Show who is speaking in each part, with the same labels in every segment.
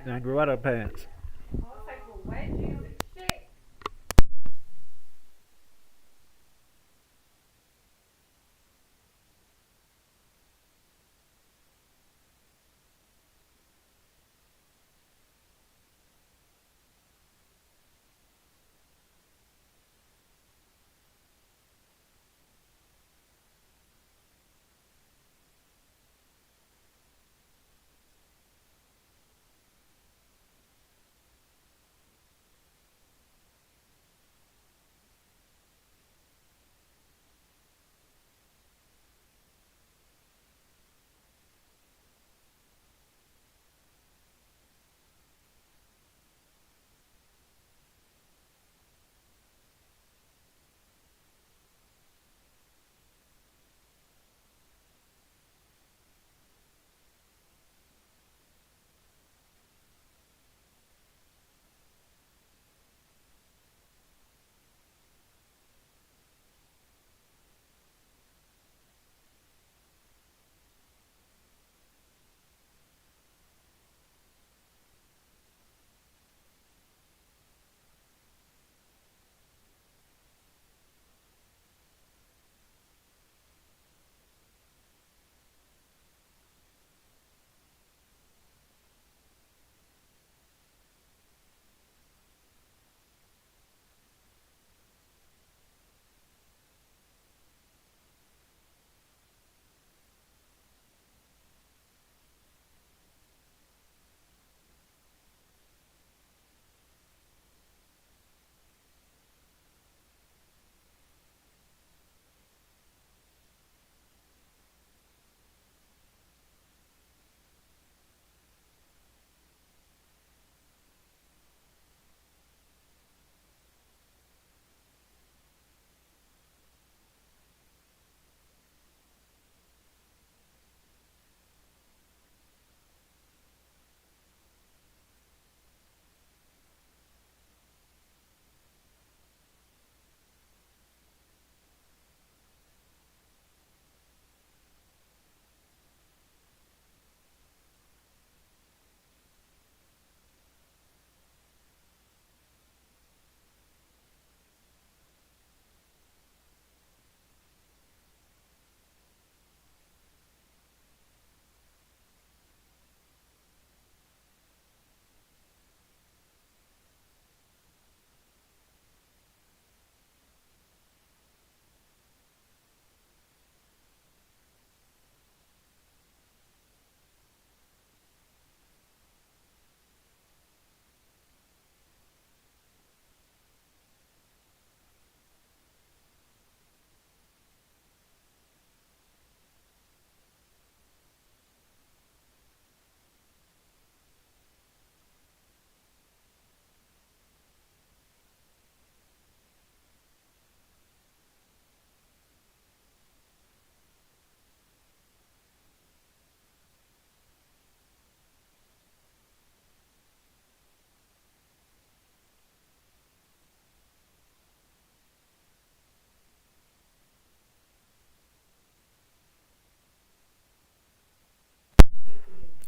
Speaker 1: And I grew out of pants.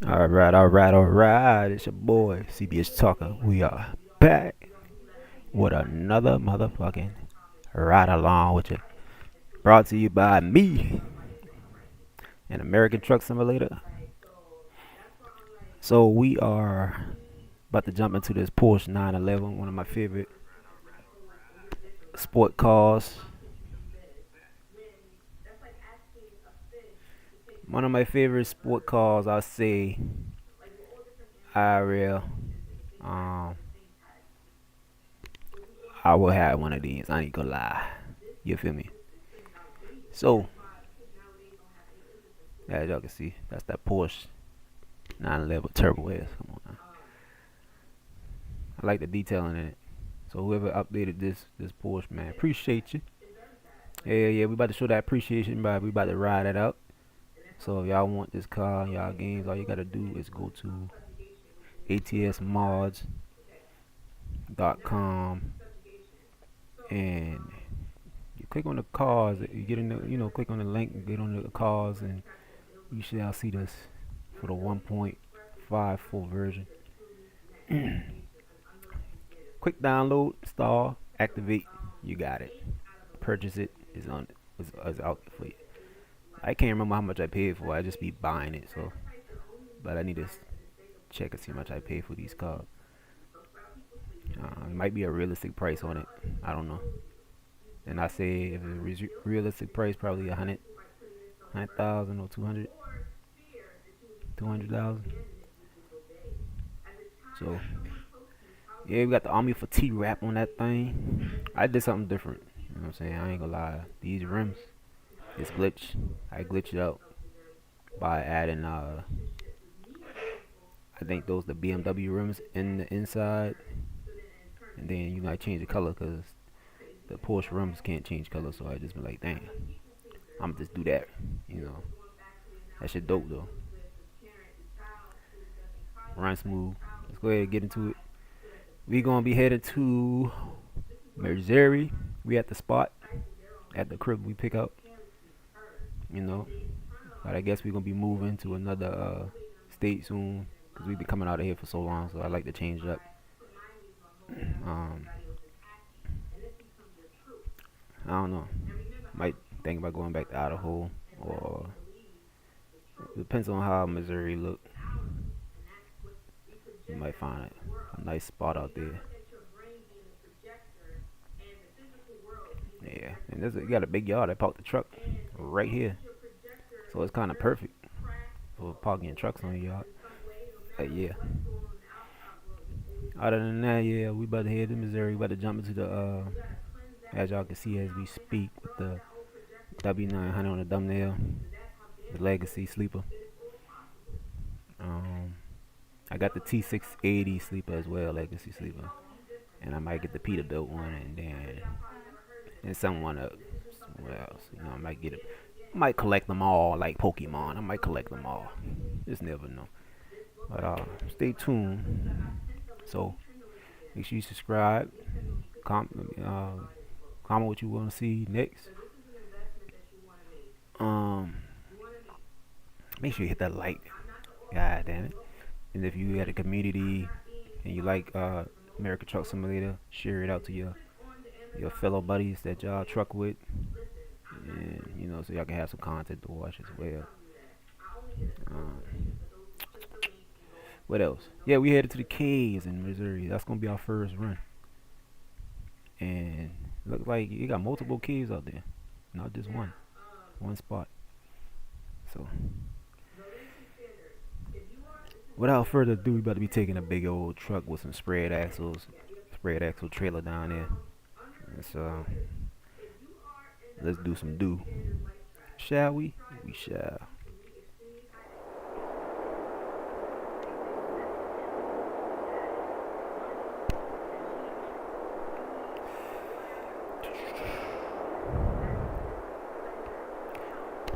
Speaker 1: Alright. It's your boy, CBS Talker. We are back with another motherfucking ride along with you. Brought to you by me, an American Truck Simulator. So we are about to jump into this Porsche 911, one of my favorite sport cars. One of my favorite sport cars, I'll say, I Um, I will have one of these. I ain't gonna lie. You feel me? So, as y'all can see, that's that Porsche 911 Turbo S. Come on now. I like the detailing in it. So whoever updated this Porsche, man, appreciate you. Yeah, we about to show that appreciation, but we about to ride it out. So if y'all want this car, y'all games, all you gotta do is go to atsmods.com and you click on the cars. You get in the, click on the link, get on the cars, and you shall see this for the 1.54 version. Quick download, install, activate. You got it. Purchase it is on. Is out for you. I can't remember how much I paid for. I just be buying it. So, but I need to check and see how much I paid for these cars. It might be a realistic price on it. I don't know. And I say if it's realistic price, probably 100,000 or 200,000. So yeah, we got the Army for T wrap on that thing. I did something different. You know what I'm saying? I ain't gonna lie. These rims, this glitch, I glitched it out by adding I think those the BMW rims in the inside, and then I change the color because the Porsche rims can't change color. So I just been like, dang, I'm just do that. That shit dope though. Run smooth. Let's go ahead and get into it. We gonna be headed to Missouri. We at the spot at the crib we pick up. But I guess we gonna be moving to another state soon because we been coming out of here for so long. So I like to change it up. I don't know. Might think about going back to Idaho, or depends on how Missouri look. You might find a nice spot out there. Yeah, and you got a big yard. I parked the truck right here, so it's kind of perfect for parking trucks on your yard. Yeah. Other than that, yeah, we about to head to Missouri. We about to jump into the as y'all can see as we speak, with the W900 on the thumbnail, the Legacy sleeper. I got the T680 sleeper as well, Legacy sleeper, and I might get the Peterbilt one, and someone else. I might get it. Might collect them all like Pokemon. I might collect them all. Just never know. But stay tuned. So make sure you subscribe. Comment what you want to see next. Make sure you hit that like. God damn it. And if you got a community and you like American Truck Simulator, share it out to your fellow buddies that y'all truck with, and so y'all can have some content to watch as well. What else? Yeah, we headed to the caves in Missouri. That's gonna be our first run, and looks like you got multiple caves out there, not just one spot. So without further ado, we about to be taking a big old truck with some spread axle trailer down there. So let's do some shall we? We shall.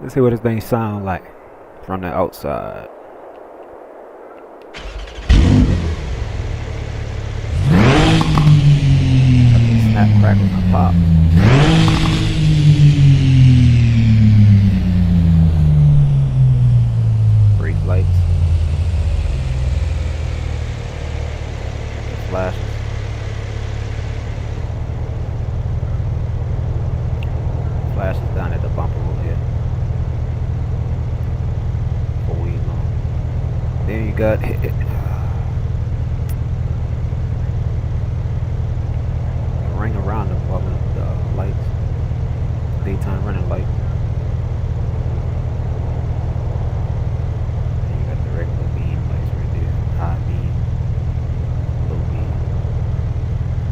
Speaker 1: Let's see what this thing sound like from the outside. Snap, crackle, and pop. Brake lights. Flashes. Flashes down at the bumper over here. Then you got ring around the lights, daytime running light. And you got the regular beam lights right there, high beam, low beam.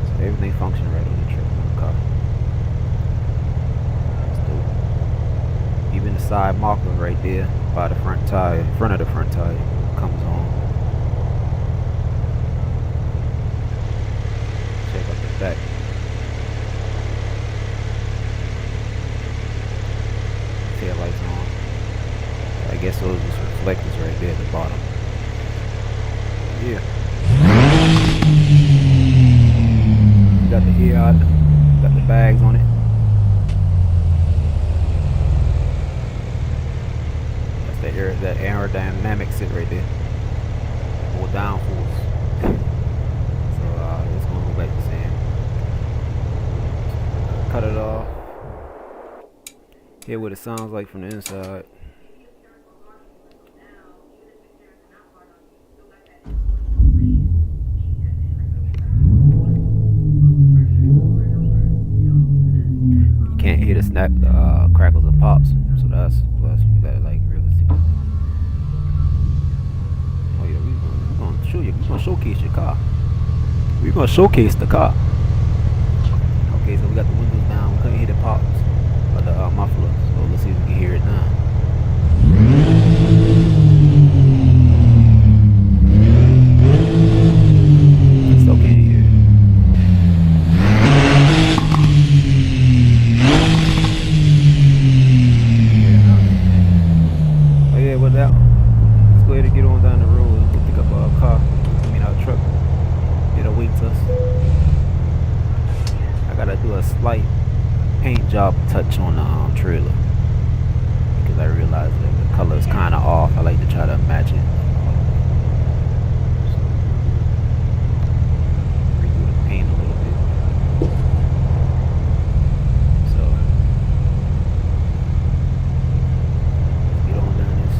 Speaker 1: So everything functions right on the truck, on the car. That's dope. Even the side marker right there by the front tire, in front of the front tire, comes on. Check out the back. Tail lights on. I guess those are reflectors right there at the bottom. Yeah. Got the ear out. Got the bags on it. That aerodynamic sit right there. Or down force. cut it off. Hear what it sounds like from the inside. You can't hear the snap, the crackles and pops. So that's plus. You gotta like really see. Oh yeah, we're gonna show you. We're gonna showcase your car. We're gonna showcase the car. Okay, so we got the windows down. We couldn't hear the pops of the muffler. So let's see if we can hear it now. Still can't hear it. Oh yeah, well that. Let's go ahead and get on down the road. We'll pick up our car. I mean our truck. It awaits us. I gotta do a slight paint job touch on the trailer because I realized that the color is kind of off. I like to try to match it. So, redo the paint a little bit. So get on down this.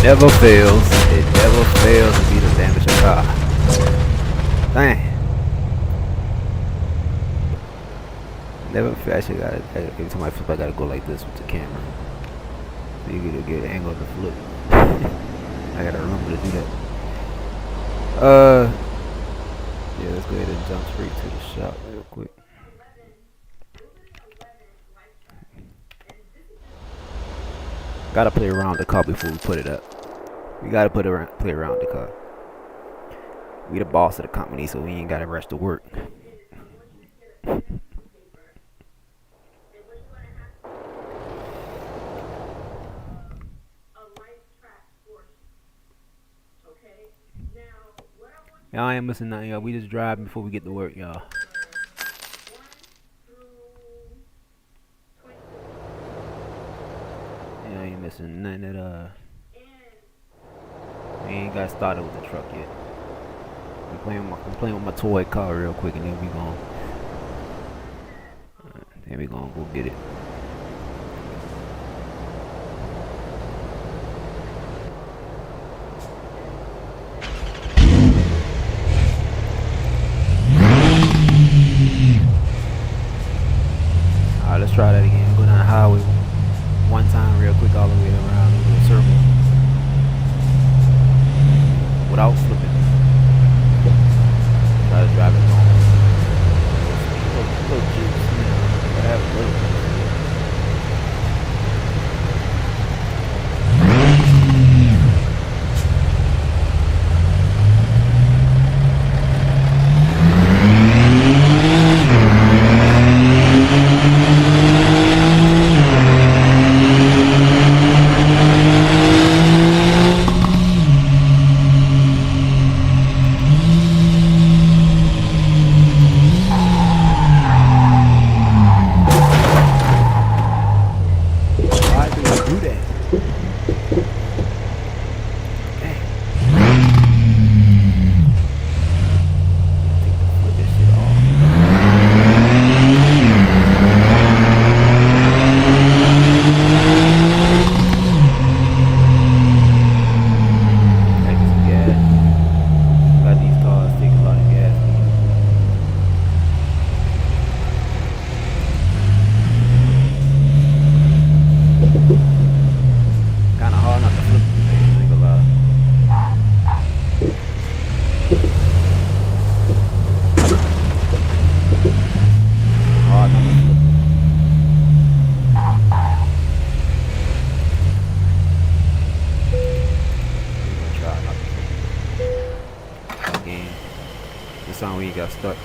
Speaker 1: Never fails. It never fails to be the damage a car. Dang. Never fails. Actually, every time I flip, I gotta go like this with the camera. So you gotta get an angle of the flip. I gotta remember to do that. Yeah, let's go ahead and jump straight to the shop real quick. Gotta play around the car before we put it up. We gotta play around the car. We the boss of the company, so we ain't gotta rush to work. Y'all ain't missing nothing, y'all. We just drive before we get to work, y'all. Yeah, I ain't missing nothing at we ain't got started with the truck yet. I'm playing with my toy car real quick, and then we gonna go get it. Alright, let's try that again. Go down the highway one time real quick, all the way around into a circle without flipping. Try to drive it normal. Little juice, you know, gotta have a little. This time we got stuck.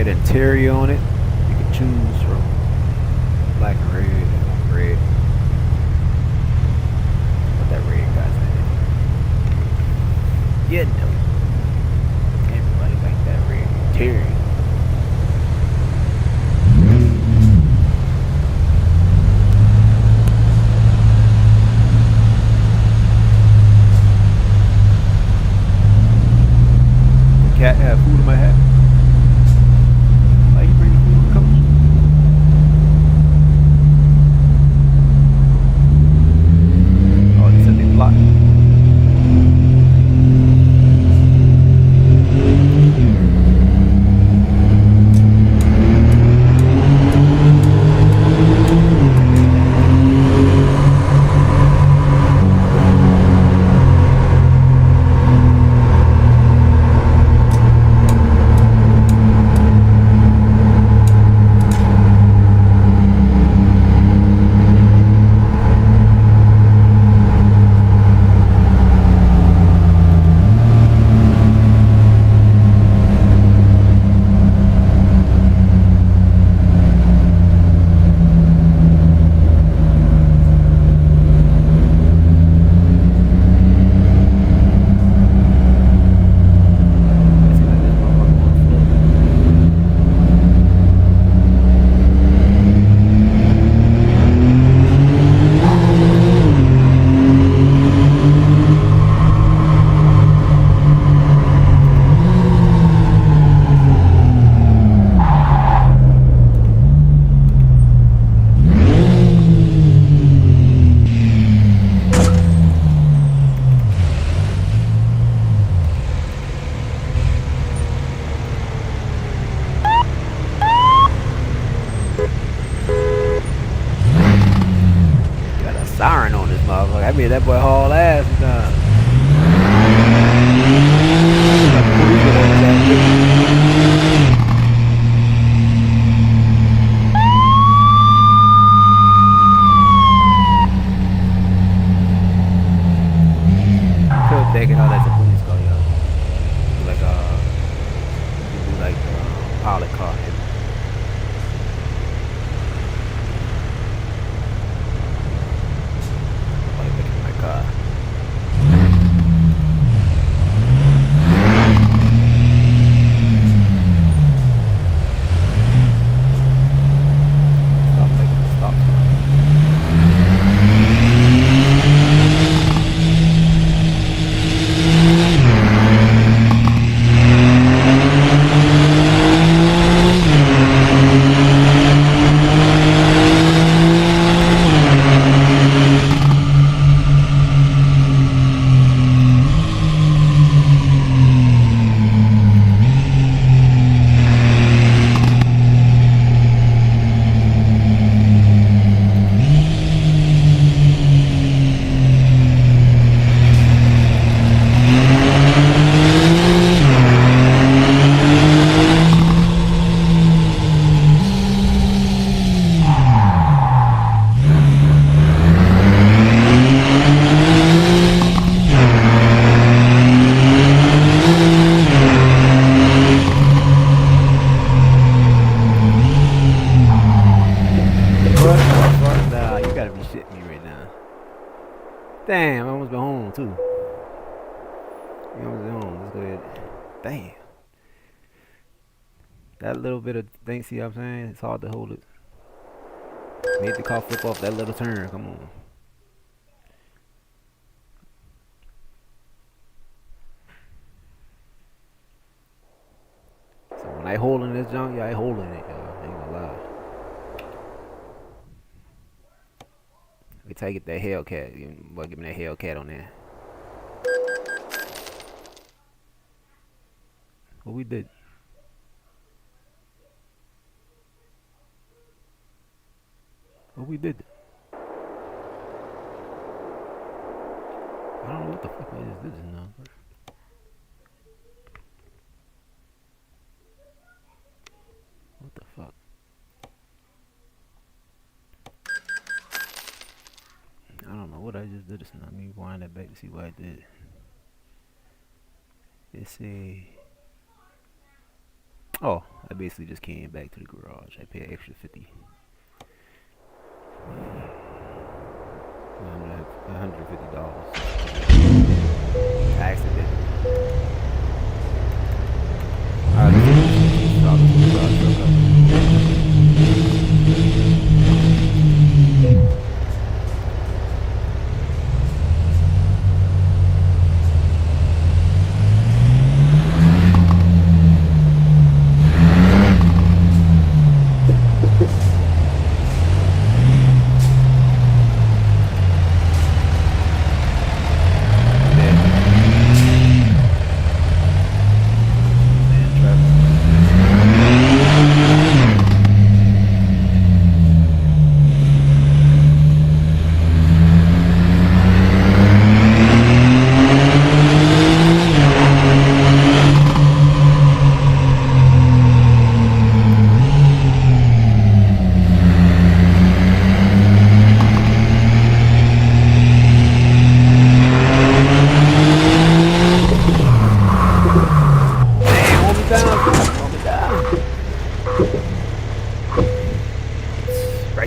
Speaker 1: Interior on it, you can choose from black and red and red. What that red guy's in it. Yeah, no. Everybody like that red interior. The cat have food in my hat. mean, that boy haul ass sometimes. Could take it out as a police car, yo. Like you can do like the pilot car. Like look at my car. Stop making a stop sign. Nah, you gotta be shitting me right now. Damn, I almost been home too. You almost been home. Let's go ahead. Damn. That little bit of thing, see what I'm saying? It's hard to hold it. Made the car flip off that little turn. Come on. So when I holding this junk, yeah, I holding it, y'all. I ain't gonna lie. We take it that Hellcat. Boy, give me that Hellcat on there. What we did? What we did? I don't know what the fuck I just did just now. What the fuck? I don't know what I just did just now. Let me wind that back to see what I did. It's a... Oh, I basically just came back to the garage. I paid an extra $50. $150. Accident. Alright, let's stop the garage truck up.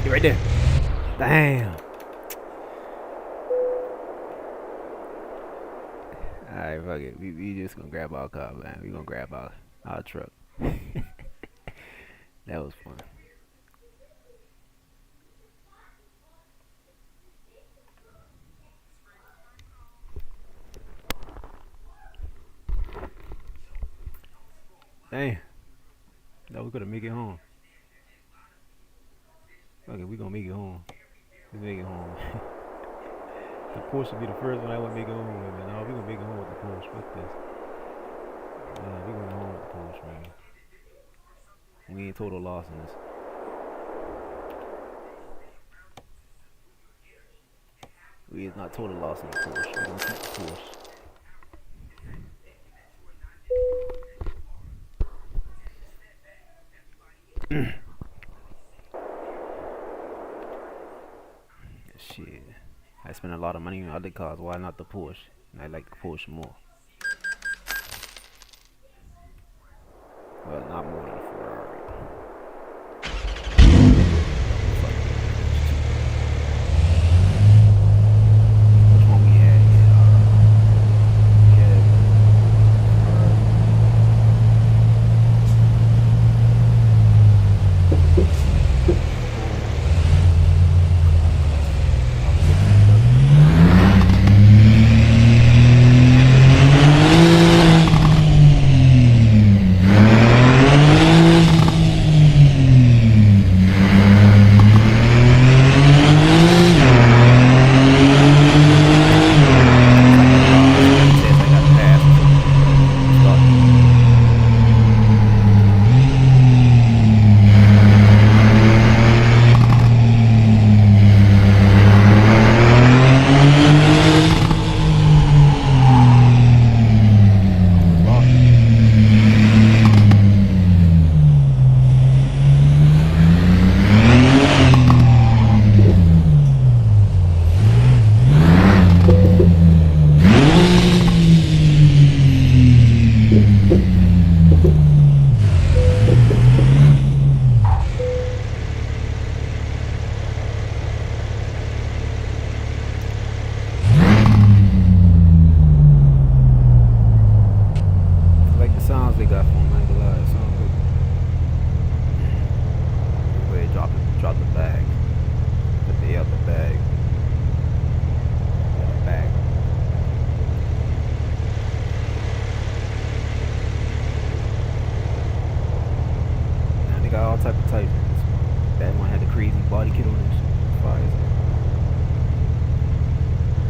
Speaker 1: Right there. Damn. Alright, fuck it. We just gonna grab our car, man. We gonna grab our truck. That was fun. Damn. No, we could have make it home. Okay, we gonna make it home. We make it home. The Porsche should be the first one I would make it home with, man. No, we gonna make it home with the Porsche. Fuck this. Yeah, we going home with the Porsche, man. We ain't total loss in this. We is not total loss on the Porsche. We're gonna keep the Porsche. Shit. I spent a lot of money on other cars. Why not the Porsche? And I like the Porsche more. Well, not more than the Ferrari. Which one we had? They got from them, I ain't gonna lie, it sounds good. Go ahead, drop the bag. Put the other bag. Bag. Now they got all type of types in this one. That one had the crazy body kit on it. Fires.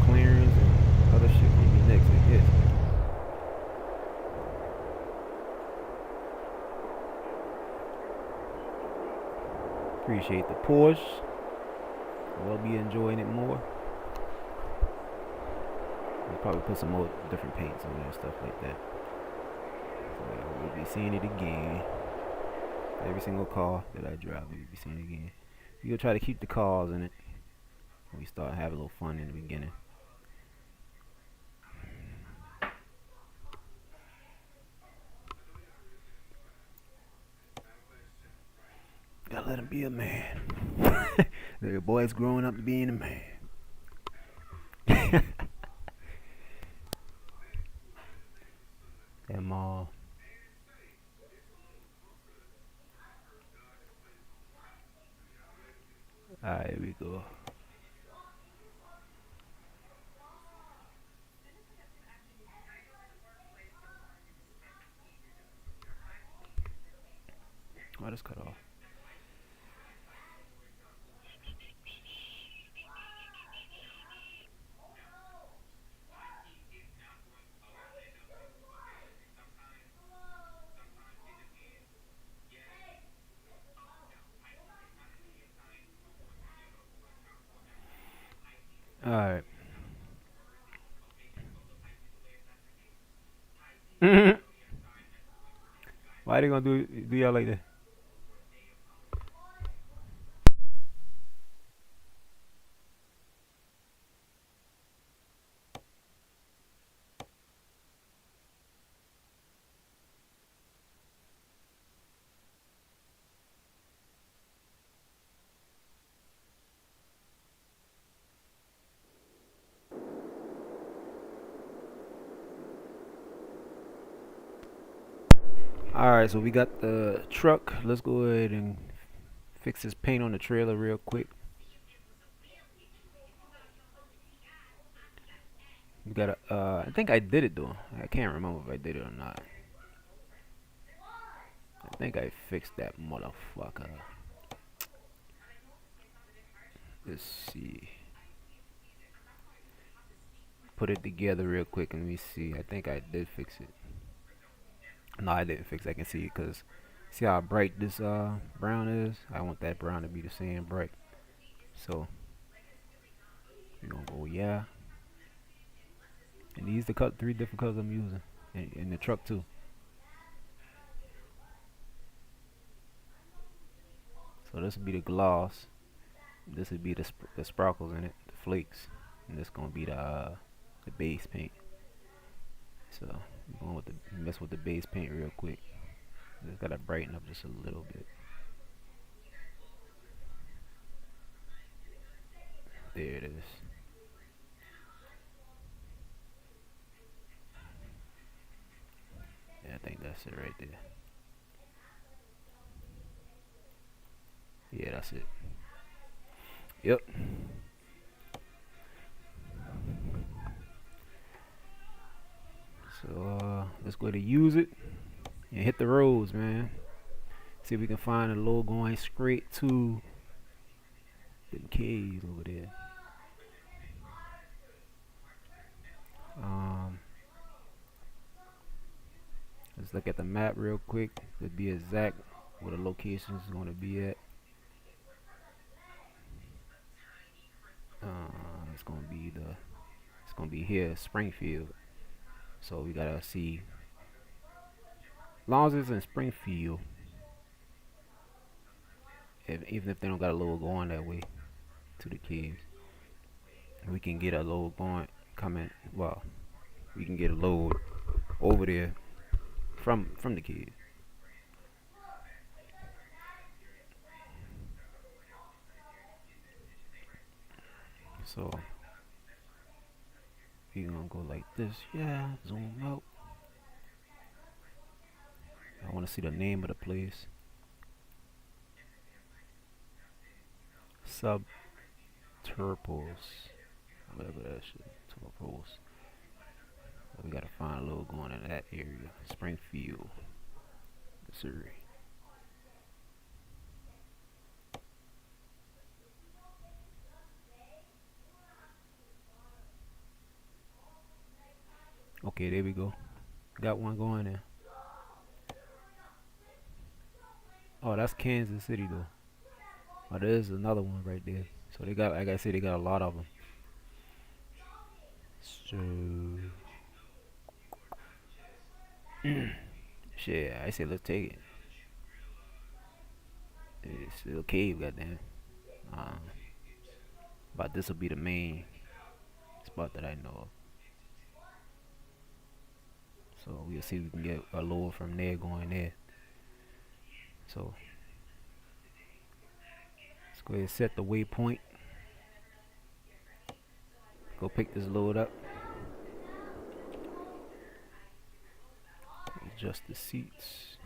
Speaker 1: Clearance and other shit gonna be next, I guess. Appreciate the Porsche. We'll be enjoying it more. We'll probably put some more different paints on there and stuff like that. So we'll be seeing it again. Every single car that I drive, we'll be seeing it again. We'll try to keep the cars in it. We start having a little fun in the beginning. Gotta let him be a man. The boy's growing up to being a man. Them all. Alright, here we go. Oh, just cut off. Alright. Why they gonna do y'all like that? Alright, so we got the truck. Let's go ahead and fix this paint on the trailer real quick. We got I think I did it though. I can't remember if I did it or not. I think I fixed that motherfucker. Let's see. Put it together real quick and we see. I think I did fix it. No, I didn't fix it. I can see it because see how bright this brown is? I want that brown to be the same bright. So We're gonna go yeah. And these the 3 different colors I'm using. In the truck too. So this would be the gloss. This would be the sparkles in it, the flakes. And this gonna be the base paint. So I'm going with mess with the base paint real quick. Just gotta brighten up just a little bit. There it is. Yeah, I think that's it right there. Yeah, that's it. Yep. So let's go to use it and hit the roads, man. See if we can find a logo going straight to the caves over there. Let's look at the map real quick to be exact where the location is going to be at. It's going to be here, Springfield. So we gotta see. As long as it's in Springfield, even if they don't got a logo going that way to the caves, we can get a load going coming. Well, we can get a load over there from the caves. So we gonna go like this. Yeah, zoom out. I want to see the name of the place. Subturples, whatever that shit. Turples. We gotta find a logo going in that area. Springfield, Missouri. Okay, there we go. Got one going there. Oh, that's Kansas City though. Oh, there's another one right there. So they got, like I said, they got a lot of them. So shit, I said let's take it. It's still cave, goddamn. But this will be the main spot that I know of. So we'll see if we can get a load from there going there. So let's go ahead and set the waypoint. Go pick this load up. Adjust the seats.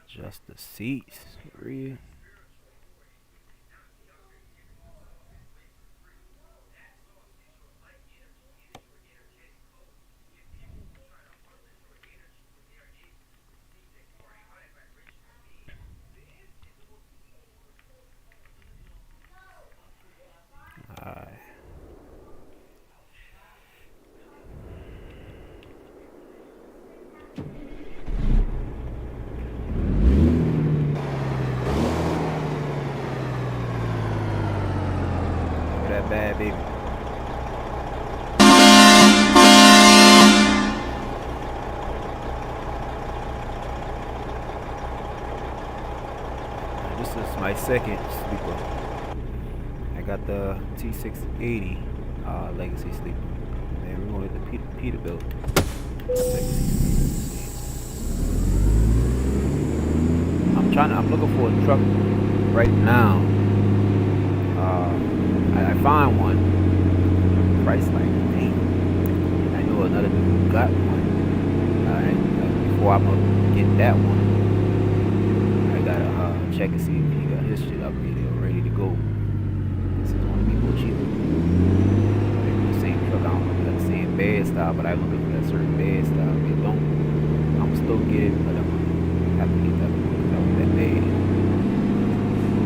Speaker 1: Adjust the seats. Real. That bad, baby. This is my second sleeper. I got the T680 legacy sleeper. And we're going to hit the Peterbilt. I'm looking for a truck right now. I find one. Price like dang. I know another dude got one. Before I'm gonna get that one, I gotta check and see if he got his shit updated or ready to go. This is gonna be more cheaper. The same truck, I don't know if it's the same bed style, but I'm looking for that certain bed style. If it don't, I'm still get it, but I'm gonna have to get that bed.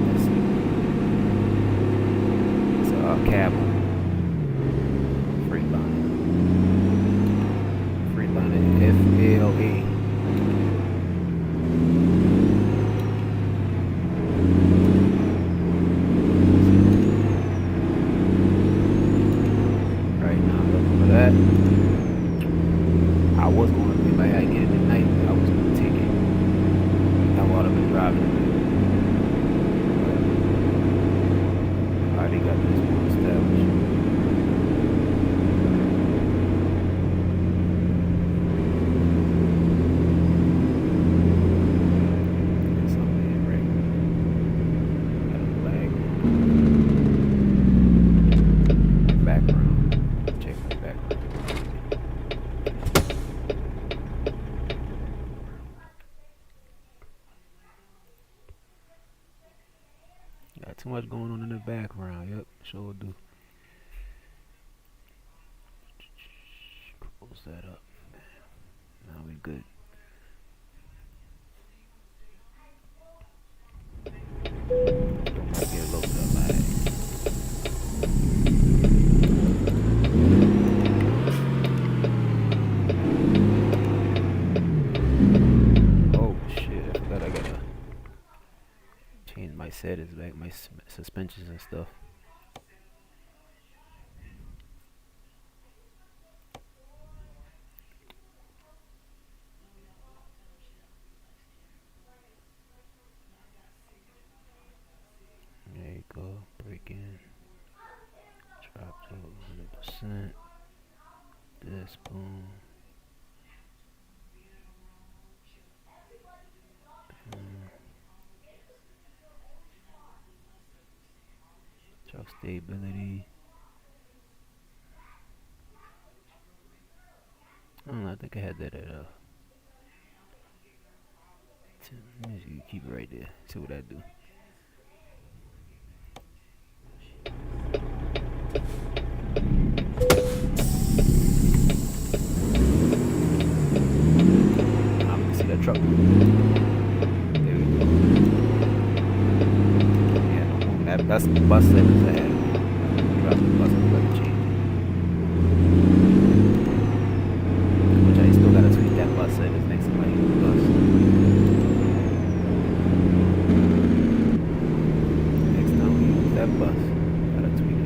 Speaker 1: Let's see. It's a cab. Freightliner FLA that. I was going to, if I had to get it tonight, I was going to take it. I would have been driving it. But I already got this one established. Got too much going on in the background. Yep, sure do. Close that up. Now we good. Might get a little bit of lag. Oh shit! I forgot I gotta change my settings back, my suspensions and stuff. There you go. Break in. Drop to 100%. This, boom. Truck stability. I don't know, I think I had that at let me see, keep it right there. See what I do. I'm gonna see that truck. There we go. Yeah, no moving. That's the bus settings I had. Drop the bus and let it change it. Which I still gotta tweak that bus settings next to my bus. Next time we use that bus, gotta tweak it.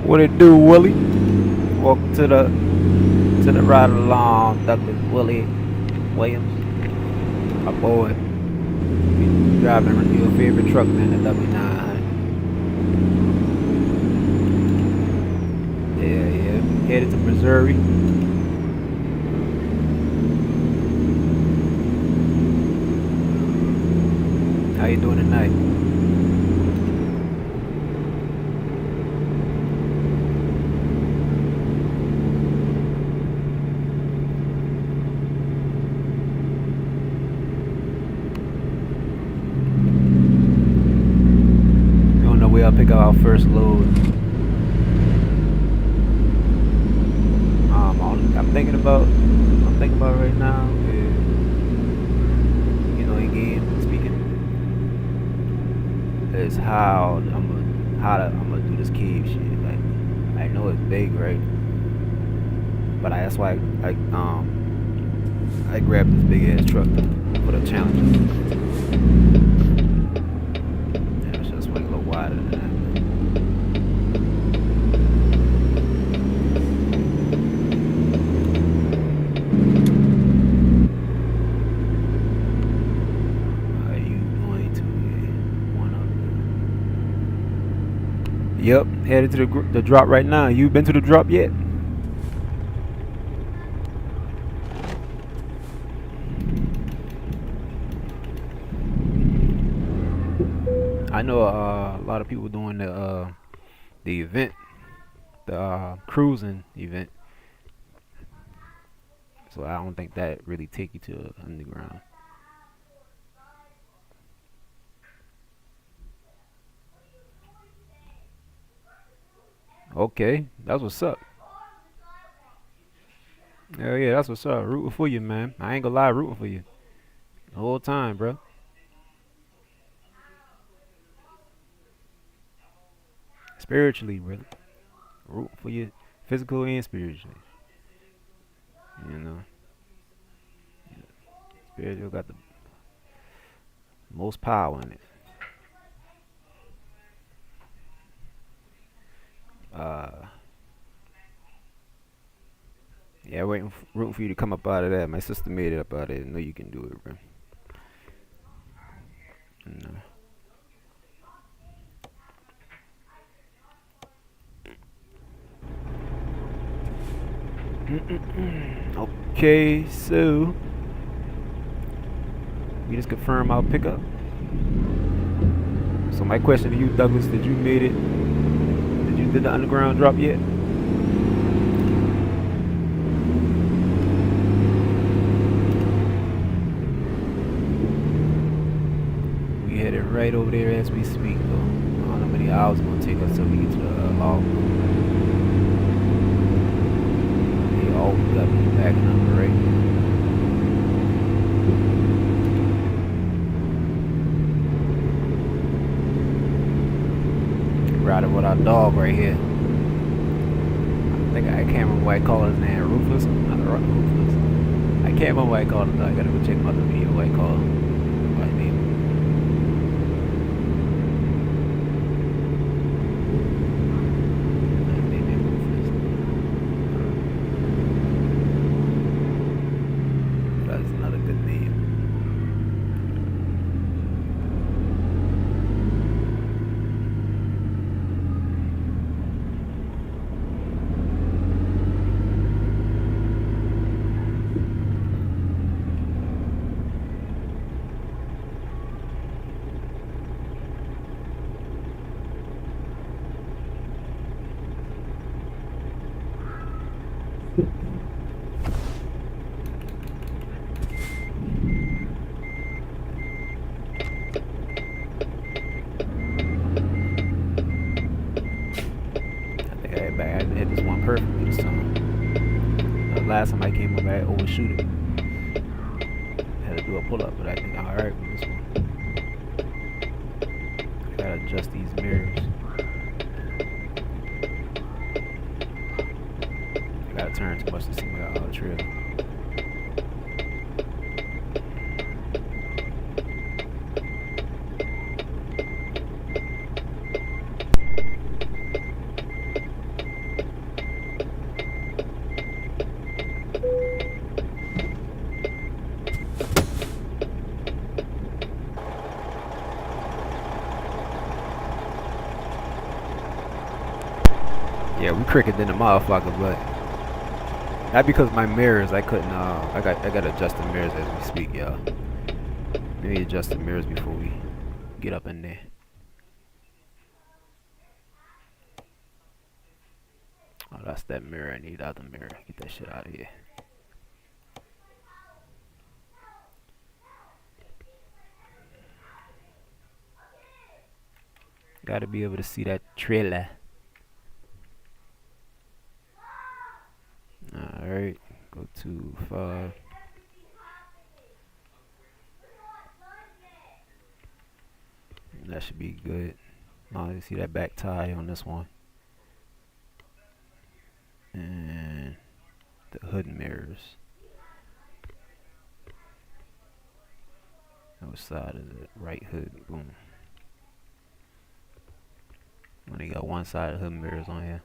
Speaker 1: What it do, Willie? Welcome to the ride along, Douglas Willie Williams, my boy. Driving your favorite truck, man, the W900. Yeah, headed to Missouri. How you doing tonight? I'll pick up our first load. I'm thinking about right now is, in game speaking, is how I'm gonna do this cave shit. Like, I know it's big, right? But that's why I grabbed this big ass truck for the challenge. Wider than that. Yep, headed to the drop right now. You been to the drop yet? I know a lot of people doing the event, the cruising event. So I don't think that really take you to underground. Okay, that's what's up. Hell yeah, that's what's up. Rooting for you, man. I ain't gonna lie, rooting for you the whole time, bro. Spiritually, brother. Rooting for you, physical and spiritually. You know, spiritual got the most power in it. Uh, yeah, rooting for you to come up out of that. My sister made it up out of it. I know you can do it, bro. You know. Okay, so we just confirm our pickup. So my question to you, Douglas, did you made it? Did the underground drop yet? We headed right over there as we speak, though. I don't know how many hours it's gonna take us till we get to the log. They always got me backing up right. Riding with our dog right here. I can't remember what I called his name. Rufus? Not Rufus. I can't remember what I called him. I gotta go check my other video. What I called him. What I named him. I named him Rufus. That's another good name. I hit this one perfectly this time. Last time I came up, I overshoot it. Had to do a pull up, but I think I'm alright with this one. I gotta adjust these mirrors. I gotta turn too much to see my trail. Yeah, we cricket than a motherfucker, but not because my mirrors. I couldn't. I gotta adjust the mirrors as we speak, y'all. Maybe adjust the mirrors before we get up in there. Oh, that's that mirror. I need the other mirror. Get that shit out of here. Gotta be able to see that trailer. Alright, go to 5. That should be good. Now you see that back tire on this one. And the hood mirrors. Which side is it? Right hood. Boom. Only got one side of the hood mirrors on here.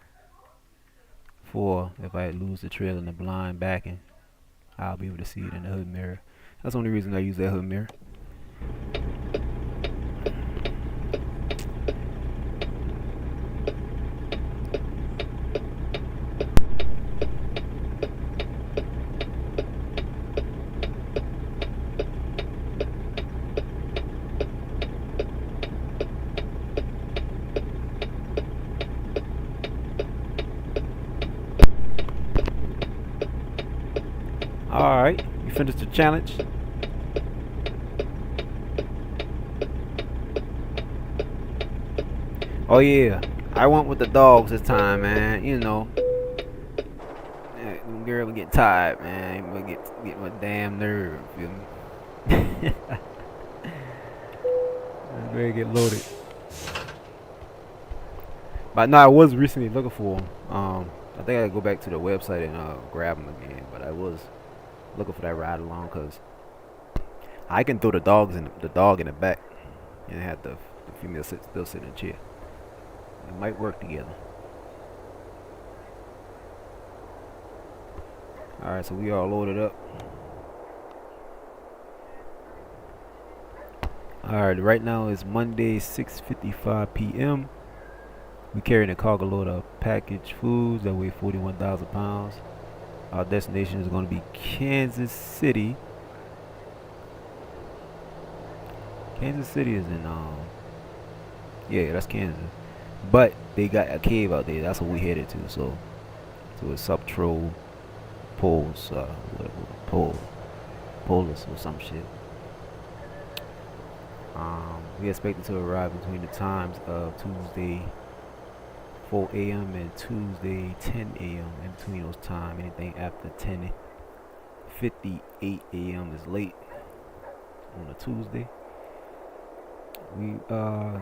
Speaker 1: 4, if I lose the trail in the blind backing, I'll be able to see it in the hood mirror. That's the only reason I use that hood mirror. Alright, you finished the challenge. Oh yeah, I went with the dogs this time, man. You know, girl would get tired, man. But get my damn nerve, feel me? Ready to get loaded. But no, I was recently looking for them. I think I gotta go back to the website and grab them again. But I was looking for that ride along because I can throw the dog in the back and have the female still sit in the chair. It might work together. Alright, so we all loaded up. Alright, right now is Monday, 6:55 p.m. We carrying a cargo load of packaged foods that weigh 41,000 pounds. Our destination is going to be Kansas City. Kansas City is in, yeah, that's Kansas. But they got a cave out there. That's what we headed to. So it's Subtro Poles, Polus or some shit. We expected to arrive between the times of Tuesday 4 a.m. and Tuesday 10 a.m. In between those times, anything after 10:58 a.m. is late on a Tuesday. We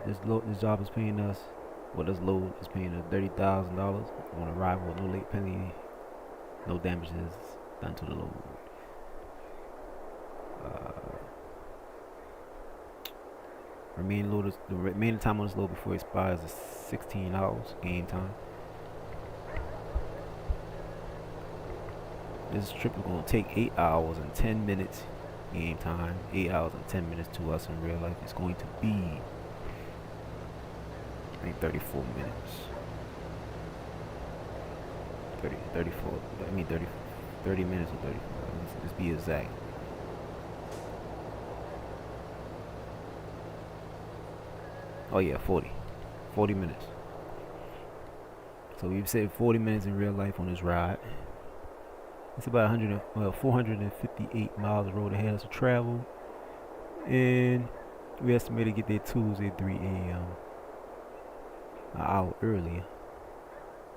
Speaker 1: this job is paying us. Well, this load is paying us $30,000 on arrival, no late penalty, no damages done to the load. The remaining time on this load before it expires is 16 hours game time. This trip is going to take 8 hours and 10 minutes game time. 8 hours and 10 minutes to us in real life. It's going to be, I think, 34 minutes. 30 minutes or 34. Let's be exact. Oh yeah, 40 minutes. So we've saved 40 minutes in real life on this ride. It's about 458 miles of road ahead of us to travel, and we estimate to get there Tuesday 3 a.m. an hour earlier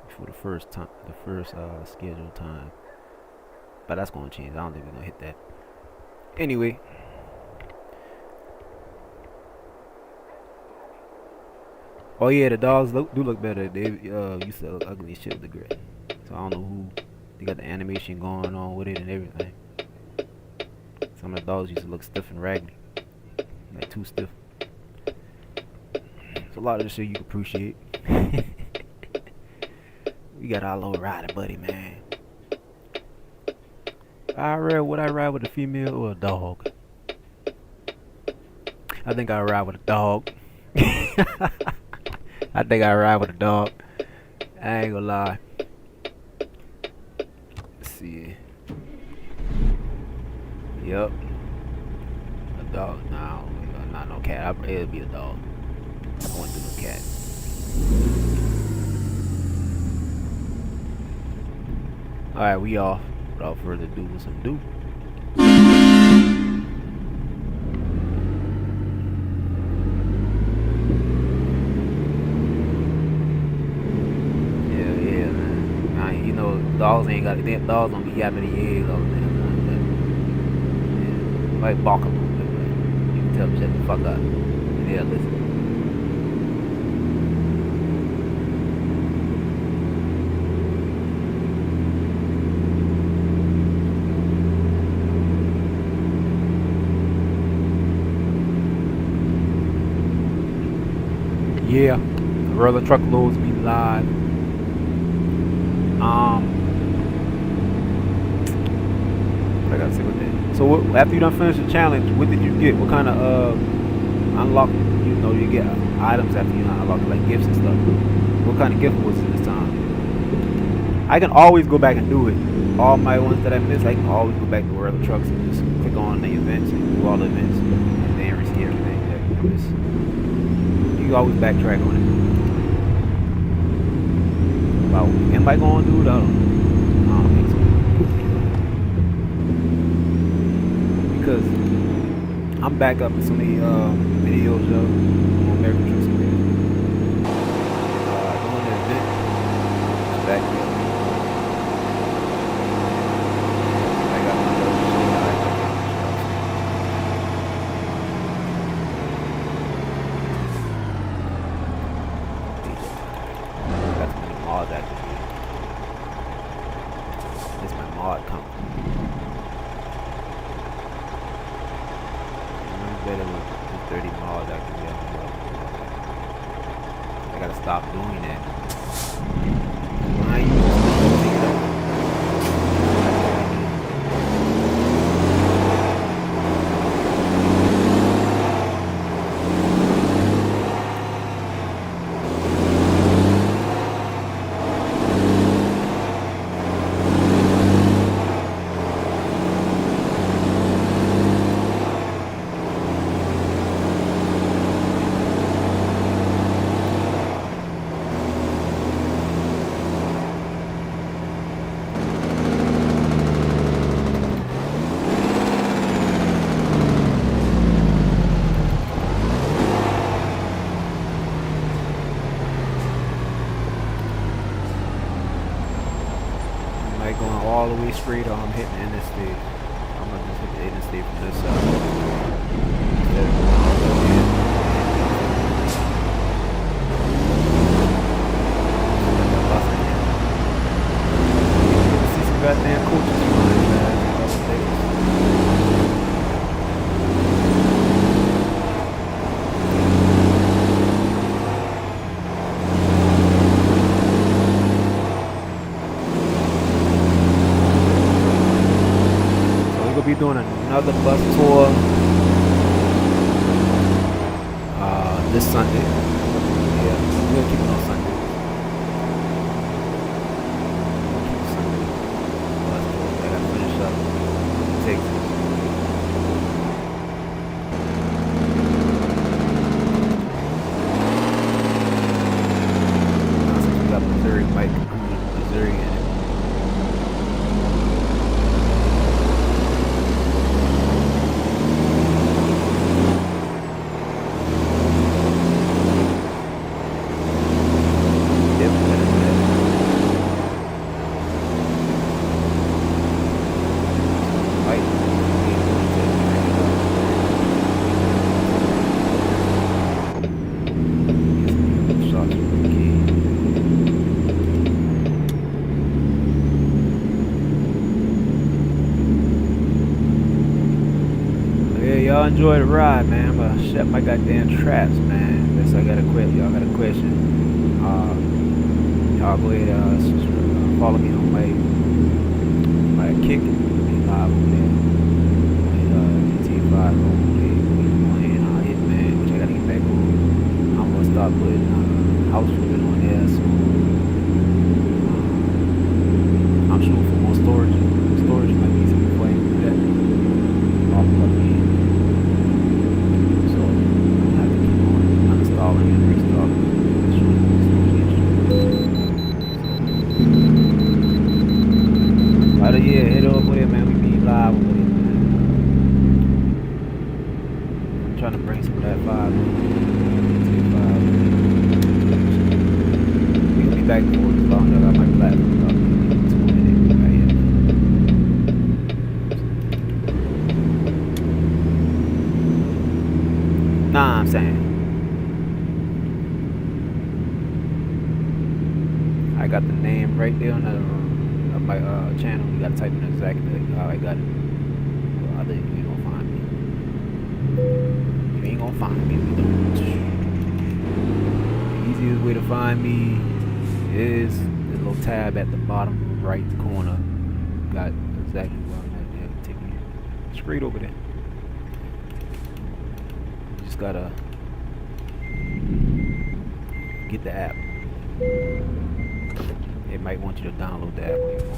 Speaker 1: for the first scheduled time. But that's gonna change. I don't think we're gonna hit that. Anyway. Oh yeah, the dogs do look better. They used to look ugly as shit with the grid. So I don't know who. They got the animation going on with it and everything. Some of the dogs used to look stiff and raggedy, like too stiff. It's a lot of the shit you can appreciate. We got our little rider buddy, man. Would I ride with a female or a dog? I think I'd ride with a dog. I think I'd ride with a dog. I ain't gonna lie. Let's see. Yep. A dog. No, not no cat. It'll be a dog. I won't do no cat. Alright, we off. Without further ado, what's up, do? Dogs ain't got it. Dogs don't be yapping their eggs all the damn time. Yeah, might balk a little bit, but you can tell them shut the fuck up. Yeah, listen. Yeah, regular truckloads be live. What I gotta say with that? So after you done finished the challenge, what did you get? What kind of unlock? You get items after you unlock like gifts and stuff. What kind of gift was it this time? I can always go back and do it. All my ones that I missed, I can always go back to World of Trucks and just click on the events and do all the events and then receive everything that you missed. You can always backtrack on it. Wow, anybody gonna do it? I don't think so. because I'm back up in some of the videos of American Truck Simulator. Doing the event. It's back here. I got my little shit. I like my got too many mods activated. This is my mod count. Better with 30 mods activated. I gotta stop doing that. When I use this, going all the way straight, or I'm hitting the interstate. I'm gonna just hit the interstate from this side. Instead of going all the way in. See some goddamn coaches flying, man. Be doing another bus tour this Sunday. Yeah, we'll keep it on Sunday. Bus tour. I gotta finish up Texas. Since we got Missouri, Mike, Missouri in it. Y'all enjoy the ride, man. I'm gonna shut my goddamn traps, man. Guess I gotta quit. Y'all got a question. Y'all go ahead follow me on my kick live over there. GT5 hopefully and Hitman, which I gotta get back on. I'm gonna start putting house flipping on there, so I'm shooting for more storage. Storage might be some way to do that. Off of me. And restart. So, yeah, head over there, man. We be live over there, man. I'm trying to bring some of that 5. We gonna be back for as long as I got my platform. Nah, I'm saying. I got the name right there on my channel. You gotta type in exactly how I got it. Well, you ain't gonna find me. You ain't gonna find me if you don't. The easiest way to find me is the little tab at the bottom right corner. Got exactly where I'm at there. Take me straight over there. You just gotta get the app. It might want you to download the app on your phone.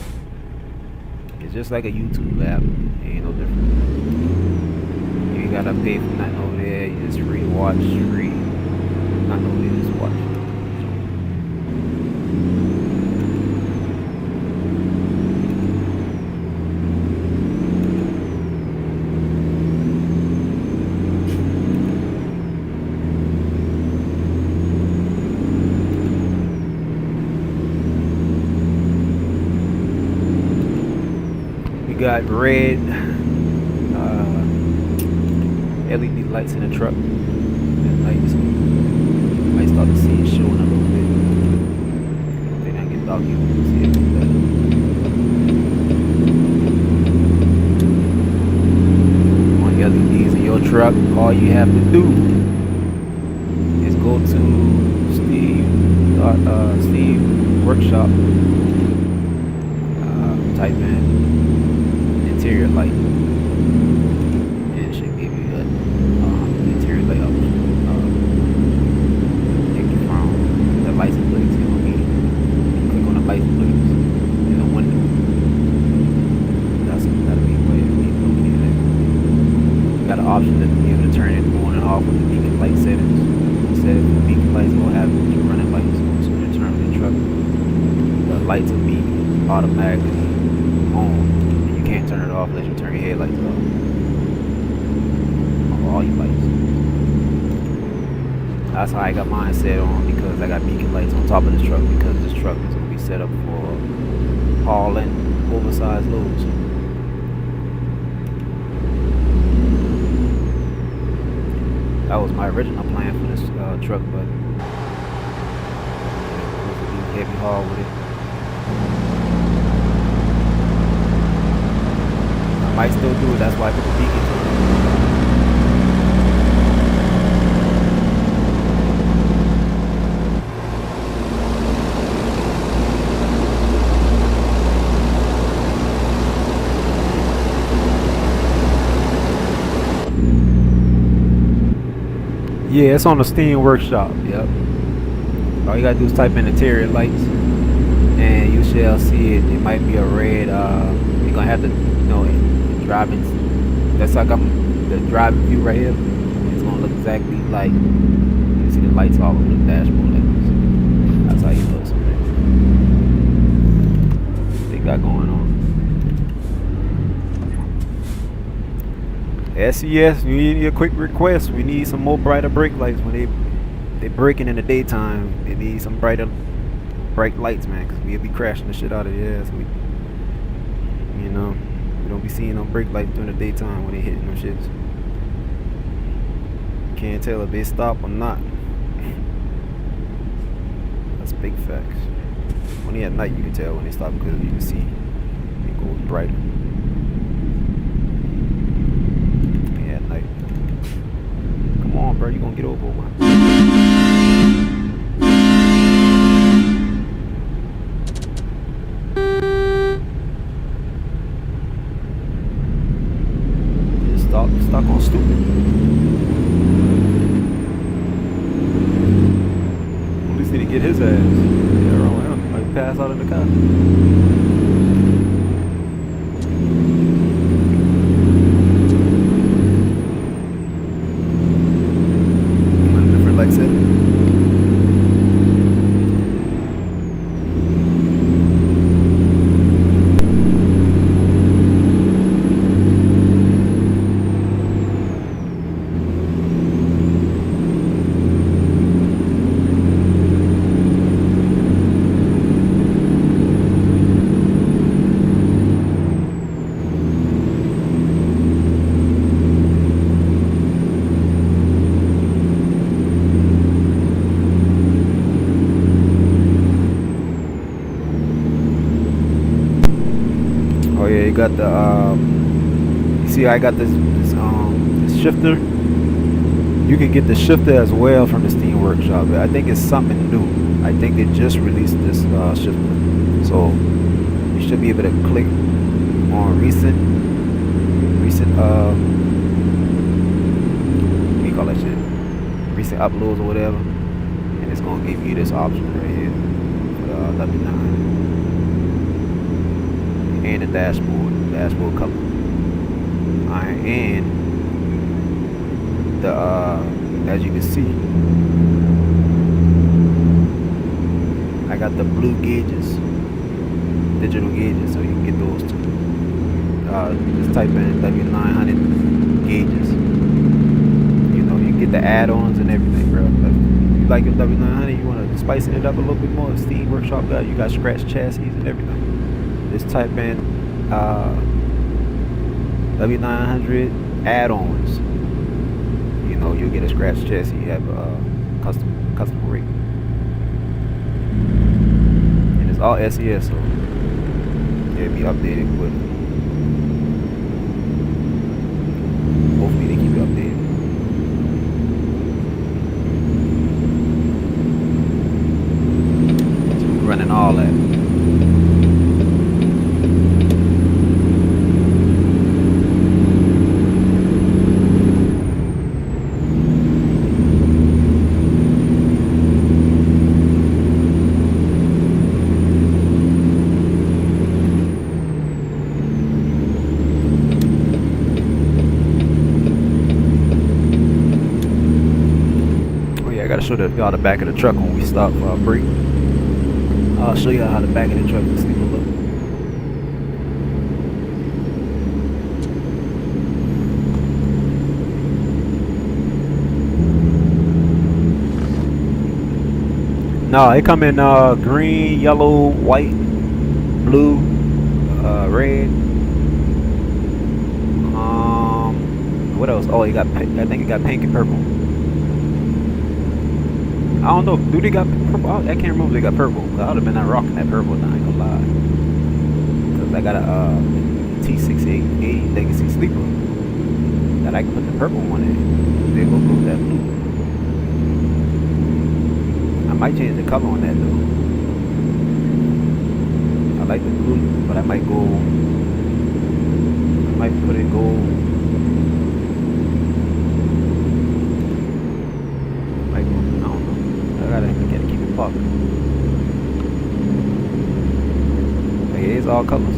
Speaker 1: It's just like a YouTube app. It ain't no different. You ain't gotta pay for nothing over there. You just free to watch, free. Nothing over there, just watch. We got red LED lights in the truck. Lights. Might start to see it showing a little bit. Then I get dark, you can see it better. On LEDs in your truck, all you have to do is go to Steve Workshop, type in interior light, and it should give you an interior light option. Take you from the license plates, you click on the license plates in the window. That'll be where you need it. You got an option to be able to turn it on and off with the beacon light settings. Set it for the beacon lights, will have your running lights. So when you turn on your truck, the lights will be automatically on. And you can't turn it off unless you turn your headlights off. All your lights. That's how I got mine set on, because I got beacon lights on top of this truck, because this truck is going to be set up for hauling oversized loads. That was my original plan for this truck, but it was a heavy haul with it. I might still do it, that's why I put the beacons on. Yeah, it's on the Steam Workshop. Yep. All you gotta do is type in interior lights, and you shall see it. It might be a red. You're gonna have to, driving. That's like the driving view right here. It's gonna look exactly like, you see the lights all over the dashboard. That's how you look. They got going on. SCS, we need a quick request. We need some more brighter brake lights. When they braking in the daytime, they need some bright lights, man, because we'll be crashing the shit out of your ass. We don't be seeing no brake lights during the daytime when they hitting them shits. Can't tell if they stop or not. That's big facts. When they at night, you can tell when they stop, because you can see it goes brighter. Come on, bro, you gonna get over one. Just stuck on stupid. Police need to get his ass. Yeah, wrong. Like pass out in the car. Oh yeah, you got the you see I got this shifter. You can get the shifter as well from the Steam Workshop. I think it's something new. I think they just released this shifter, so you should be able to click on recent what do you call that shit, recent uploads or whatever, and it's gonna give you this option right here for the W900. And the dashboard color. Alright, and the as you can see, I got the blue gauges, digital gauges, so you can get those too. Just type in W900 gauges. You can get the add-ons and everything, bro. If you like your W900, you want to spice it up a little bit more. Steam Workshop got scratch chassis and everything. Just type in W900 add-ons. You know, you'll get a scratch chassis. You have a custom rate, and it's all SCS, so it'll be updated with. Hopefully, they keep it updated. So we're running all that. I gotta show y'all the back of the truck when we stop for our break. I'll show y'all how the back of the truck is sleeping look. No, it come in green, yellow, white, blue, red. What else? Oh, I think it got pink and purple. I don't know. Do they got purple? I can't remember if they got purple. I would have been not rocking that purple. I ain't gonna lie. Cause I got a T680 Legacy Sleeper that I can put the purple one in. They go with that blue. I might change the color on that though. I like the blue, but I might put it gold. I gotta keep it popping. But yeah, it's all colors.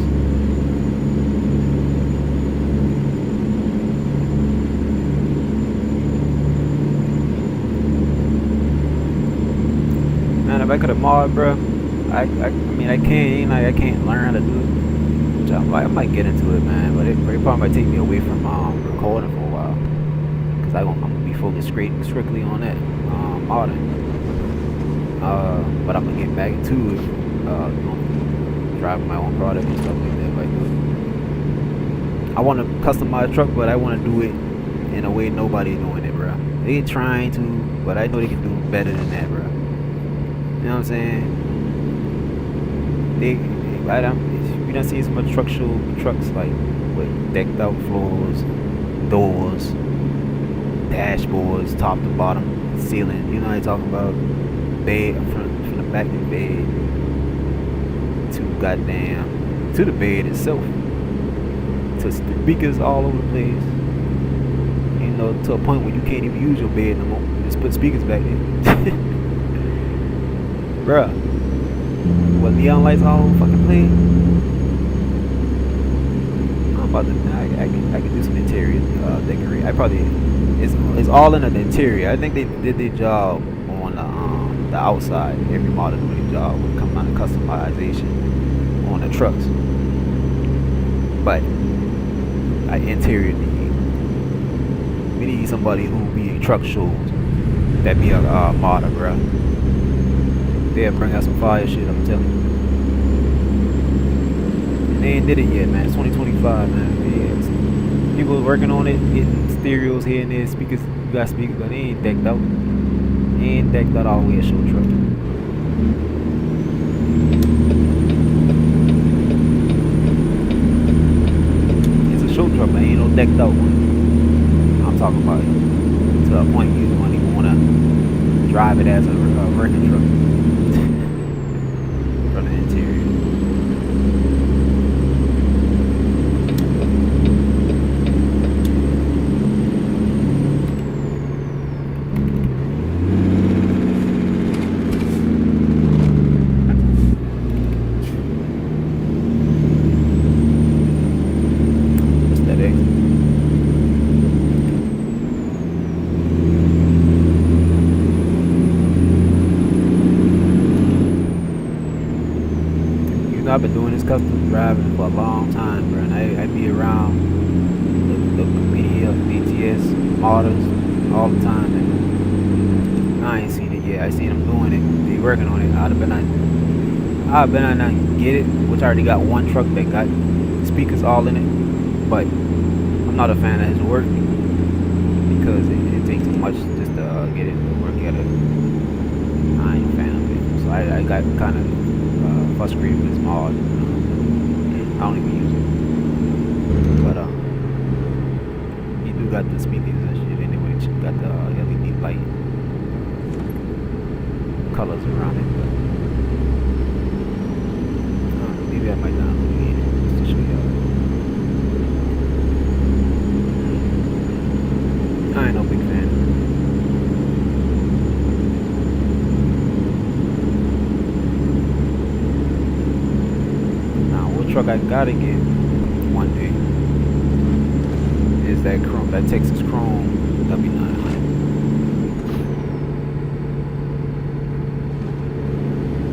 Speaker 1: Man, if I could have mod, bro, I mean, I can't learn how to do it. Which I might get into it, man. But it probably might take me away from recording for a while, cause I'm gonna be focused strictly on that modding. But I'm gonna get back into it, driving my own product and stuff like that. Like, I want to customize a truck, but I want to do it in a way nobody's doing it, bro. They trying to, but I know they can do better than that, bro. You know what I'm saying? We done seen so much trucks like with decked out floors, doors, dashboards, top to bottom, ceiling. You know what I'm talking about? Bed from the back of the bed to the bed itself, to speakers all over the place, you know, to a point where you can't even use your bed no more. Just put speakers back there. Bruh, what, neon lights all over fucking place? I'm about to, I can do some interior decorating. It's all in the interior. I think they did their job on the outside. Every model doing their job when it comes down to customization on the trucks. But interior, we need somebody who be truck shows that be a model, bro. They'll bring out some fire shit, I'm telling you. And they ain't did it yet, man. It's 2025, man. Yeah, people working on it, getting stereos here and there, speakers. You got speakers, but they ain't decked out. They ain't decked out all the way a show truck. It's a show truck, but ain't no decked out one. I'm talking about it to a point you don't even want to drive it as a working truck. From the interior. I've been doing this custom driving for a long time, bro, and I be around the community of ATS models all the time, and I ain't seen it yet. I seen them doing it. They working on it. I've been not get it, which I already got one truck that got speakers all in it, but I'm not a fan of his work because it takes too much just to get it to work at it. I ain't a fan of it. So I got kind of frustrated with his mod. I don't even use it. But he do got the speakers and shit anyway. Got the LED light colors around it. But maybe I might download it again just to show y'all. I ain't no big fan. Now, what truck I gotta get one day is that Chrome, that Texas Chrome W900.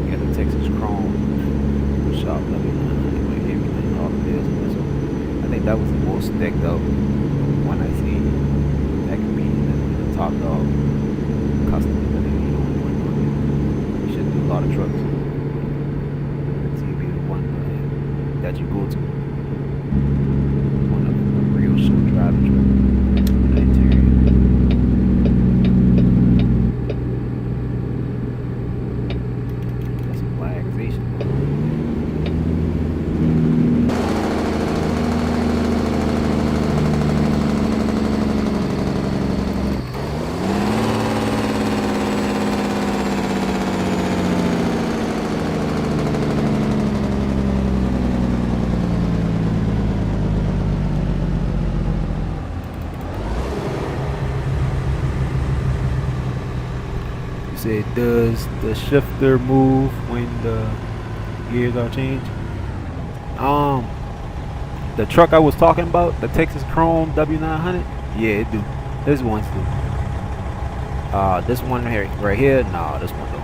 Speaker 1: Yeah, the Texas Chrome shop W900 with everything, all the bells and whistles. I think that was the most decked up one I see. That could be the top dog custom, but then you only one on it. You should do a lot of trucks. It's be the one that you go to. One of a real show driving truck. The interior. That's some flagization. Say, does the shifter move when the gears are changed? The truck I was talking about, the Texas Chrome W900, yeah, it do. This one's do. This one right here, nah, this one don't.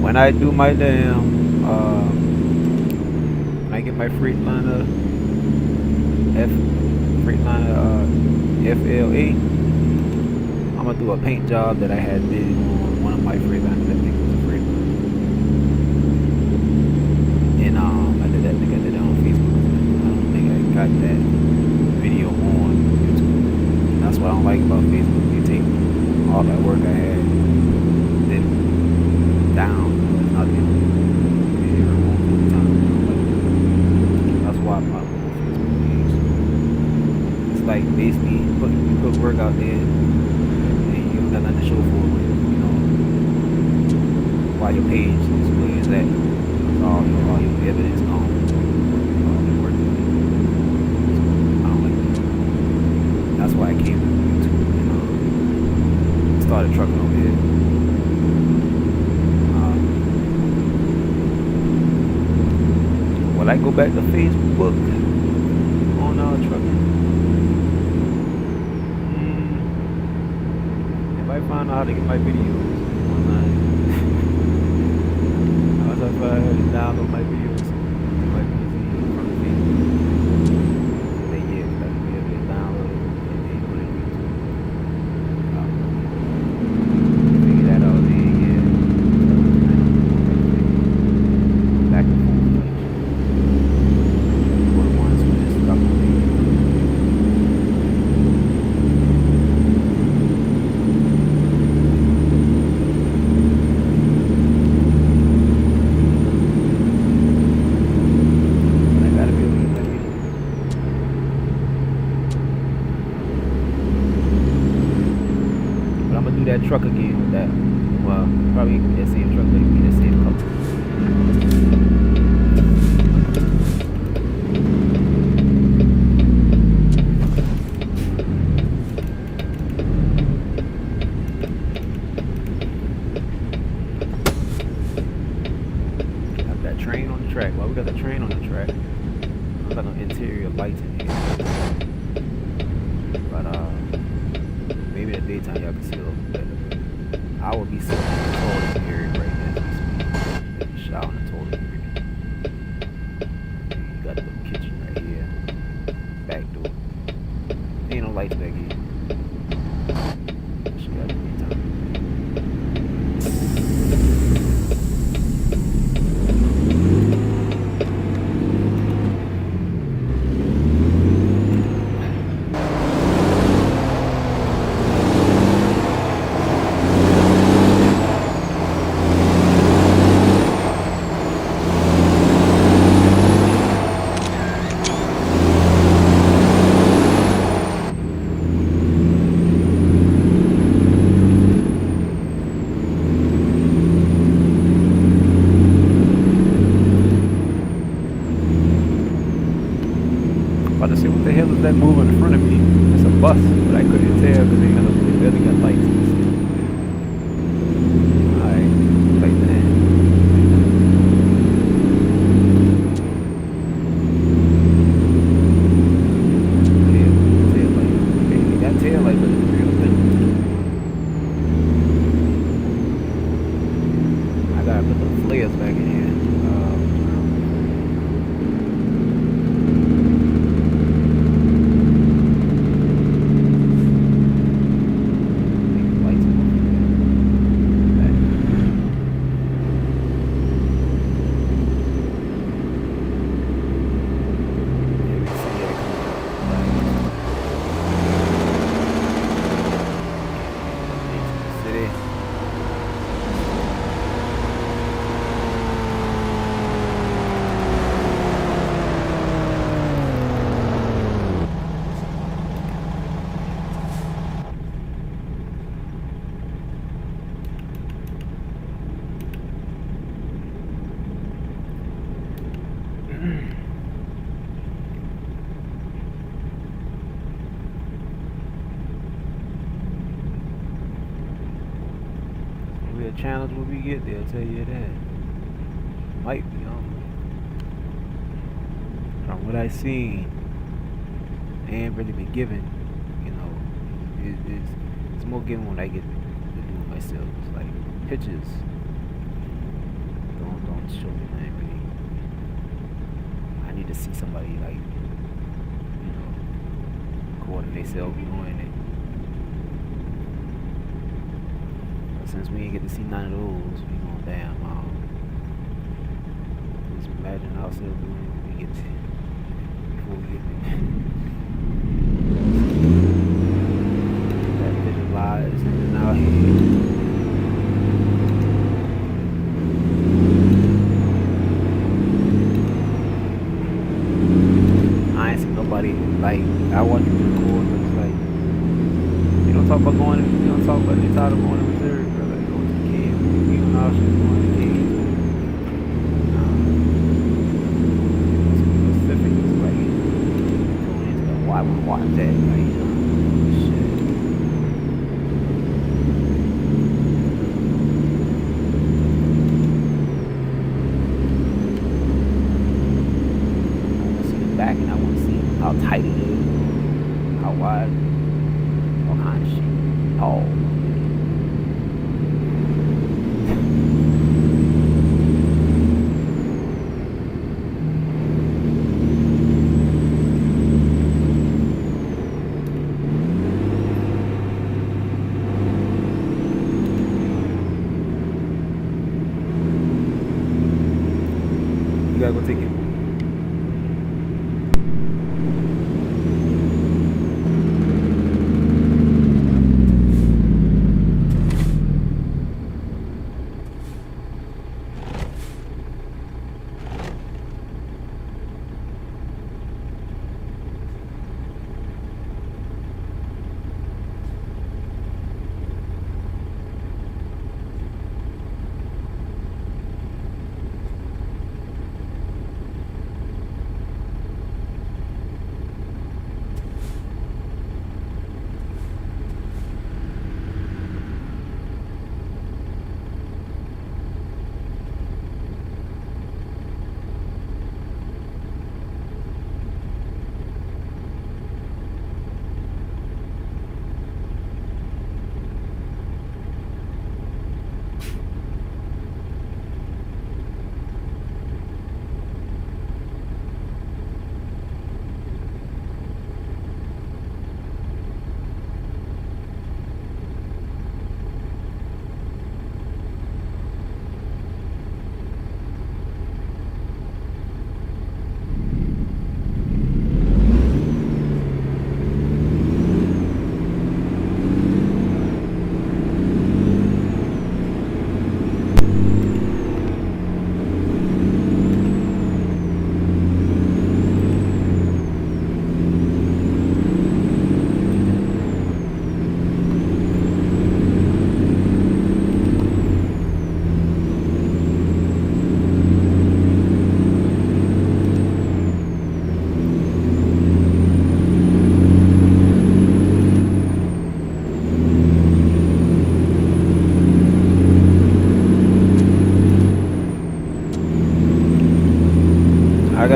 Speaker 1: When I do my damn, when I get my Freightliner FLA, I'm gonna do a paint job that I had did on one of my Freightliners. I think it was a Freightliner, and I did it on Facebook. I don't think I got that video on YouTube. That's what I don't like about Facebook. You take all that work I had, then down. That's why I probably on Facebook page. It's like basically you put work out there and you don't got nothing to show for it, you know, while your page is where it's at. All your evidence gone. All your work. So I don't like that. That's why I came to YouTube and started trucking over here. Will I go back to Facebook on trucking? If I find out how to get my videos online, once I find how to download my videos to my PC from Facebook, then yeah, I can be able to download it and then put it on YouTube. Figure that out then, yeah. Back and forth. That truck again with that. Well, probably that same truck, but it'll be the same color. on the track. There's like an interior lights in here. But maybe in the daytime y'all can see a little bit better. But I will be sitting in the toilet area right now as we speak. In the shower in the toilet area. You got the kitchen right here. Back door. Ain't no lights back here. She got the daytime. About to say, what the hell is that moving in front of me? It's a bus, but I couldn't tell because they barely got lights. Alright, like that. Tail light. Hey, they got tail light, but it's real thing. I gotta put the flares back in here. Real challenge when we get there, I'll tell you that. Might be from what I seen and really been given, you know, it's more given when I get to do it myself. It's like pictures don't show me nothing really. I need to see somebody like, you know, recording themselves doing it. Since we ain't get to see none of those, we going damn just imagine ourselves doing it when we get there. Before we get there. That visualize and out here. I ain't seen nobody like I want you to record, but it's like you don't talk about going you don't talk about the title going to Missouri. I was just going to games. Specific is like going into why we watch that, like, shit. I want to see the back and I want to see how tight it is, how wide, all kind of shit. Tall. You gotta go take it.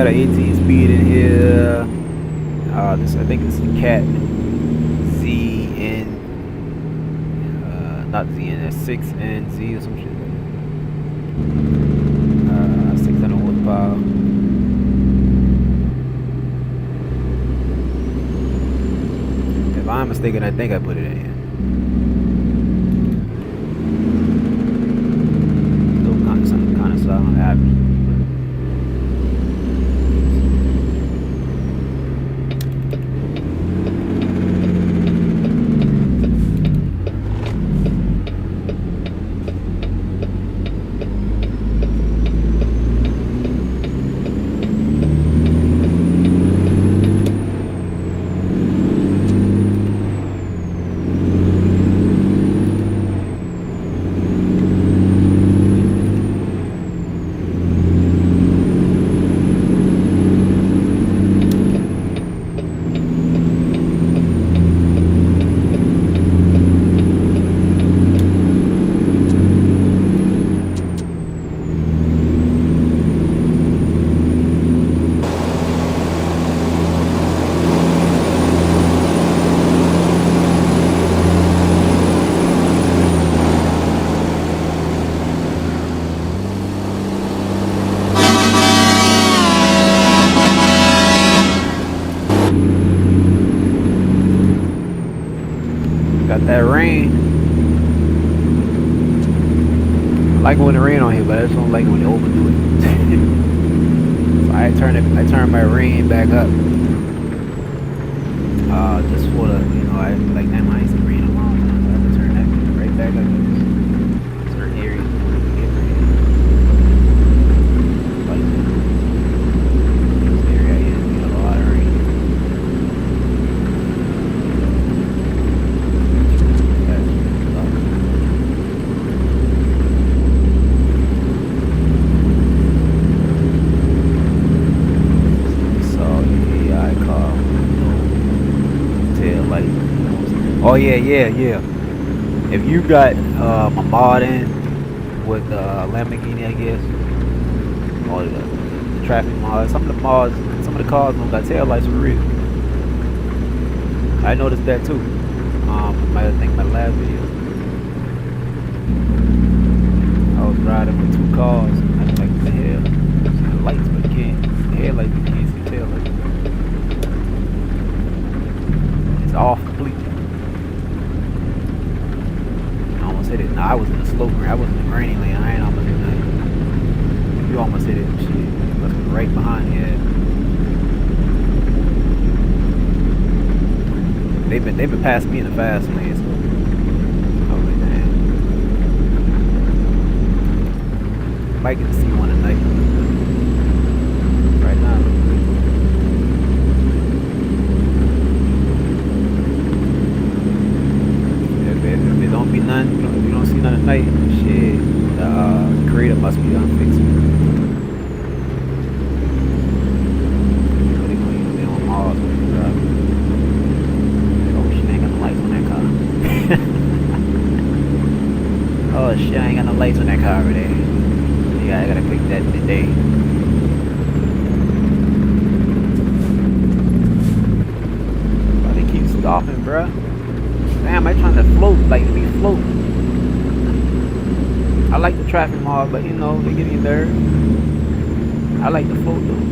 Speaker 1: got an 18 speed in here. This I think it's the Cat ZN, not ZN, that's 6NZ or some shit. 600 horsepower. If I'm mistaken, I think I put it in here. Still kind of silent average. Got that rain. I like when it rain on here, but I just don't like it when they overdo it. So I turned my rain back up. Just for the, I like that I ain't seen rain in a long time, so I have to turn that right back up. Certain areas where we get rain. Like this area here, we get a lot of rain. Oh yeah. If you got a mod in with Lamborghini, I guess, or the traffic mods, some of the cars don't got tail lights for real. I noticed that too. I think my last video, I was riding with two cars. I was like, what the hell? See the lights, but you can't. The headlights, but you can't see the tail lights. It's off completely. Hit it. No, I was in the slope lane. I was in the granny lane. I ain't almost hit nothing. You almost hit it. Shit, must be right behind you. They've been passing me in the fast lane. So I was like, damn. Might get to see one tonight. Right now. If it don't be none, if you don't see none at night, shit, the creator must be unfixed. They on Mars when you drive. Oh shit, I ain't got no lights on that car. Oh shit, I ain't got no lights on that car over there. Yeah, I gotta click that today. Why they keep stopping, bruh? Damn, I trying to float, like be floating. I like the traffic mod, but they get in there. I like the float though.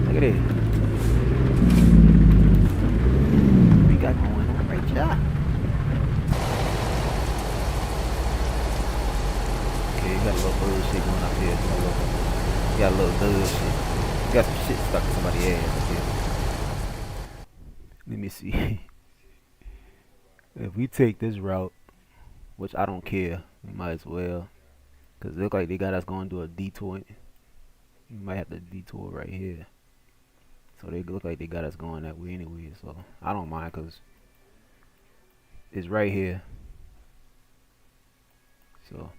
Speaker 1: Look at it. We got going on right there. Okay, you got a little bird shit going up here. You got a little bird shit. You got some shit stuck in somebody's ass up here. Let me see. If we take this route, which I don't care, we might as well, because it look like they got us going to do a detour. You might have to detour right here. So they look like they got us going that way anyway, so I don't mind because it's right here. So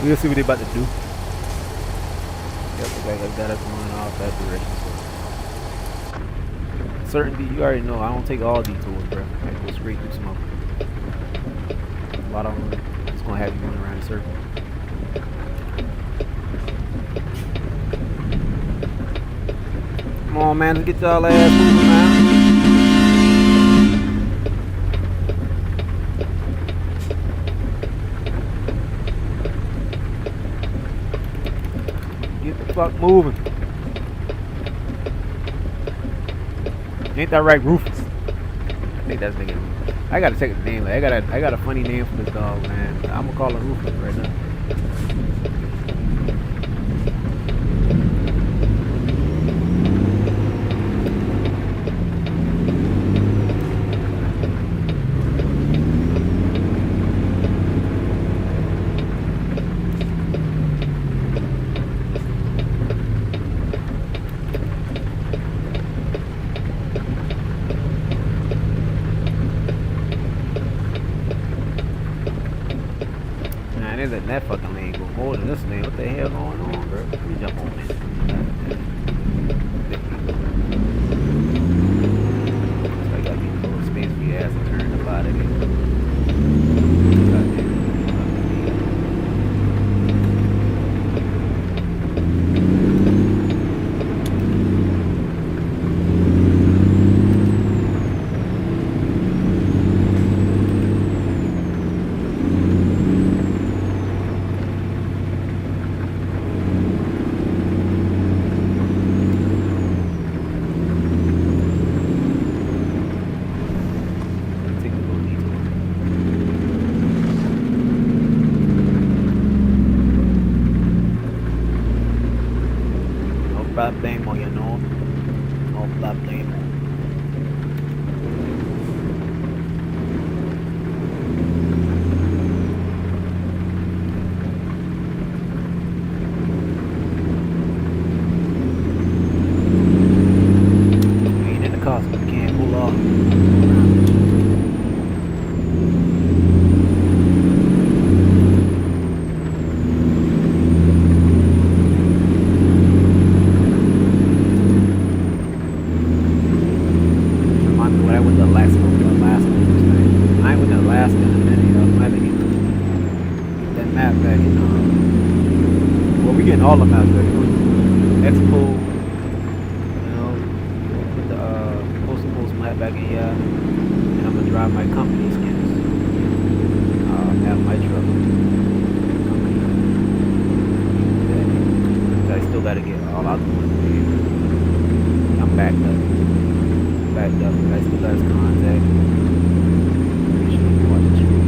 Speaker 1: we'll see what they about to do. Yep, look like they got us going off that direction. So certainty, you already know I don't take all detours, bro. I go straight through smoke. A lot of them just gonna have you going around in a circle. on, man. Let's get y'all ass moving, man. Get the fuck moving. Ain't that right, Rufus? I think that's nigga. I gotta check the name. Like, I got a funny name for this dog, man. I'm gonna call him Rufus right now. Man, they letting that fucking lane go more than this lane. What the hell going on, bro? Let me jump on it. I gotta keep a little space for your ass to turn the body again. Problema, you know. No problema. We ain't in the car, so we can't pull off. All the maps back. Expo, you know, put the post map back in here, and I'm gonna drive my company skins. Have my truck. Yeah. I still gotta get all out the way. I'm backed up. I still got his contact. Make sure you watch the street.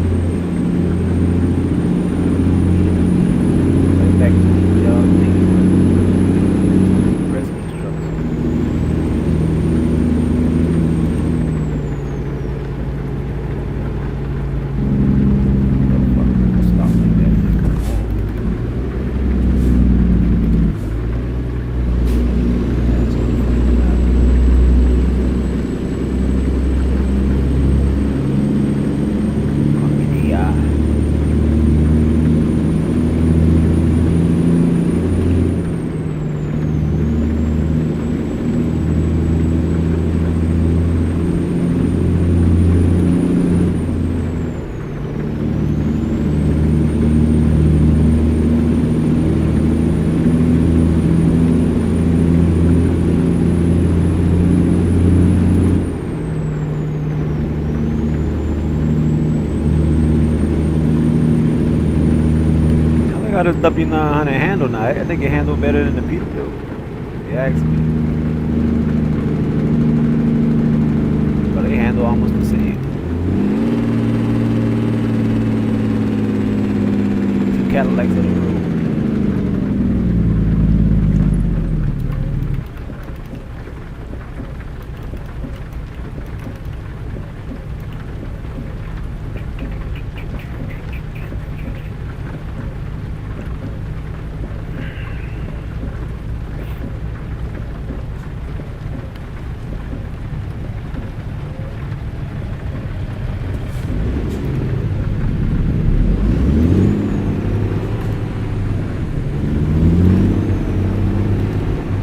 Speaker 1: Back to this W900 handle now. I think it handled better than the Peterbilt. If you ask me. But they handle almost the same. Two Cadillacs on the road.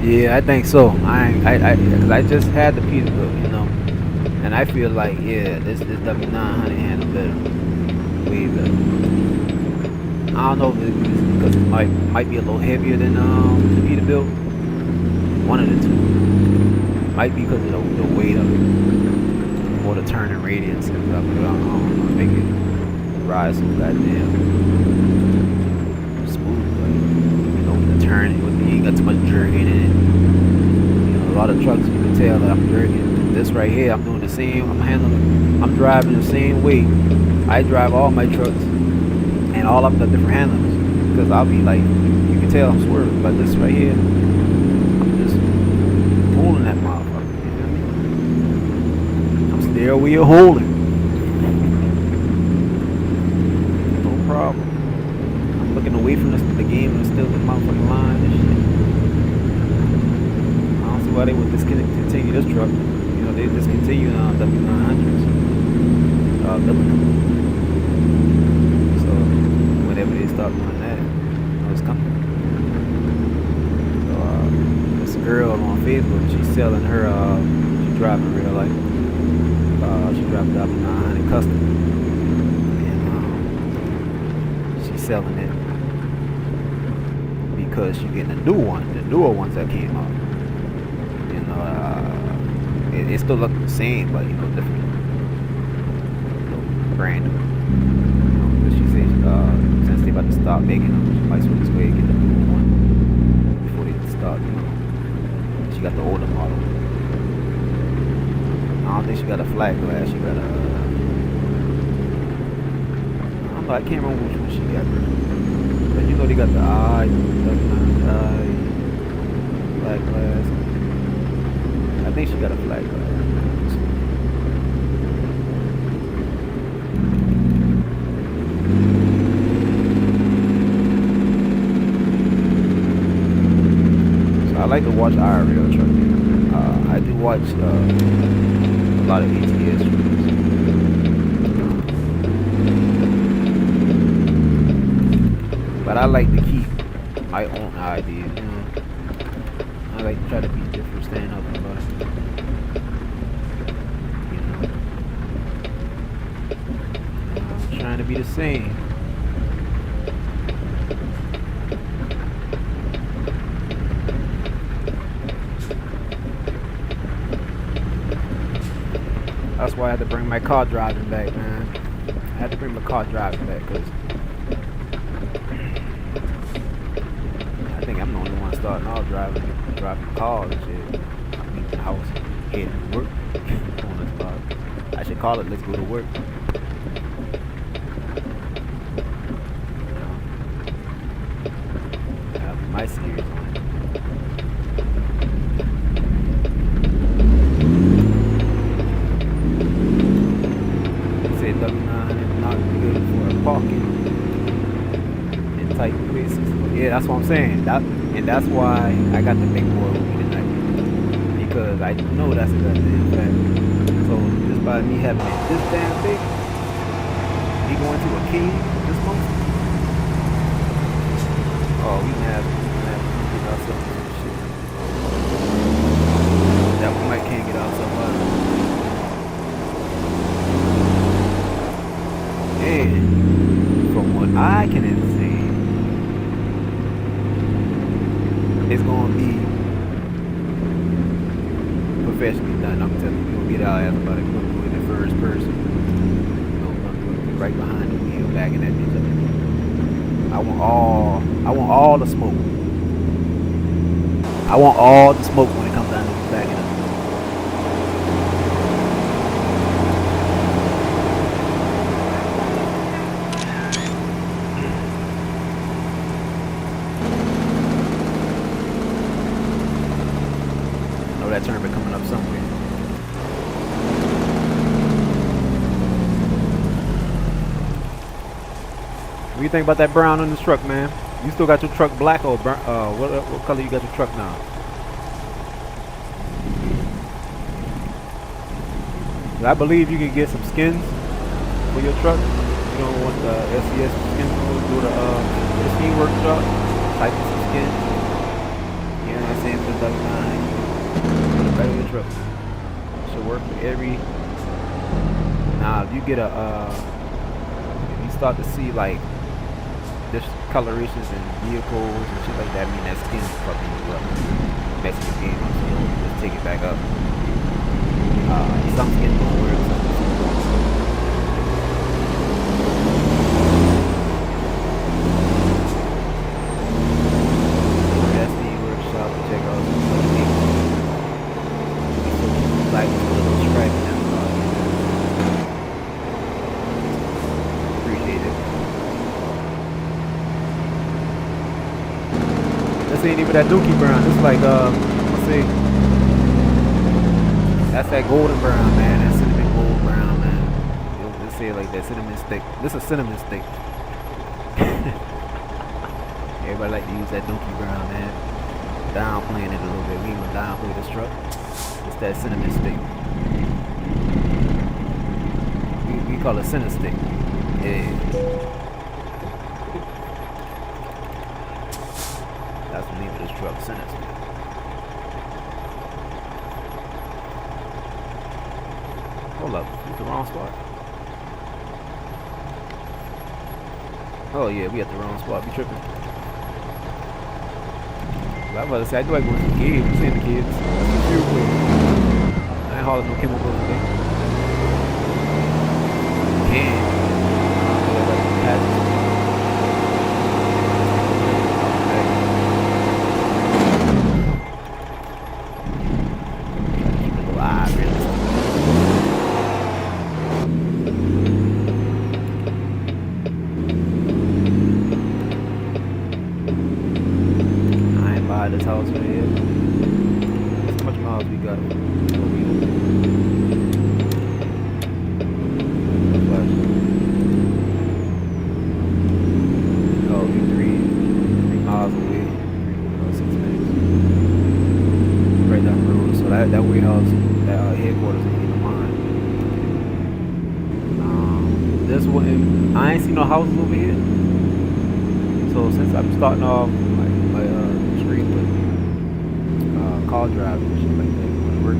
Speaker 1: Yeah, I think so. Cause I just had the Peterbilt, you know, and I feel like this W900 handle better, way better. I don't know if it's because it might be a little heavier than the Peterbilt. One of the two. Might be because of the weight of it or the turning radius and stuff. But I don't know, make it ride so goddamn smooth. Like, you know, with the turning, you ain't got too much jerking in it. You know, a lot of trucks you can tell that I'm jerking. This right here, I'm doing the same. I'm driving the same way. I drive all my trucks and all of the different handlers because I'll be like, you can tell I'm swerving. But this right here, I'm just holding that motherfucker. You feel me? I'm still where you're holding. No problem. I'm looking away from the game and still the motherfucking line and shit. I don't see why they would discontinue this truck. You know, they discontinued W900s. So whenever they start doing that, it's coming. So this girl on Facebook, she's selling her. She's driving real life. She drives the W900 custom, and she's selling it because she's getting a new one, the newer ones that came out. You know, it still looks the same, but you know, different. Brand new. But she says since they about to stop making them, she might as well just wait and get the new one before they start. You know, she got the older model. I don't think she got a flat glass. She got a. I don't know. I can't remember which one she got. But you know they got the eye, flat glass. I think she got a flat glass. I like to watch IRL trucking. I do watch a lot of ATS trucks. But I like to keep my own ideas, you know. I like to try to be different, stand up about it. You know. I'm trying to be the same. That's why I had to bring my car driving back, man. I had to bring my car driving back because I think I'm the only one starting off driving cars and shit. I'm leaving the house, heading to work on this car. I should call it "Let's Go to Work." I have my series on it. W900 not good for parking in tight places. Yeah, that's what I'm saying. That's why I got the big boy with me tonight, because I know that's a goddamn fact. So just by me having it this damn big, me going to a cave this month. Oh, we can have to get ourselves some shit that we might can't get ourselves out of. And from what I can see, it's gonna be professionally done. I'm telling you, we're gonna get our ass about it. We're gonna do it in first person. We're gonna do it right behind the wheel, backing that bitch up. I want all the smoke. I want all the smoke when it comes down to backing up. That turn been coming up somewhere. What do you think about that brown on this truck, man? You still got your truck black or brown? What color you got your truck now? I believe you can get some skins for your truck. You don't want the SCS skins, do the Kenworth truck, type of some skins. You know what I'm saying? For the W900. Regular truck should work for every. Now if you get a if you start to see like discolorations in vehicles and shit like that, I mean that skin's fucking you up, messing your game up. So just take it back up. Something's getting over it. Workshop to check out some like a little stripe in that car. Appreciate it. This ain't even that dookie brown. This is like let's see. That's that golden brown, man. That cinnamon gold brown, man. Let's say it like that, cinnamon stick. This is a cinnamon stick. Everybody like to use that dookie brown, man. Downplaying it a little bit. We ain't gonna downplay this truck. It's that cinnamon stick. We call it cinnamon stick. Yeah. That's the name of this truck, cinnamon stick. Hold up, it's the wrong spot. Oh yeah, we at the wrong spot. Be tripping. I was about to say, I do like going to the kids. I'm seeing the kids. I ain't hauling no Kenworth today. Can. Keep it alive, really. This house right here. How much miles we got? Oh, we 3 miles away. 6 minutes. Right down the road. So that warehouse, that headquarters ain't even mine. This one, I ain't seen no houses over here. So since I'm starting off my street with car driving and shit like that, going to work,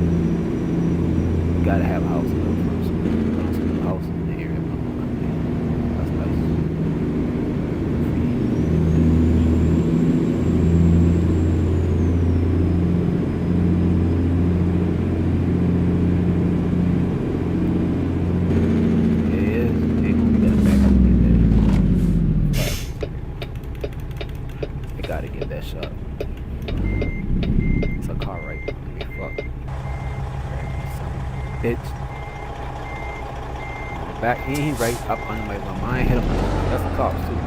Speaker 1: you gotta have a house in the first. A house in the area. That's nice. Yeah, it is. We gotta back up and get that. They gotta get that shot. It's a car right now. Let me fuck. Bitch. Back, he right up under my limb. I ain't hit him. That's the cops too.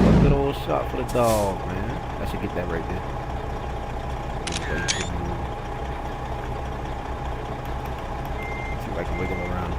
Speaker 1: A good old shot for the dog, man. I should get that right there. See if I can wiggle around.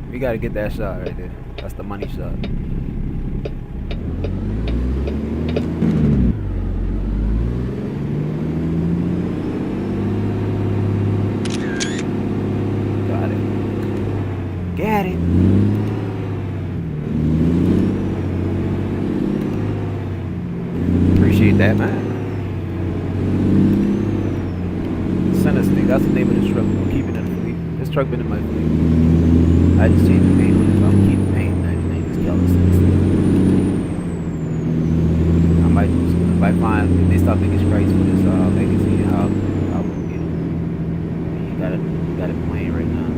Speaker 1: We gotta get that shot right there. That's the money shot. Got it. Got it. Appreciate that, man. Center Stick, that's the name of this truck. I'm keeping it in the fleet. This truck been in my fleet. I just changed the name, so I'm keeping the name. This yellow Center Stick. I might do something. If I find, if they stop making strikes for this legacy, I'll you know, you got it playing right now.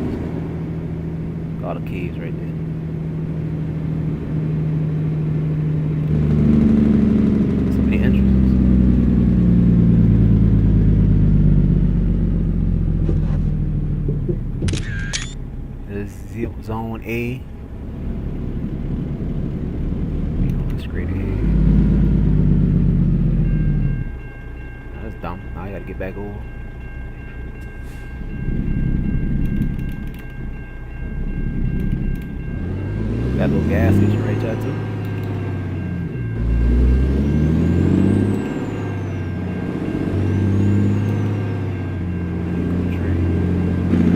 Speaker 1: All the caves right there. So many entrances. Zone A. Straight ahead. That's dumb. get back over. Got a little gas station right there too.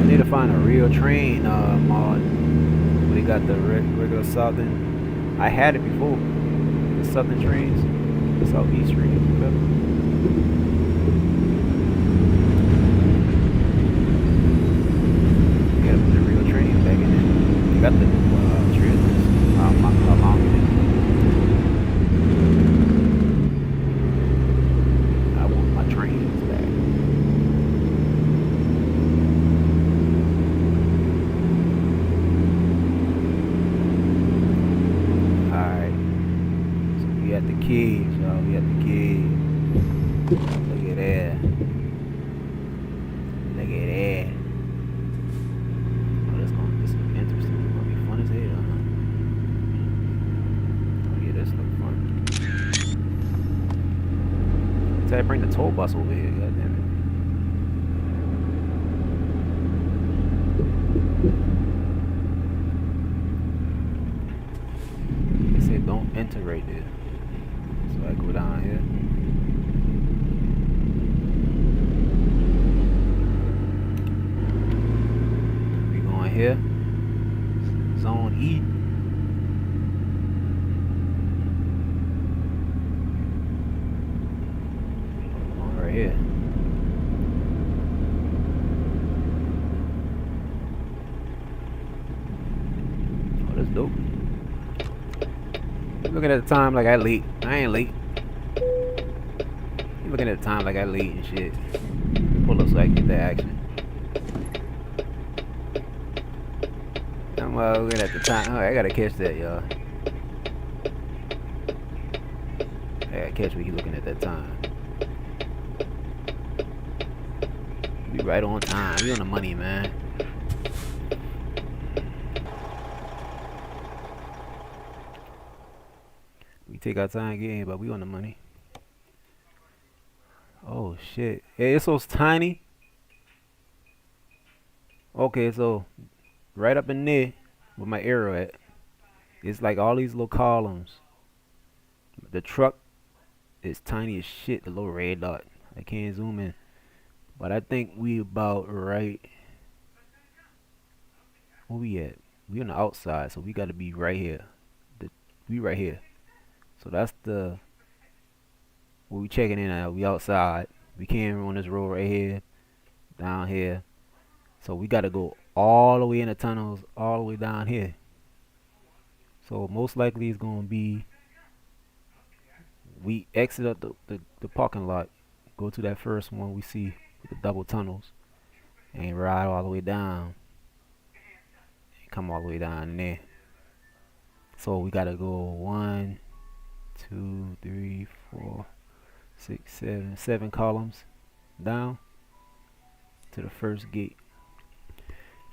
Speaker 1: I need to find a real train mod where they got the regular southern. I had it before. The southern trains, the southeast trains, whatever. You gotta put the real train back in there. You got the trailers. How long it is? I want my trains back. Alright. So we at the caves, y'all. We at the caves. Look at that. Look at that. Oh, this is interesting. It's gonna be fun as hell, huh? Oh yeah, this looks fun. Tell you bring the toll bus over here, goddammit. They say don't enter right there. So I go down here. We going here. Zone E. Going right here. Oh, that's dope. Looking at the time like I late. I ain't late. You looking at the time like I late and shit. Pull up so I can get that action. I'm looking at the time. Oh, I gotta catch that, y'all. I gotta catch what he looking at that time. We right on time. We on the money, man. We take our time getting, but we on the money. Oh shit! Hey, it's so tiny. Okay, so right up in there, where my arrow at, it's like all these little columns. The truck is tiny as shit. The little red dot. I can't zoom in, but I think we about right. Where we at? We on the outside, so we got to be right here. We right here. So that's the. Where we checking in at. We outside. We came on this road right here, down here. So we got to go all the way in the tunnels, all the way down here. So most likely it's gonna be we exit up the parking lot, go to that first one we see with the double tunnels, and ride all the way down, and come all the way down there. So we gotta go 1, 2, 3, 4, 6, 7 columns down to the first gate.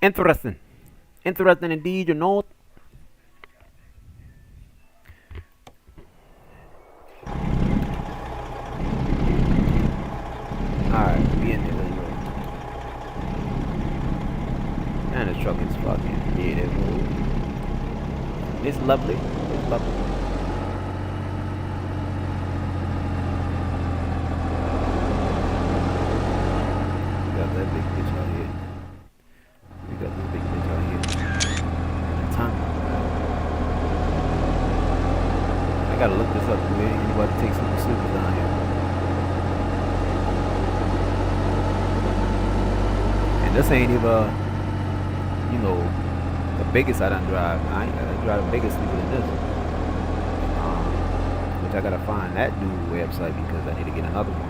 Speaker 1: Interesting indeed, you know. Alright, we in there, let's go. And the truck is fucking beautiful. It's lovely. It's lovely. We got that big bitch out here. We got this big bitch out here. I gotta look this up. Where anybody takes super super down here? And this ain't even, you know, the biggest I done drive. I ain't gotta drive the biggest sleeper than this. Which I gotta find that new website because I need to get another one.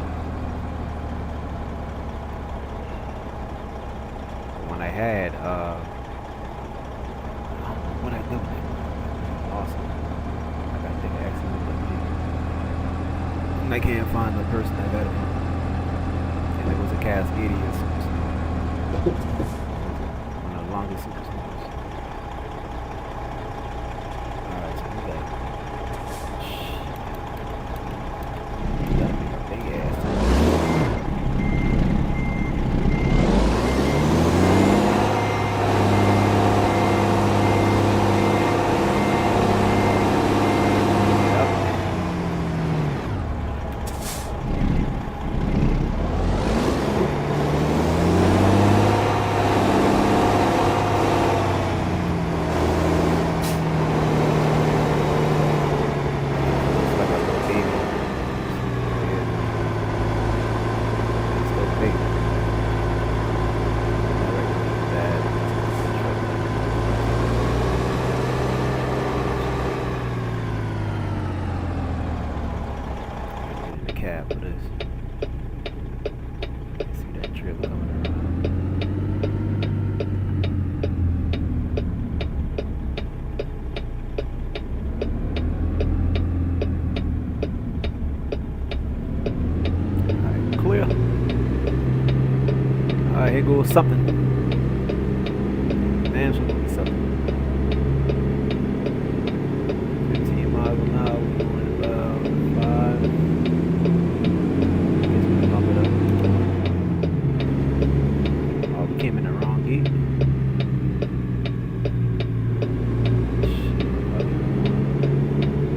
Speaker 1: The one I had, I don't know what I did with it. Awesome. I gotta take an accident with it. And I can't find the person that got it from. And it was a Cascadia super snow. One of the longest super snows. Alright, so we got a big ass. cab for this. See that trip coming around. Alright, clear. Alright, here goes something. Man, should be something. 15 miles an hour, we're going about 5. Guess we can bump it up. Oh, we came in the wrong gate. Shit,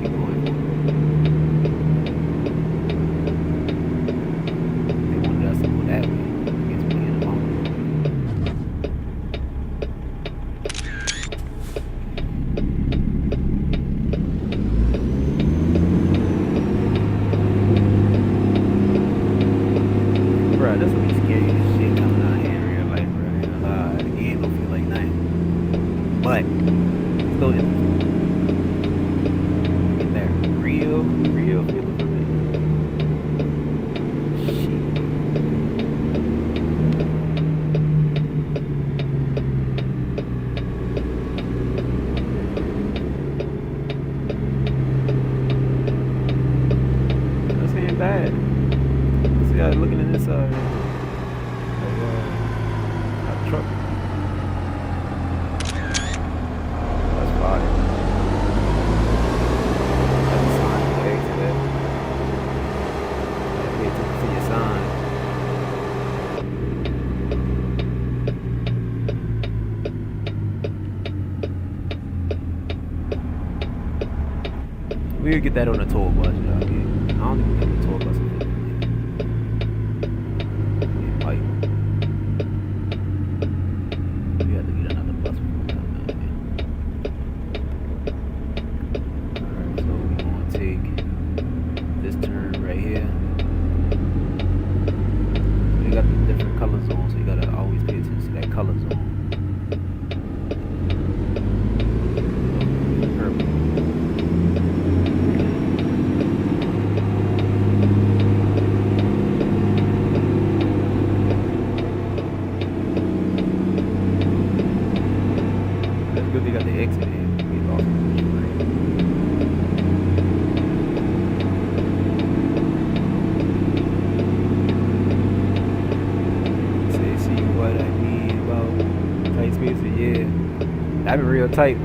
Speaker 1: keep going. They wanted us to go that way. Guess we can't bump it. Bruh, this will be scary as shit coming out here in real life, bruh. The game don't feel like nothing. But, still interesting. Get that real feeling from it. Shit. This ain't bad. See how looking at this truck. That's fire. That's a sign to exit that. Pay attention to your sign. We'll get that on the tour bus, you know what I mean? I don't think we get the tour bus. We have to get another bus before we come down here. Alright, so we're gonna take this turn right here. So they got the different color zones, so you gotta always pay attention to that color zone. Purple. Good they got the exit in. We lost the say, see what I mean about tight spaces? Yeah, that been real tight. I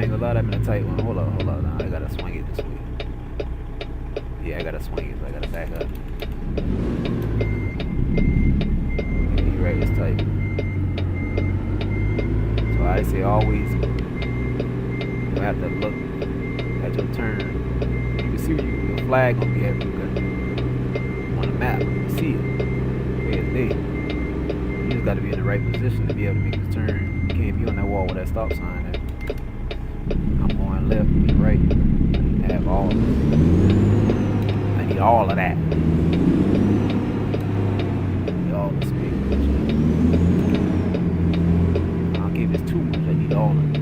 Speaker 1: ain't gonna lie, that been a tight one. Hold on. Nah, I gotta swing it this way. Yeah, I gotta swing it, so I gotta back up. Yeah, you're right, it's tight. I say always, you have to look at your turn. You can see where your flag gonna be at on the map. You can see it. Clear as day. You just got to be in the right position to be able to make the turn. You can't be on that wall with that stop sign. I'm going left, you right. I need to have all of it. I need all of that. I need all the speed. It's too much, I need all of it.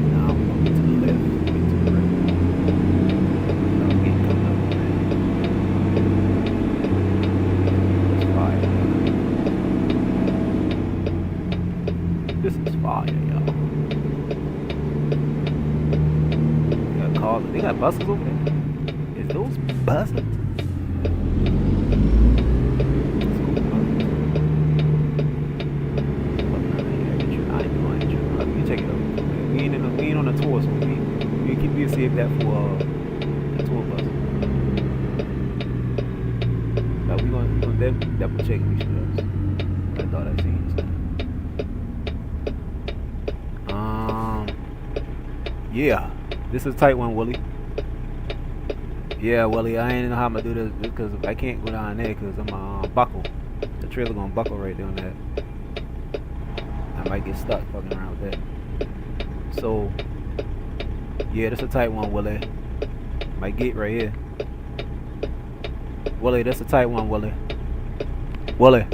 Speaker 1: Now I'm going to the left, to the right. I'm getting coming up on that. This is fire, y'all. They got buses over there? Is those buses? You check it out. We ain't on a tour, so we'll save that for the tour bus. But we gonna double check and make sure that's. I thought I seen something. Yeah. This is a tight one, Willie. Yeah, Willie, I ain't know how I'm gonna do this because I can't go down there because I'm gonna buckle. The trailer gonna buckle right there on that. I might get stuck fucking around with that. So, yeah, this is a tight one, Willie. Might get right here. Willie, that's a tight one, Willie. Willie.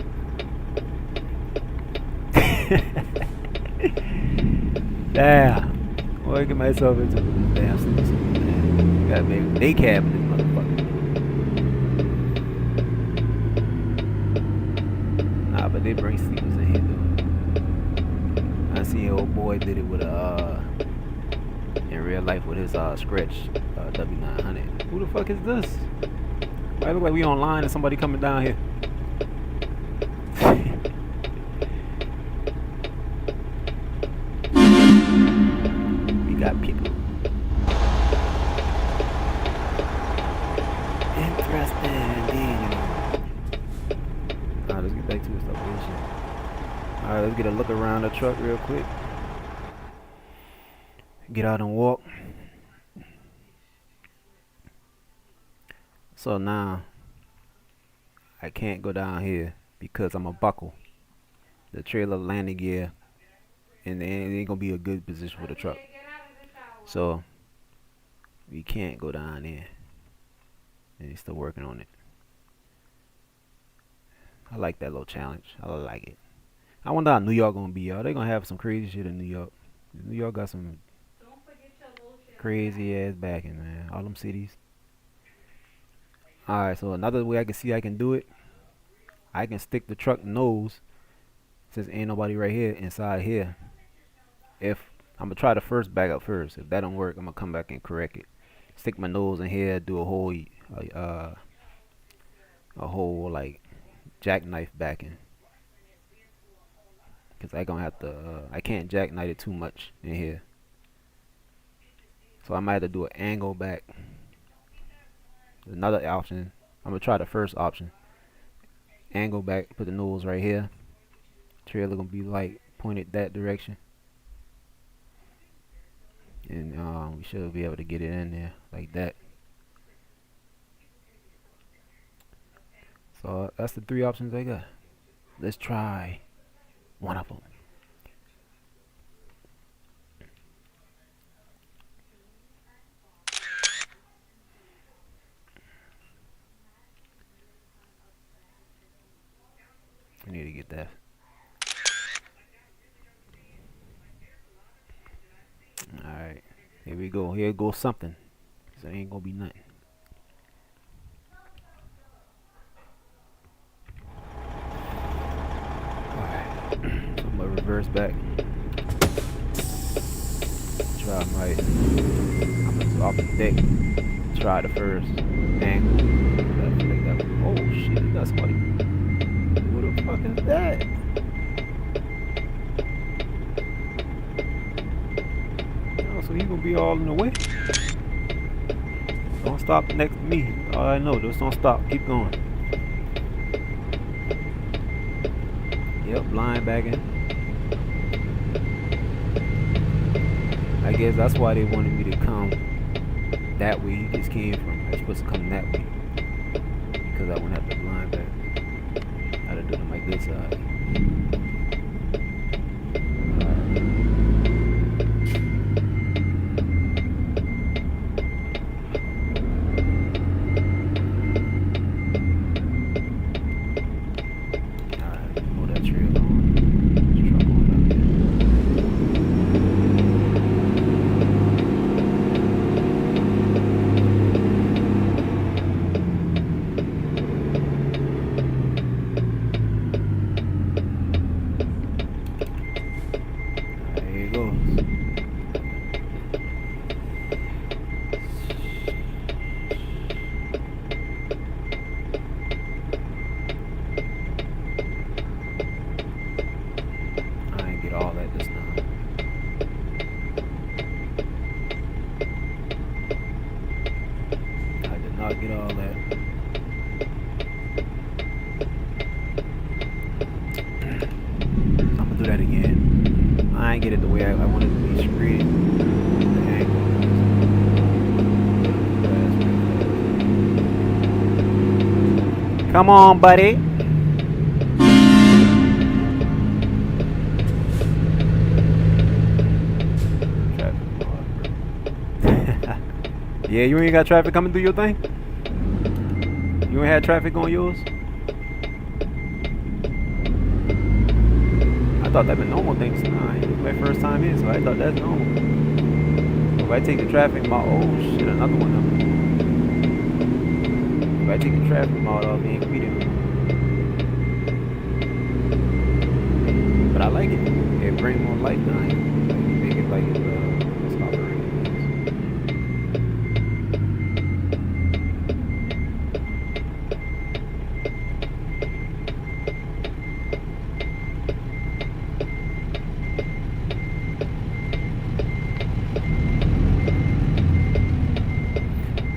Speaker 1: Damn. Boy, get myself into this damn system, man. Gotta make day cab in this motherfucker. Nah, but they bring sleepers in here though. I see old boy did it with a in real life with his scratch W900. Who the fuck is this? Why look like we online and somebody coming down here? We got people. Interesting indeed. Alright, let's get back to this stuff. Alright, let's get a look around the truck real quick. Get out and walk. So now I can't go down here because I'm a buckle the trailer landing gear, and it ain't gonna be a good position for the truck. So we can't go down there. And he's still working on it. I like that little challenge. I like it. I wonder how New York gonna be, y'all. They gonna have some crazy shit in New York. New York got some crazy ass backing, man. All them cities. Alright, so another way I can see I can do it, I can stick the truck nose, since ain't nobody right here inside here. If I'm gonna try the first back up first. If that don't work, I'm gonna come back and correct it. Stick my nose in here, do a whole like jackknife backing. Cause I gonna have to I can't jackknife it too much in here. So I might have to do an angle back. Another option. I'm gonna try the first option. Angle back, put the nose right here. Trailer gonna be like pointed that direction. And we should be able to get it in there like that. So that's the three options I got. Let's try one of them. I need to get that. Alright, here we go. Here goes something. So it ain't gonna be nothing. Alright, so I'm gonna reverse back. Try I'm gonna off the deck. Try the first angle. Oh shit, that's somebody. What the fuck is that? So he gonna be all in the way. Don't stop next to me. All I know, just don't stop. Keep going. Yep, blind backing. I guess that's why they wanted me to come that way. He just came from. I was supposed to come that way because I wouldn't have to blind back. I had to do it on my good side. Get all that. I'm gonna do that again. I ain't get it the way I wanted it to be straight. Come on, buddy. Yeah, you ain't got traffic coming through your thing? You ain't had traffic on yours? I thought that was normal things. Nah, it's my first time here, so I thought that's normal. If I take the traffic mode, oh shit, another one of them. If I take the traffic mode off, they ain't greeting me. But I like it. It brings more life down here. Like, you make it like it's operating.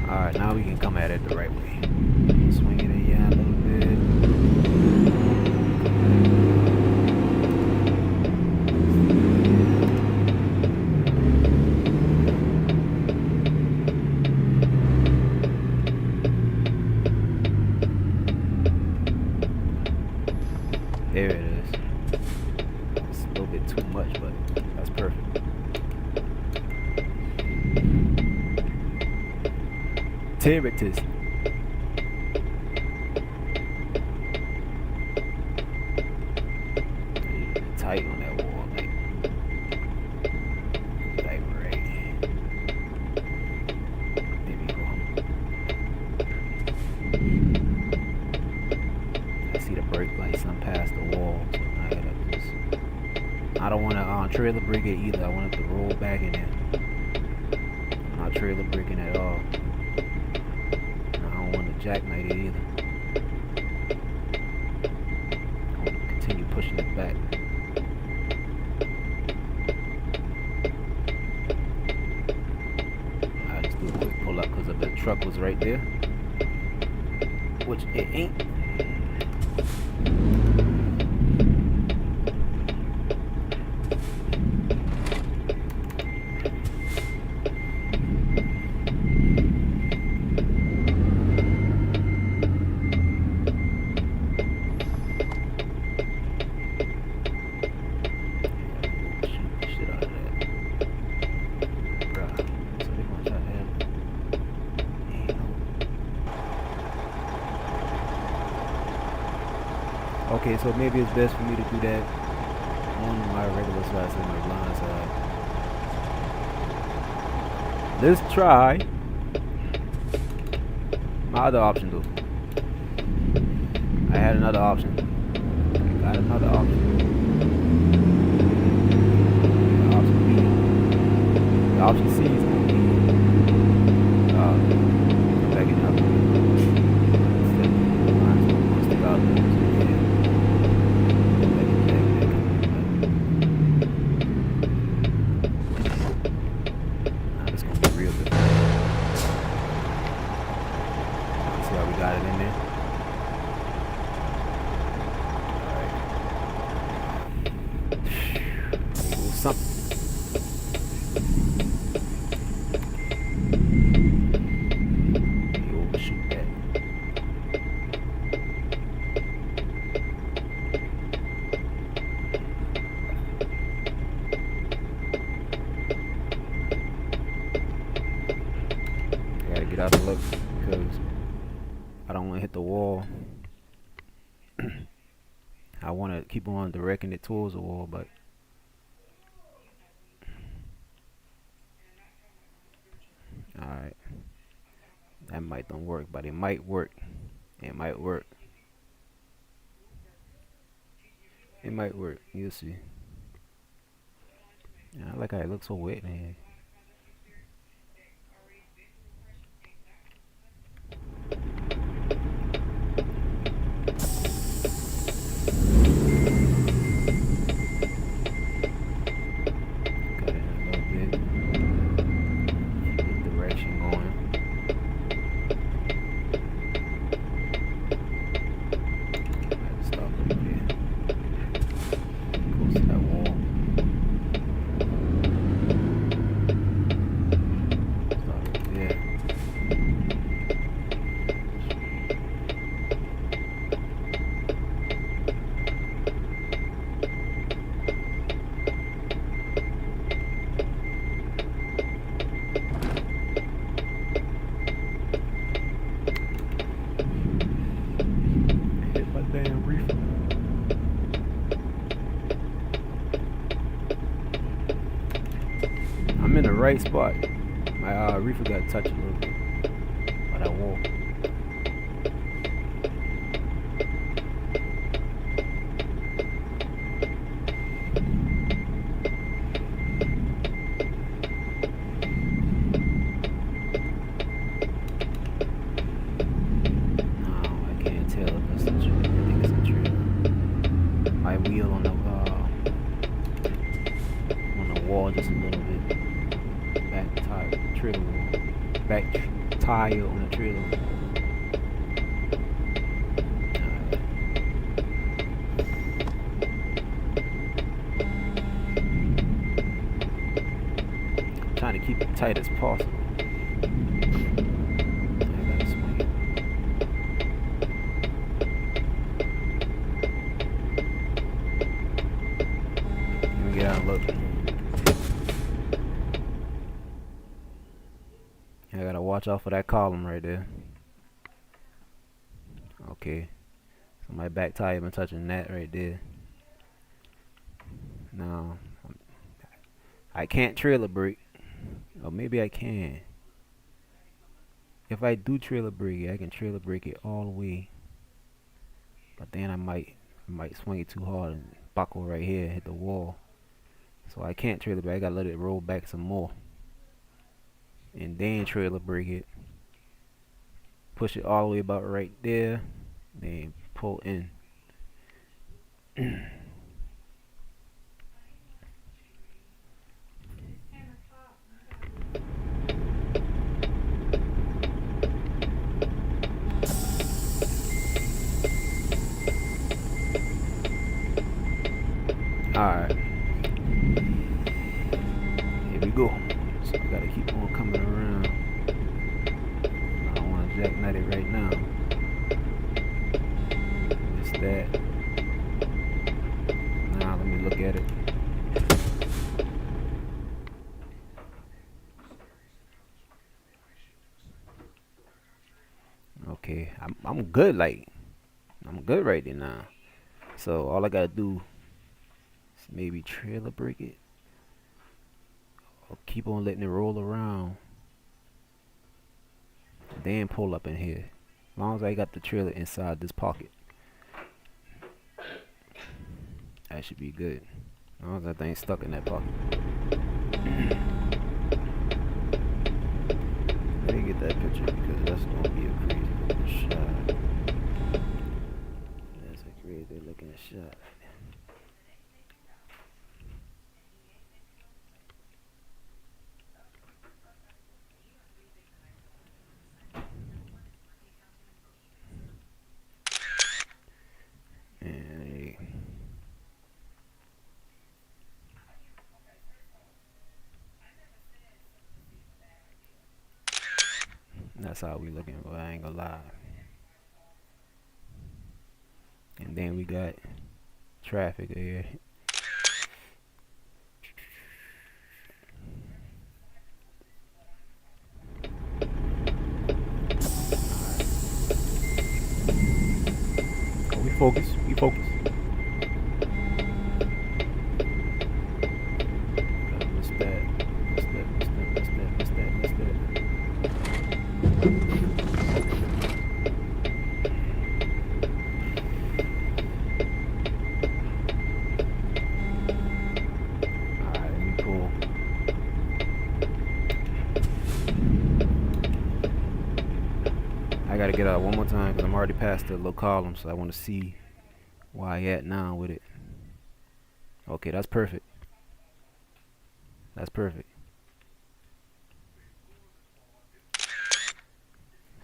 Speaker 1: Alright, now we can come at it the right way. Swing it in, yeah, a little bit. There it is. It's a little bit too much, but that's perfect. Territus. Tight on that wall, like right. There we go. I see the brake lights. I'm past the wall, so I gotta just. I don't want to trailer brake it either. I want it to roll back in there. I'm not trailer braking at all. Jackknife it either. I want to continue pushing it back. I just do a quick pull up because the truck was right there, which it ain't. Okay, so maybe it's best for me to do that on my regular side instead of my blind side. Let's try my other option though. I had another option. I got another option. Option B. The option C is going to be back it up. Instead of stick out there. Got it in there. Alright. Something. You overshoot that. I gotta get out of luck because I don't want to hit the wall. I want to keep on directing it towards the wall, but alright, that might don't work, but it might work. It might work. It might work. You'll see. Yeah, I like how it looks so wet, man. right spot. My reefer got touched a little bit by that wall. Just a little bit. Back tire, trailer wheel. Back tire on the trailer. I'm trying to keep it tight as possible. I gotta swing it. Let me get out and look. I gotta watch out for that column right there. Okay, so my back tire been touching that right there. Now I can't trailer brake, or maybe I can. If I do trailer brake it, I can trailer brake it all the way, but then I might swing it too hard and buckle right here, hit the wall. So I can't trailer brake. I gotta let it roll back some more, and then trailer brake it. Push it all the way about right there, then pull in. Alright, here we go. So I gotta keep on coming around. I don't want to jackknife it right now. It's that. Now let me look at it. Okay, I'm good. Like I'm good right there now. So all I gotta do is maybe trailer brake it, or keep on letting it roll around, then pull up in here. As long as I got the trailer inside this pocket, that should be good. As long as that thing's stuck in that pocket. Let me get that picture because that's gonna be a crazy looking shot. That's a crazy looking shot. And that's how we looking, but I ain't gonna lie. And then we got traffic here. Oh, we focus. We focus. What's that? What's that? What's that? What's that? What's that? What's that? I gotta get out one more time because I'm already past the little column, so I want to see where I at now with it. Okay, that's perfect. That's perfect.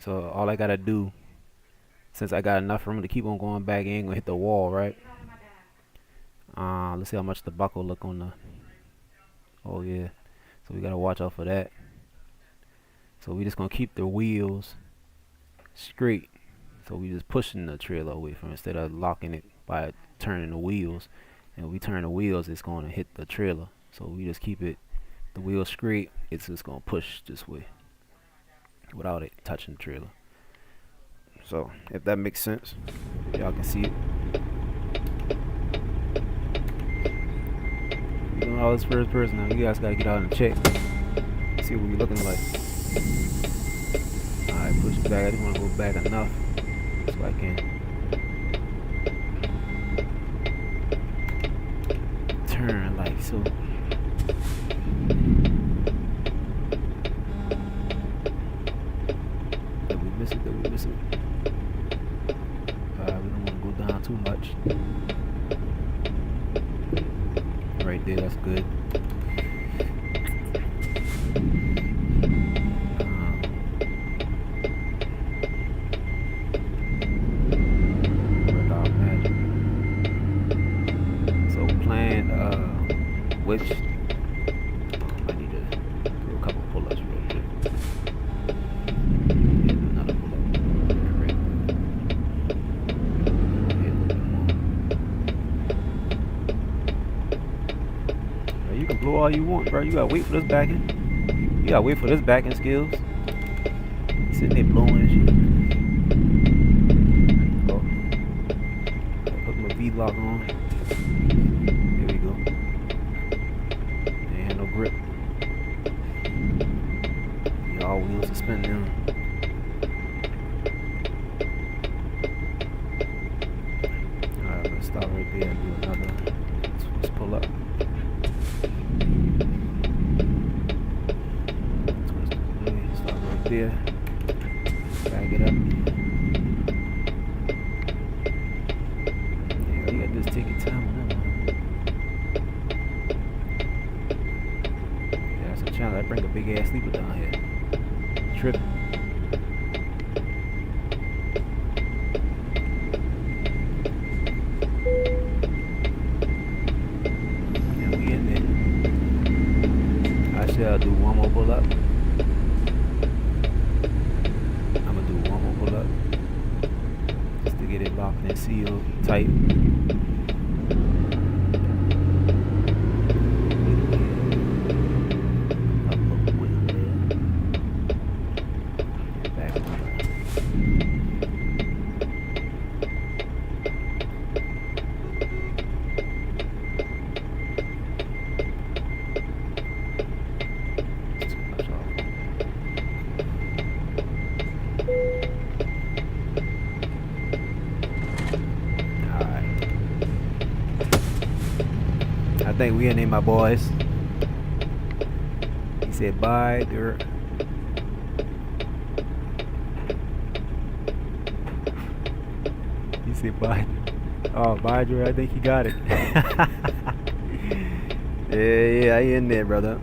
Speaker 1: So all I gotta do, since I got enough room to keep on going back, ain't gonna hit the wall, right? Let's see how much the buckle look on the. Oh yeah, so we gotta watch out for that. So we just gonna keep the wheels straight. So we just pushing the trailer away from it instead of locking it by turning the wheels. And if we turn the wheels, it's gonna hit the trailer. So we just keep it the wheel straight. It's just gonna push this way without it touching the trailer. So if that makes sense, y'all can see it. You know, all this first person now, you guys gotta get out and check. see what we looking like. Alright, push back. I just want to go back enough so I can turn like so. Did we miss it? Did we miss it? Alright, we don't want to go down too much. Right there, that's good. Which I need to do a couple pull-ups real quick. Hit another pull-up. Correct. Hit a little bit more. Bro, you can blow all you want, bro. You gotta wait for this backing. You gotta wait for this backing skills. Sitting there blowing and shit. Oh. Put my V-lock on. There we go. No grip. All wheels are spinning now. Alright, let's stop right there and do another. Let's pull up. Stop right there. Back it up. Yeah, you got this ticket time on that one. I bring a big ass sleeper down here. Tripping. And we in there. I shall do one more pull up. I'm gonna do one more pull up. Just to get it locked and sealed tight. I think we in my boys. He said bye, girl. He said bye. Oh, bye, girl. I think he got it. yeah, I in there, brother.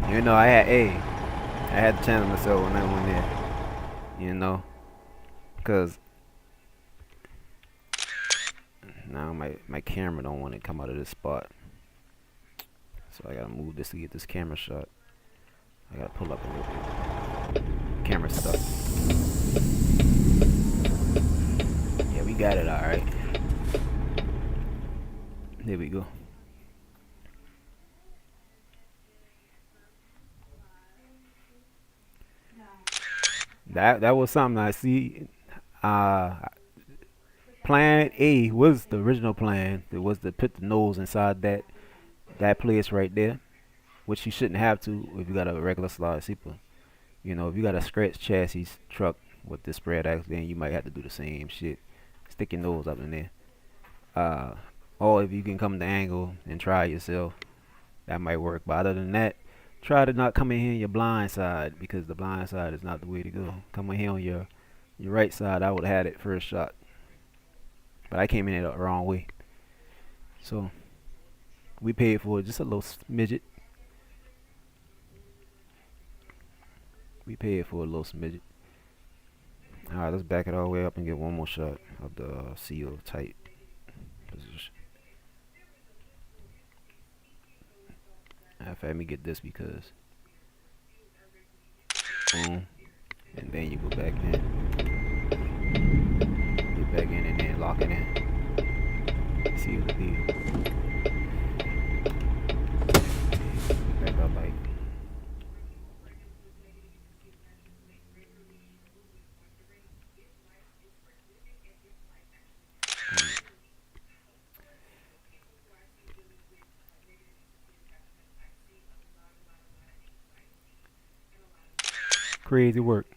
Speaker 1: You know, I had to channel myself when I went there. You know, cause now my camera don't want to come out of this spot. So I gotta move this to get this camera shot. I gotta pull up a little bit. Camera stuck. Yeah, we got it alright. There we go. That was something I see. Plan A was the original plan. It was to put the nose inside that place right there, which you shouldn't have to if you got a regular slide sleeper. You know, if you got a scratch chassis truck with the spread axle, then you might have to do the same shit. Stick your nose up in there. Or if you can come to angle and try it yourself, that might work. But other than that, try to not come in here on your blind side, because the blind side is not the way to go. Come in here on your right side. I would have had it first shot, but I came in it the wrong way. So we paid for it just a little smidget. We paid for a little smidget. Alright, let's back it all the way up and get one more shot of the seal tight position. Let me get this, because boom, and then you go back in, get back in, and then lock it in. Seal the deal. Back up like. crazy work.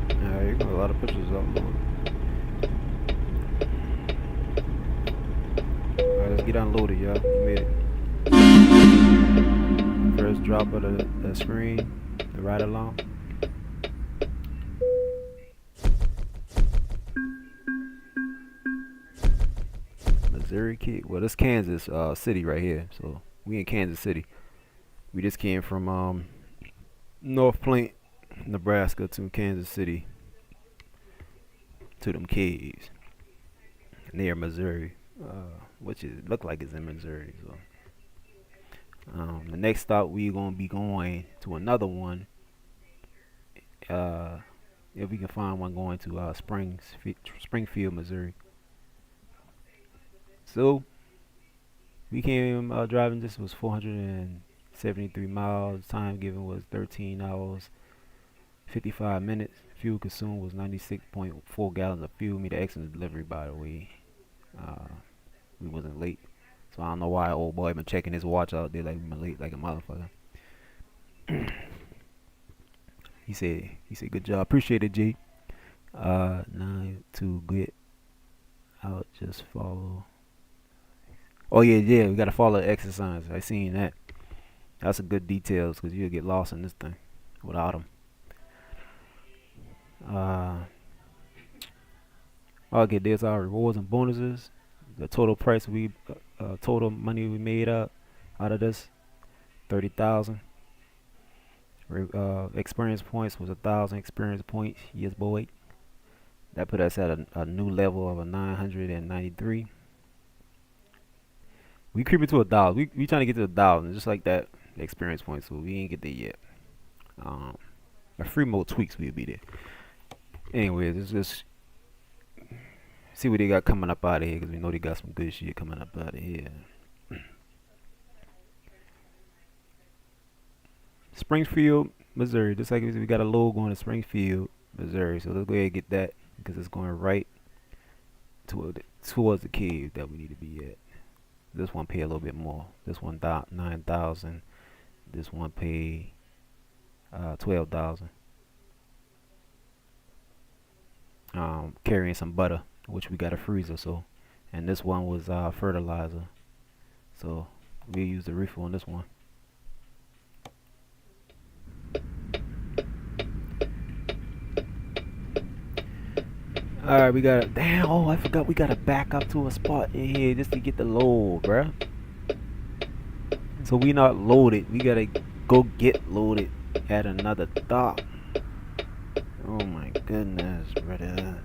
Speaker 1: Alright, you got a lot of pictures uploaded. Alright, let's get unloaded, y'all. We made it. First drop of the screen, the ride along. Missouri kid. Well, this Kansas City right here. So we in Kansas City. We just came from North Plains, Nebraska to Kansas City to them caves near Missouri, which is look like it's in Missouri. So the next stop we gonna be going to another one. If we can find one going to Springfield, Missouri. So we came driving. This was 473 miles. Time given was 13 hours, 55 minutes. Fuel consumed was 96.4 gallons of fuel. Me the excellent delivery, by the way. We wasn't late, so I don't know why old boy been checking his watch out there like we been late like a motherfucker. He said good job, appreciate it, G. Now to get out, just follow. Oh yeah, we gotta follow the exercise. I seen that. That's a good details because you'll get lost in this thing without them. Okay, there's our rewards and bonuses. The total price total money we made out of this, 30,000. Experience points was 1,000 experience points. Yes, boy. That put us at a new level of a 993. We creeping to 1,000. We trying to get to 1,000, just like that experience points. So we ain't get there yet. A few more tweaks we'll be there. Anyways, let's just see what they got coming up out of here, because we know they got some good shit coming up out of here. Springfield, Missouri. Just like we got a logo on Springfield, Missouri. So let's go ahead and get that, because it's going right towards the cave that we need to be at. This one pay a little bit more. This one 9,000. This one pay 12,000. Carrying some butter, which we got a freezer. So, and this one was fertilizer. So we use the refill on this one. Alright, we gotta, damn, oh, I forgot we gotta back up to a spot in here just to get the load, bruh. So we not loaded, we gotta go get loaded at another dock. Oh my goodness, brother.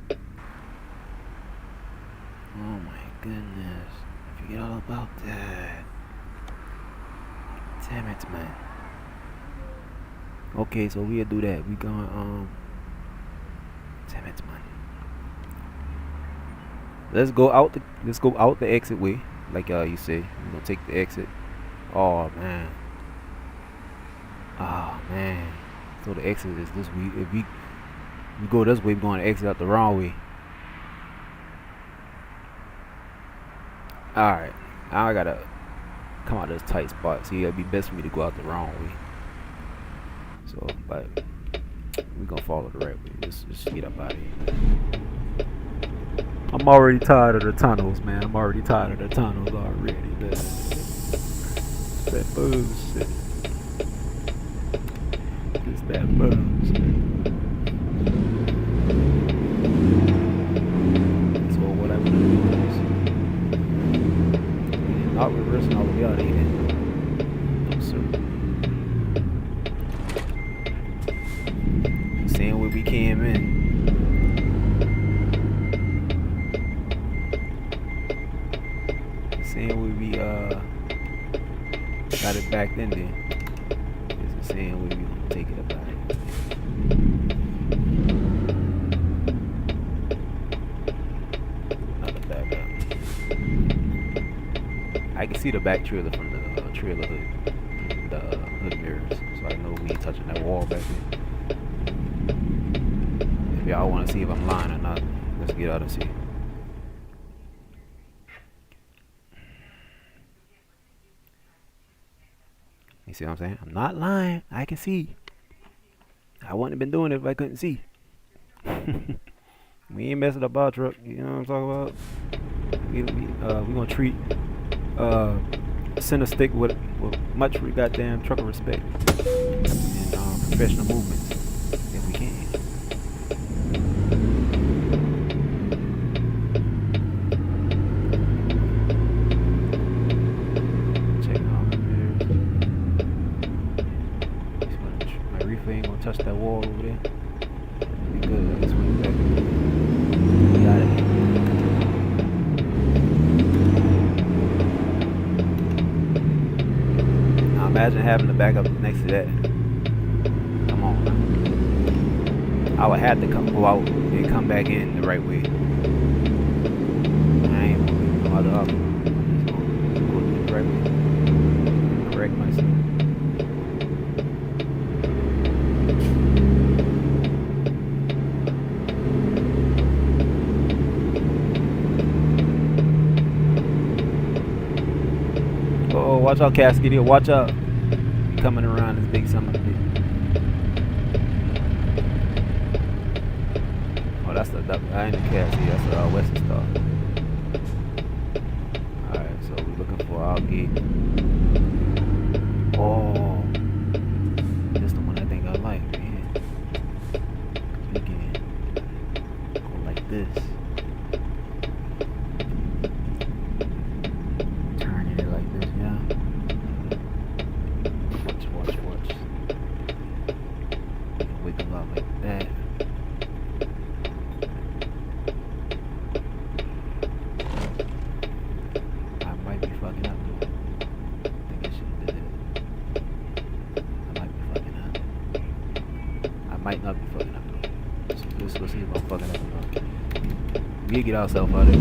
Speaker 1: Oh my goodness, I forget all about that. Damn it, man. Okay, so we'll do that. We gonna, damn it, man. Let's go out the exit way, like you say. We're gonna take the exit. Oh man. Oh man. So the exit is this way. If we go this way, we're going to exit out the wrong way. Alright. Now I gotta come out of this tight spot. See, it'd be best for me to go out the wrong way. So like we're gonna follow the right way. Just get up out of here. I'm already tired of the tunnels, man. I'm already tired of the tunnels already. That bullshit. It's that bullshit. So what I'm gonna do is not reversing all the way out of here. No sir. Seeing where we came in. Saying we got it back then. It's saying we gonna take it up out. Another back up. I can see the back trailer from the trailer hood, the hood mirrors, so I know we ain't touching that wall back there. If y'all want to see if I'm lying or not, let's get out and see. You see what I'm saying? I'm not lying. I can see. I wouldn't have been doing it if I couldn't see. We ain't messing up our truck. You know what I'm talking about? We gonna treat center stick with much goddamn trucker respect and professional movements if we can. Checking all the mirrors. My reefer ain't gonna touch that wall over there. Be good. I can swing back. We got it. Imagine having to back up next to that. Come on. I would have to go out and come back in the right way. I ain't gonna go out the other. I'm just gonna go the right way. Correct myself. Oh, watch out, Cascadia. Watch out. Coming around this big summer. Oh, that's the I ain't the Cassie. That's the Western Star. Alright, so we're looking for our gate. Oh, this the one I think I like, man. We can go like this. Turning it like this, yeah. Watch. Wiggle out like that. I might be fucking up though. I think I should have did it. I might be fucking up. I might not be fucking up though. Let's see if I'm fucking up or not. We get ourselves out of it.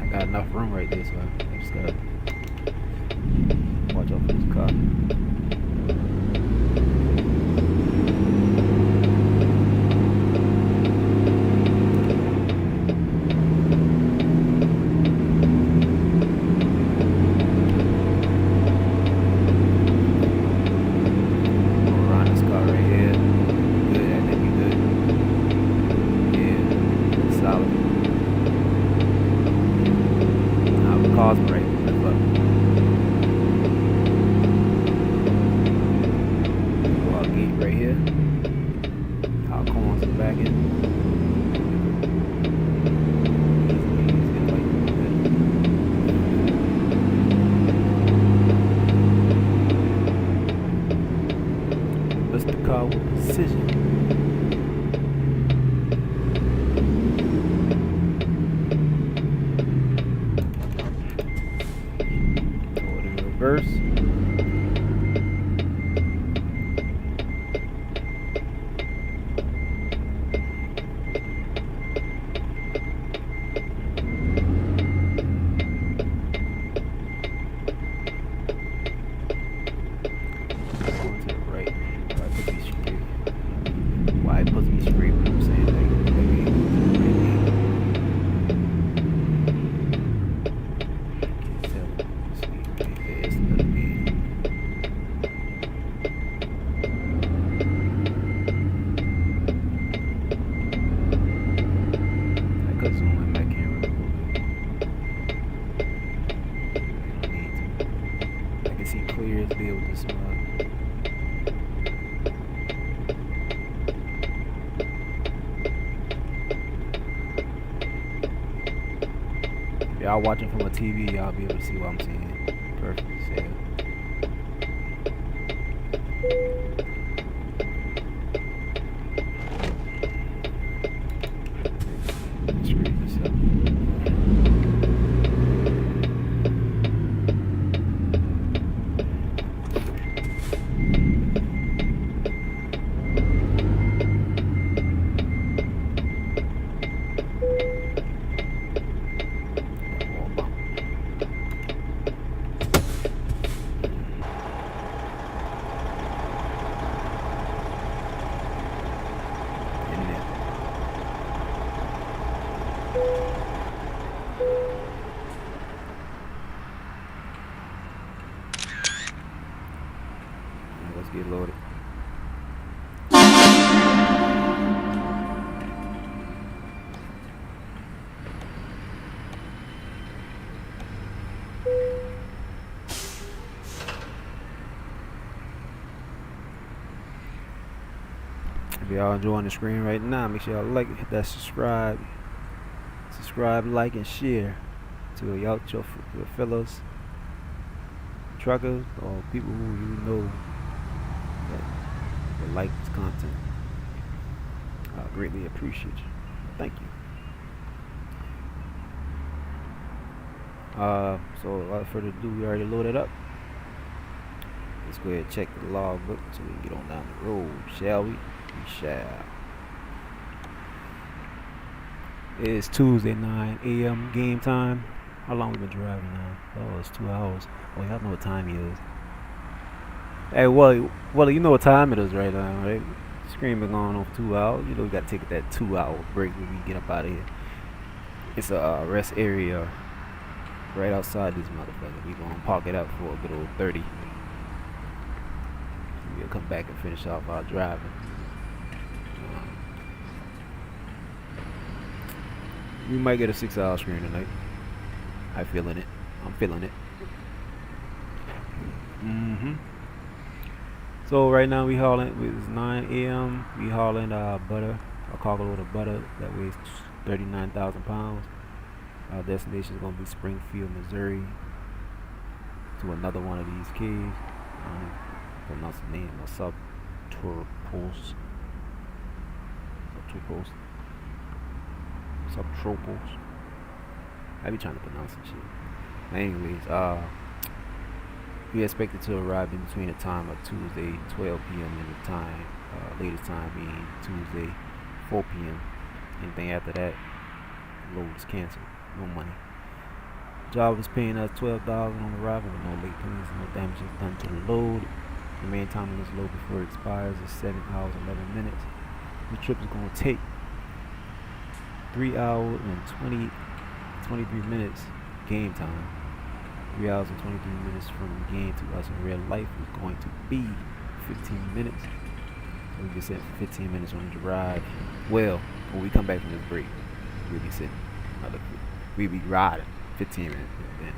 Speaker 1: I got enough room right there, so I just gotta watch out for this car. Around this car right here. Good, I think we good. Yeah, solid. Now the car's right. Right here, our corners are back in. Lift the car with precision. Throw it in reverse. Deal with this if y'all watching from a TV, y'all be able to see what I'm seeing. Perfect. If y'all enjoying the screen right now, make sure y'all like it, hit that subscribe, like, and share to your fellows truckers or people who you know that like this content. I greatly appreciate you. Thank you. So without further ado, we already loaded up. Let's go ahead and check the logbook so we can get on down the road, shall we? We shall. It is Tuesday, 9 a.m. game time. How long we been driving now? Oh, it's 2 hours. Oh, y'all know what time it is. Hey, well, you know what time it is right now, right? Screen been going on for 2 hours. You know we gotta take that 2-hour break when we get up out of here. It's a rest area right outside this motherfucker. We gonna park it up for a good old 30. We'll come back and finish off our driving. We might get a 6-hour screen tonight. I'm feeling it. So right now we hauling. It's 9 a.m. We hauling butter, a cargo load of butter that weighs 39,000 pounds. Our destination is gonna be Springfield, Missouri, to another one of these caves. I don't pronounce the name. A subtropos. I be trying to pronounce that shit. But anyways, we expected to arrive in between the time of Tuesday 12 p.m. and the time latest time being Tuesday 4 p.m. Anything after that, load is canceled. No money. Job is paying us $12 on arrival with no late payments and no damages done to the load. The main time on this load before it expires is 7 hours 11 minutes. The trip is going to take 3 hours and 23 minutes game time. 3 hours and 23 minutes from the game to us in real life is going to be 15 minutes. So we just said 15 minutes on the drive. Well, when we come back from this break, we'll be sitting. We'll be riding 15 minutes. Then.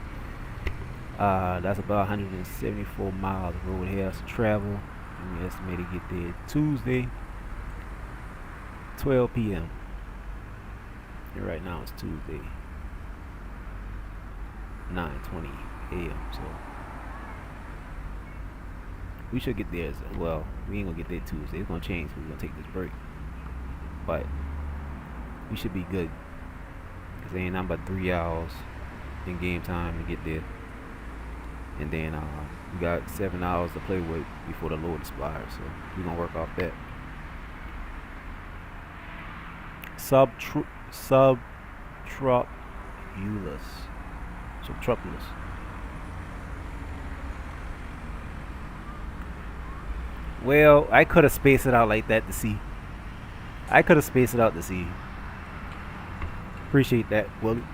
Speaker 1: That's about 174 miles of road here to travel. And we estimate to get there Tuesday, 12 p.m. And right now it's Tuesday, 9:20 a.m. So we should get there. Well, we ain't gonna get there Tuesday. It's gonna change. We're gonna take this break, but we should be good. Cause it ain't nothing but 3 hours in game time to get there, and then we got 7 hours to play with before the load expires. So we're gonna work off that. Subtropolis. Well, I could have spaced it out like that to see. Appreciate that, Willie.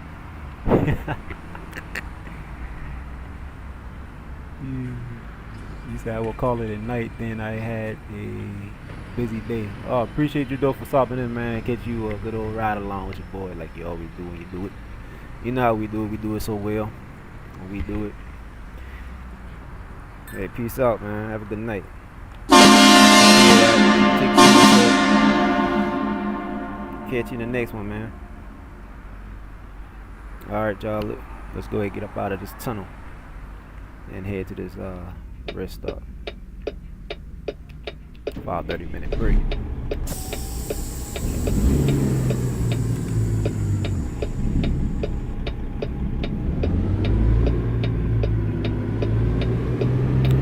Speaker 1: You said I will call it a night. Then I had a busy day. Oh, appreciate you though for stopping in, man. Catch you a good old ride along with your boy, like you always do when you do it. You know how we do it. We do it so well when we do it. Hey, peace out, man. Have a good night. Catch you in the next one, man. Alright, y'all. Let's go ahead and get up out of this tunnel and head to this rest stop. About 30-minute break.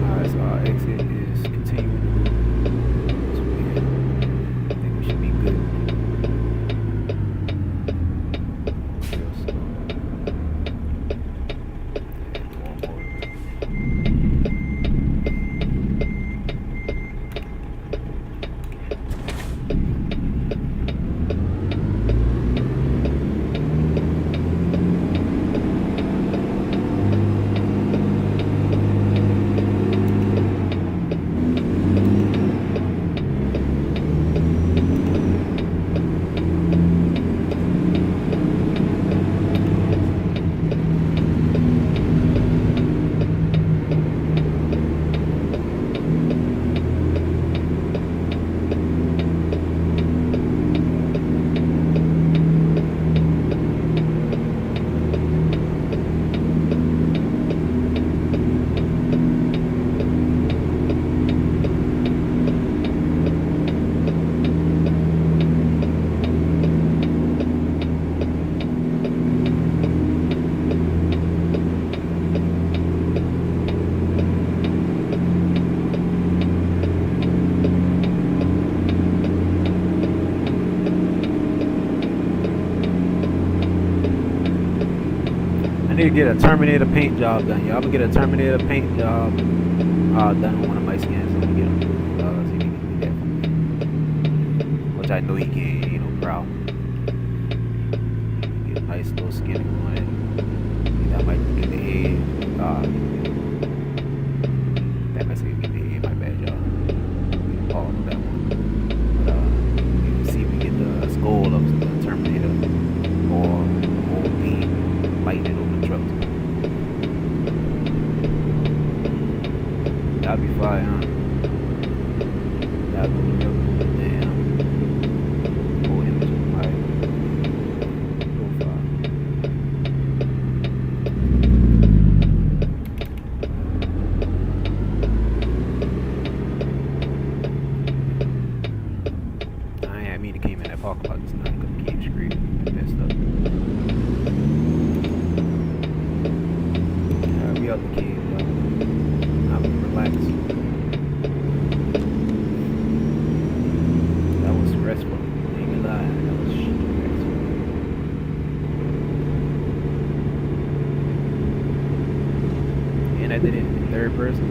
Speaker 1: Alright, so our exit is continuing to move. So I think we should be good. need to get a Terminator paint job done, y'all. I'm gonna get a Terminator paint job done on one of my skins. So I'm gonna get him. See if he can do that for me. Which I know he can. Ain't no problem. Get a nice little skin on it. That might get the head. That might say get the head. My bad, y'all. All of that one. But you can see if we get the skull of the Terminator or the whole thing lighting it over the truck. That'd be fire, huh? That'd be real cool. Damn. Whole image of my profile. I ain't mean to came in that parking lot this night because keep screaming and stuff. We out the cave, y'all. I'm relaxed. That was stressful. Ain't gonna lie, that was stressful. And I did it in third person.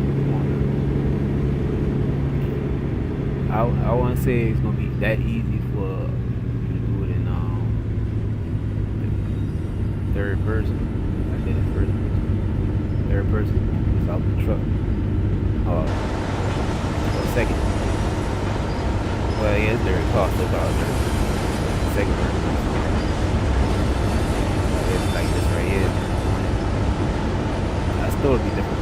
Speaker 1: I wouldn't say it's gonna be that easy for you to do it in third person. I did it first person. Third person is out the truck. For a second. Well, yeah, it's very costly about there. Second person. It's like this right here. That's still be difficult.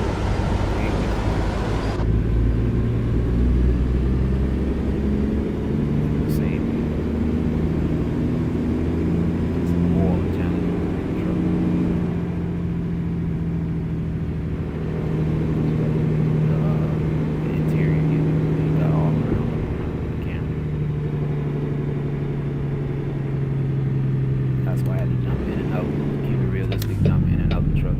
Speaker 1: Same. It's more challenging. That's why I had to jump in and out, keep it realistic, jump in and out the truck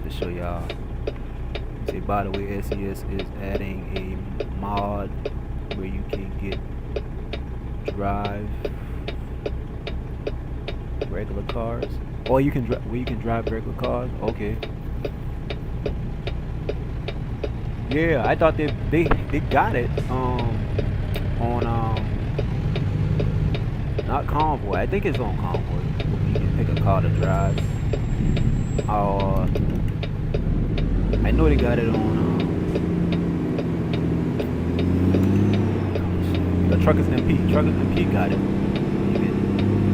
Speaker 1: to show y'all. Say, by the way, SCS is adding a mod where you can drive regular cars, or you can drive regular cars. Okay. Yeah, I thought they got it on not Convoy. I think it's on Convoy. You can pick a car to drive. I know they got it on the Truckers MP. Truckers MP got it. You can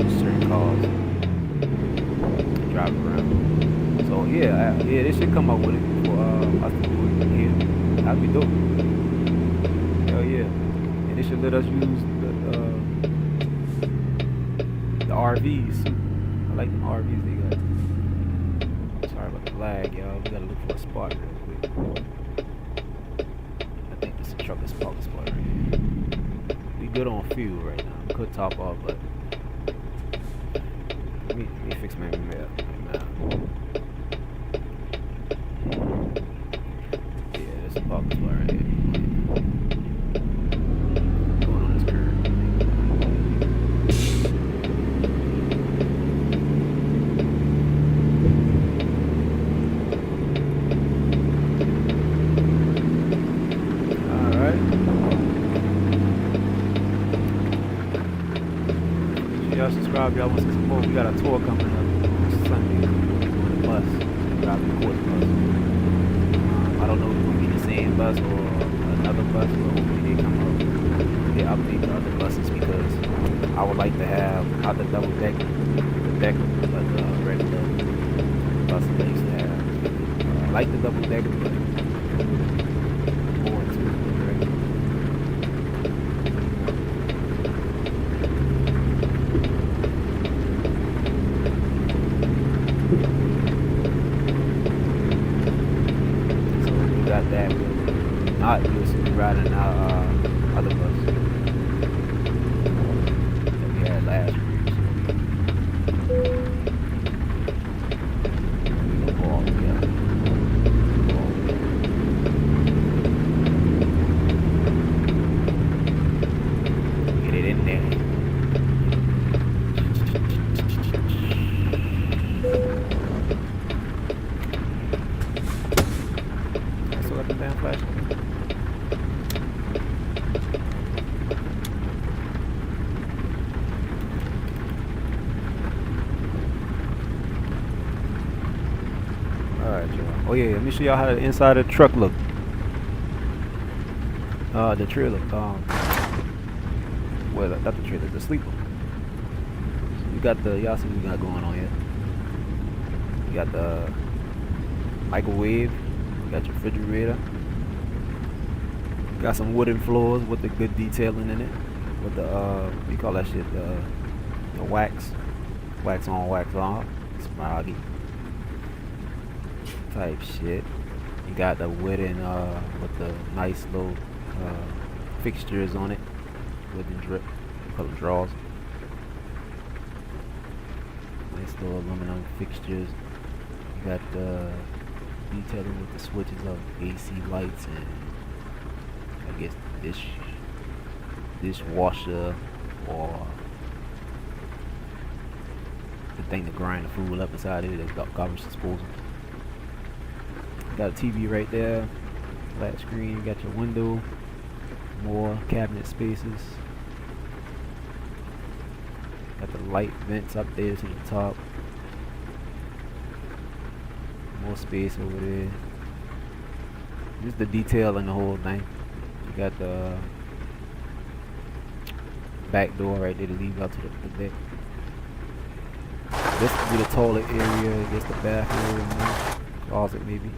Speaker 1: use certain cars drive around. So yeah, they should come up with it for us to do it here. That'd be dope. Hell yeah. And they should let us use the RVs. I like the RVs they got. Sorry about the lag, y'all. We gotta look for a spot real quick. I think this is a trucker's parking spot right here. We good on fuel right now. We could top off, but let me fix my map. Yeah, there's a parking spot right here. Going on this curve. Y'all subscribe, y'all want to see some more. We got a tour coming up Sunday on the bus, driving the court bus. I don't know if it's going to be the same bus or another bus, but hopefully they come up, they update the other buses, because I would like to have not the double deck, the decker, but the regular bus that I used to have. I like the double decker, but more into the regular. That we'll not use to be riding our other bus that we had last week. We'll go all together. Get it in there. Oh yeah, let me show y'all how the inside of the truck look. The trailer. Well, not the trailer, the sleeper. So we got the, y'all see what we got going on here. You got the microwave. You got your refrigerator. Got some wooden floors with the good detailing in it. With the what do you call that shit? The wax on, wax off. Smoggy type shit. You got the wooden with the nice little fixtures on it. Wooden drip. We call them drawers. Nice little aluminum fixtures. You got the detailing with the switches of AC lights and I guess dishwasher or the thing to grind the food up inside it. It's got garbage disposal. Got a TV right there, flat screen. You got your window, more cabinet spaces. Got the light vents up there to the top. More space over there. Just the detail in the whole thing. You got the back door right there to lead out to the deck. This could be the toilet area, I guess the bathroom, closet maybe.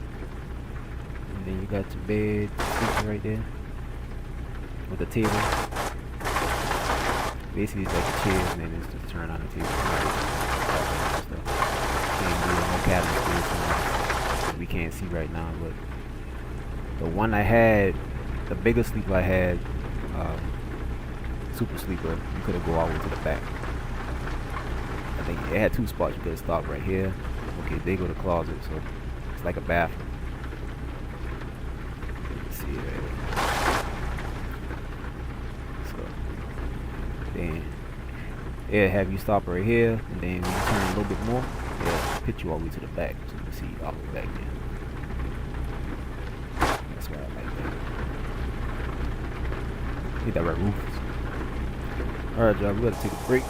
Speaker 1: And then you got your bed, sleeping right there. With the table. Basically it's like a chair and then it's just turn on the table. Can't do no cabinet space we can't see right now, but the one I had, the biggest sleeper I had, super sleeper, you could have go all the way to the back. I think it had two spots. You could have stopped right here. Okay, they go to the closet, so it's like a bathroom. Let's see right. So then it'll have you stop right here, and then when you turn a little bit more, it'll pitch you all the way to the back, so you can see all the way back there. That's why I like that. Hit that right roof. Alright, y'all, we gotta take a break.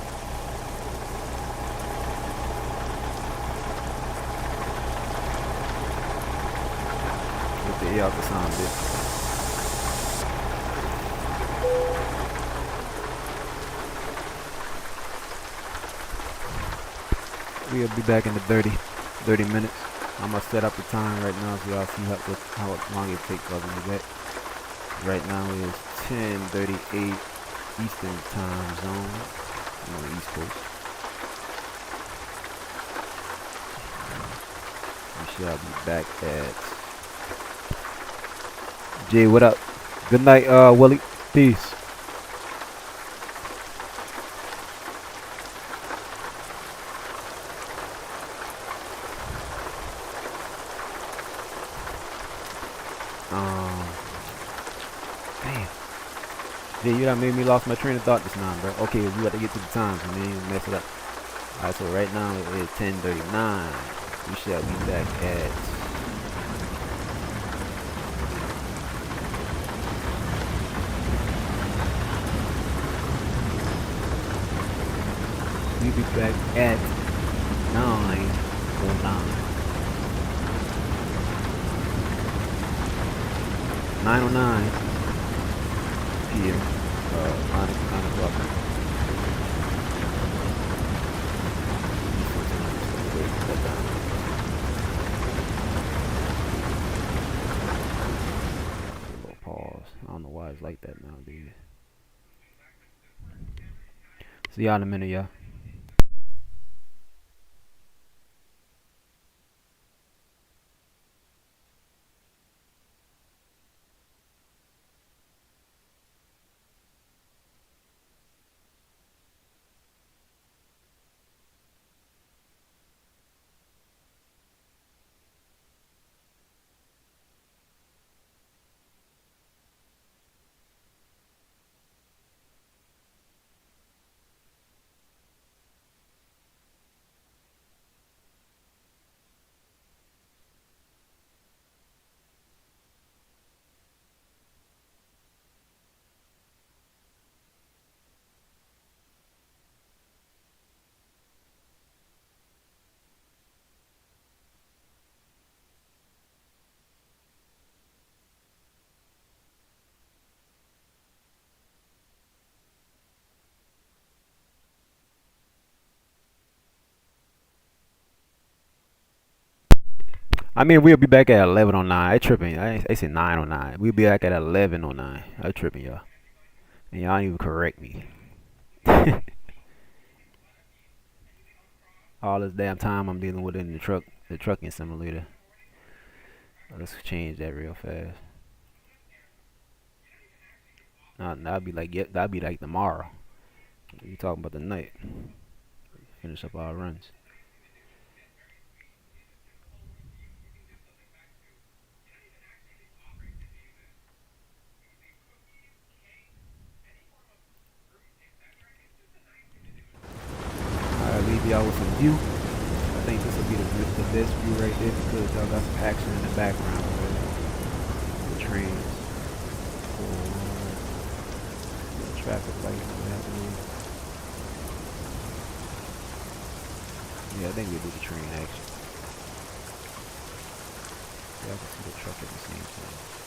Speaker 1: Let the air out the sound bit. We'll be back in the 30 minutes. I'm gonna set up the time right now so y'all see how long it takes for us to be back. Right now is 10:38 Eastern time zone. I'm on the East Coast. We shall be back at Jay, what up? Good night, Willie. Peace. Damn. Jay, you done made me lost my train of thought this time, bro. Okay, we got to get to the times and then you mess it up. Alright, so right now it is 10:39. We shall be back at we'll be back at 9:09. 9:09 p.m. 9 o'clock. Pause. I don't know why it's like that nowadays. See y'all in a minute, y'all. I mean, we'll be back at 11:09. I tripping. I said 9:09. We'll be back at 11:09. I tripping, y'all. And y'all ain't even correct me. All this damn time I'm dealing with it in the trucking simulator. Let's change that real fast. That'll be like that'll be like tomorrow. You talking about the night? Finish up our runs. I'll leave y'all with some view. I think this will be the best view right there because y'all got some action in the background. Right? The trains, the traffic lights, what happening. Yeah, I think we'll do the train action. Y'all can see the truck at the same time.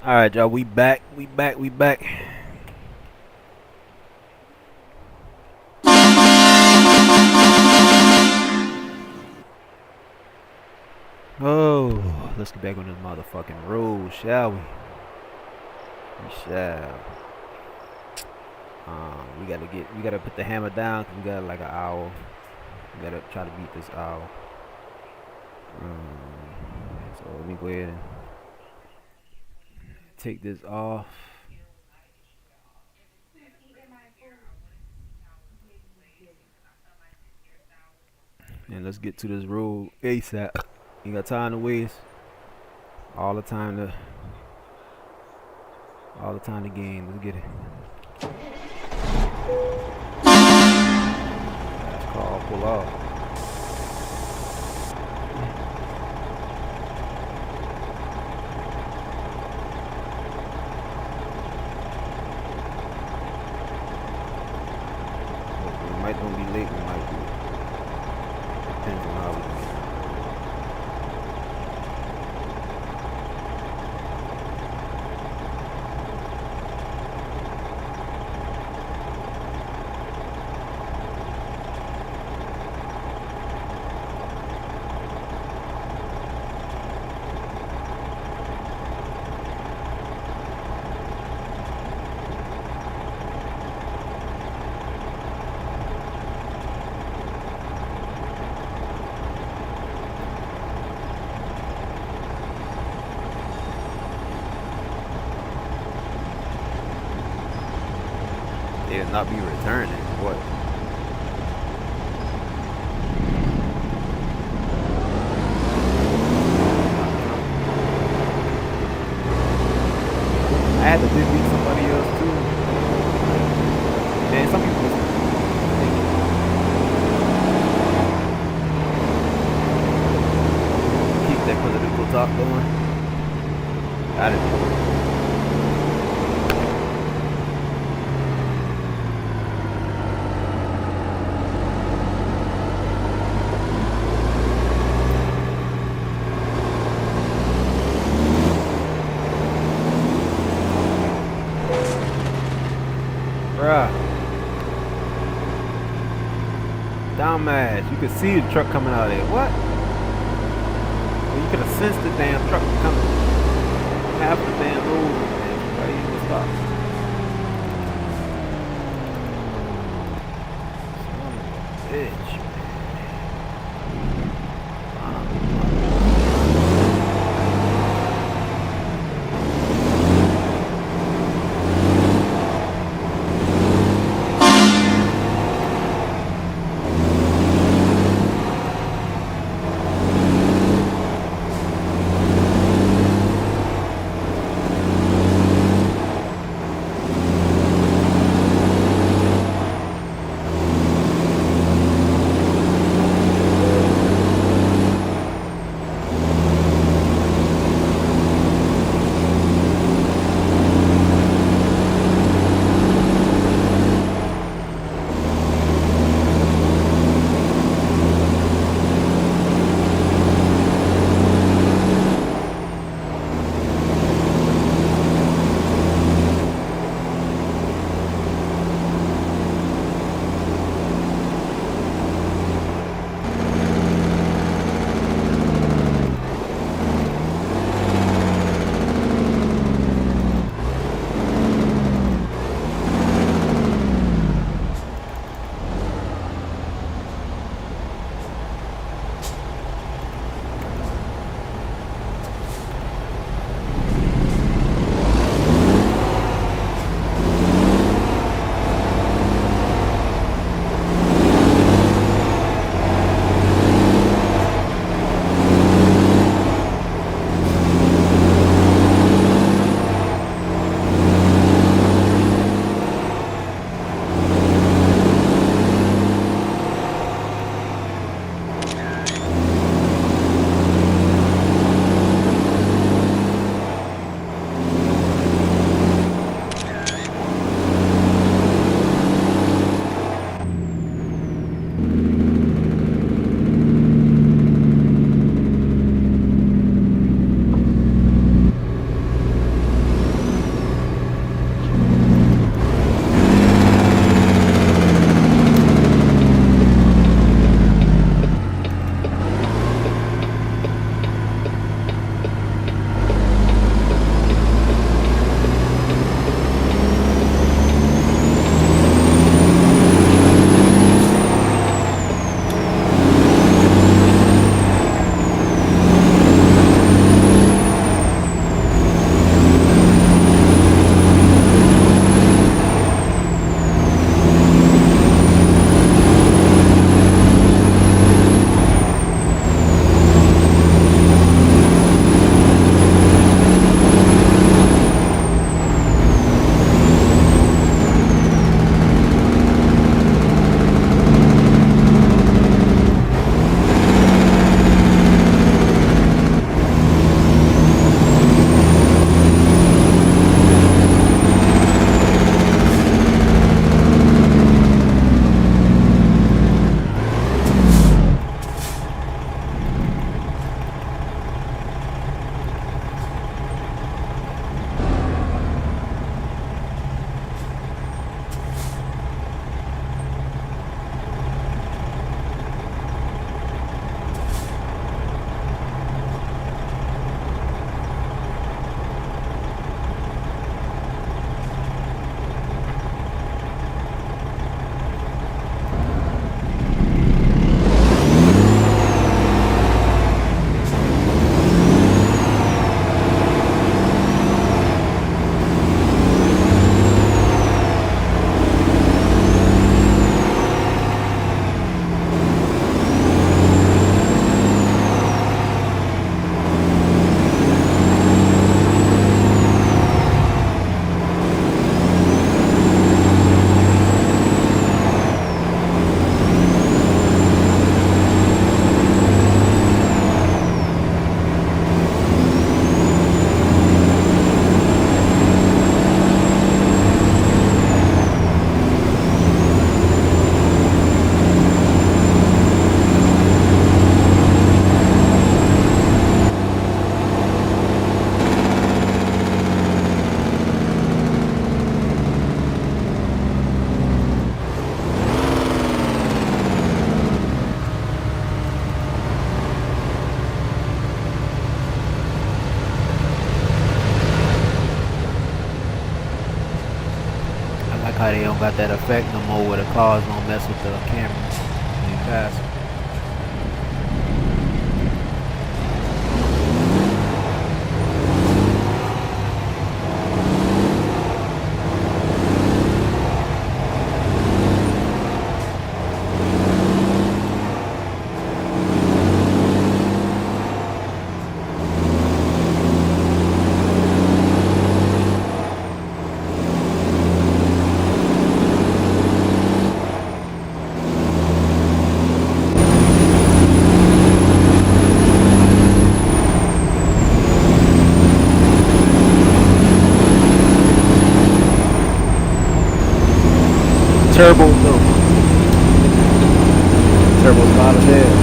Speaker 1: Alright, y'all, we back. Oh, let's get back on this motherfucking road, shall we? We shall. We gotta put the hammer down because we got like an hour. We gotta try to beat this hour. So let me go ahead and take this off. And let's get to this road ASAP. You got time to waste. All the time to gain. Let's get it. That's called pull off. We might don't be late. We might be. Depends on how we get. It'll not be returning. What? I had to beat somebody else too. Man, some people just keep that political talk going. Got it. Bruh. Dumbass. You could see the truck coming out of there. What? Well, you could have sensed the damn truck coming. Half the damn road, man. Why you gonna stop? Son of a bitch, man. don't got that effect no more where the cars don't mess with the camera when you pass. Turbo though. Turbo's loud as hell.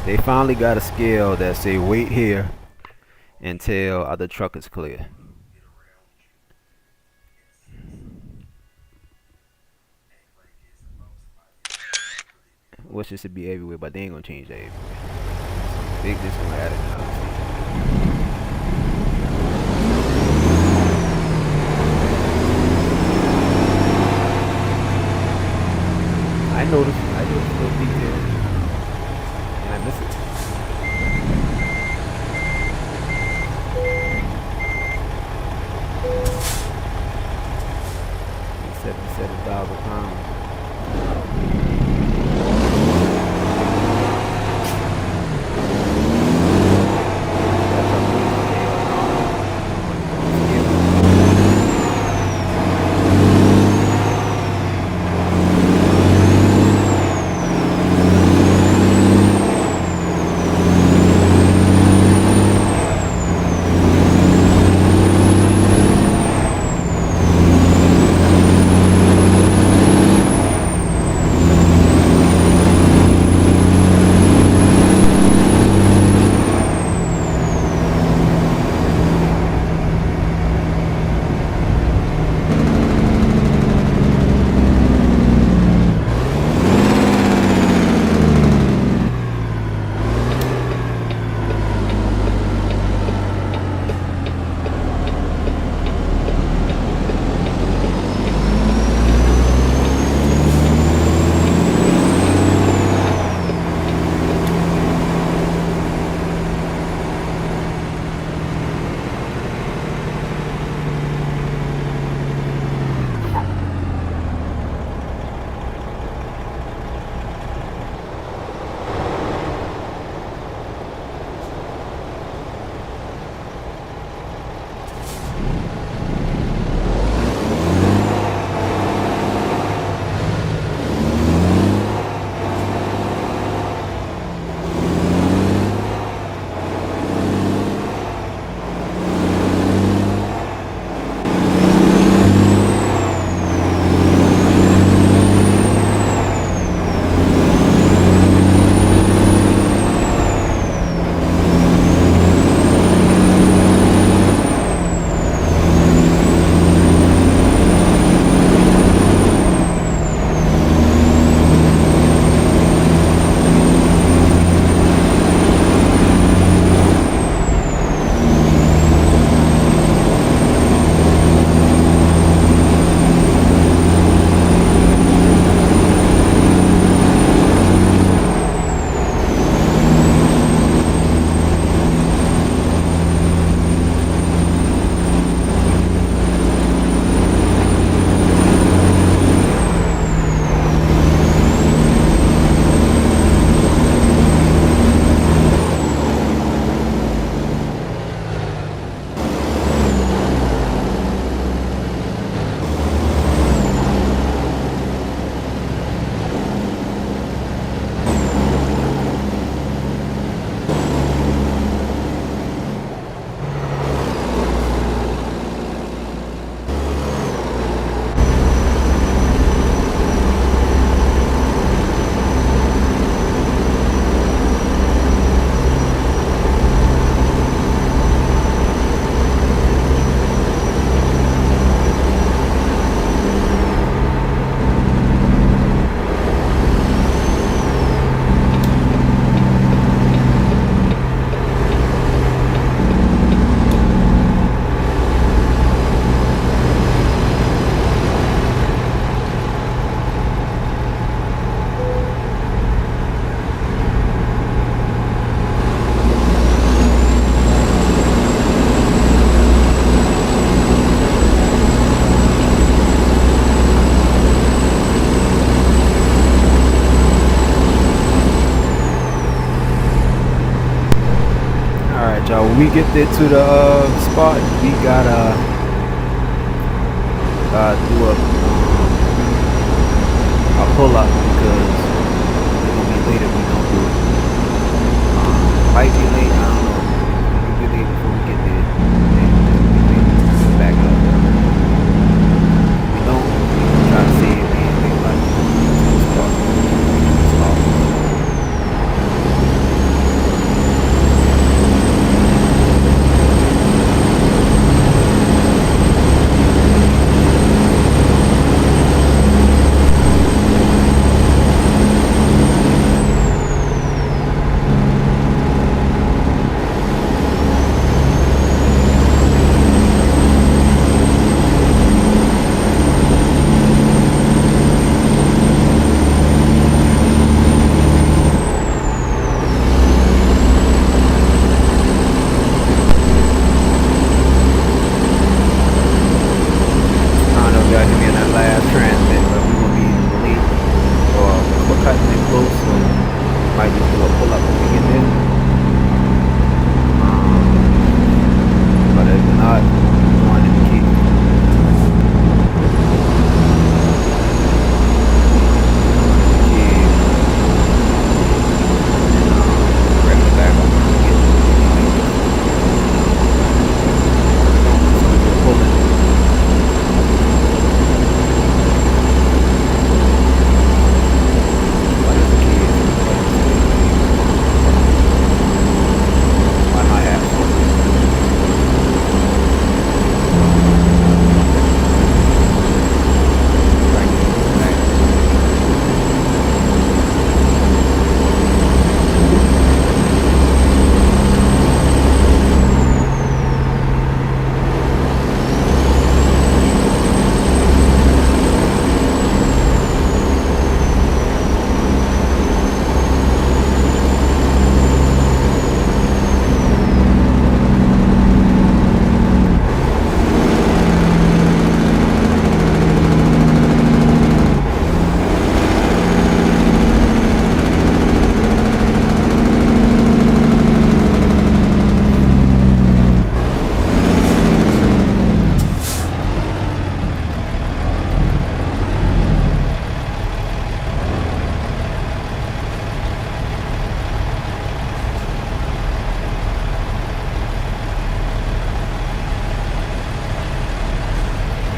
Speaker 1: They finally got a scale that say wait here until other truck is clear. Which it should be everywhere, but they ain't gonna change that everywhere. They just gonna add it now. I noticed those details, and I miss it. 77,000 pounds. Y'all, when we get there to the spot, we gotta do a pull up because we're gonna be late if we don't do it. Might be late, I don't know. We'll be late before we get there. And we'll be late. Back up. If we don't, we'll try to save it and make like start.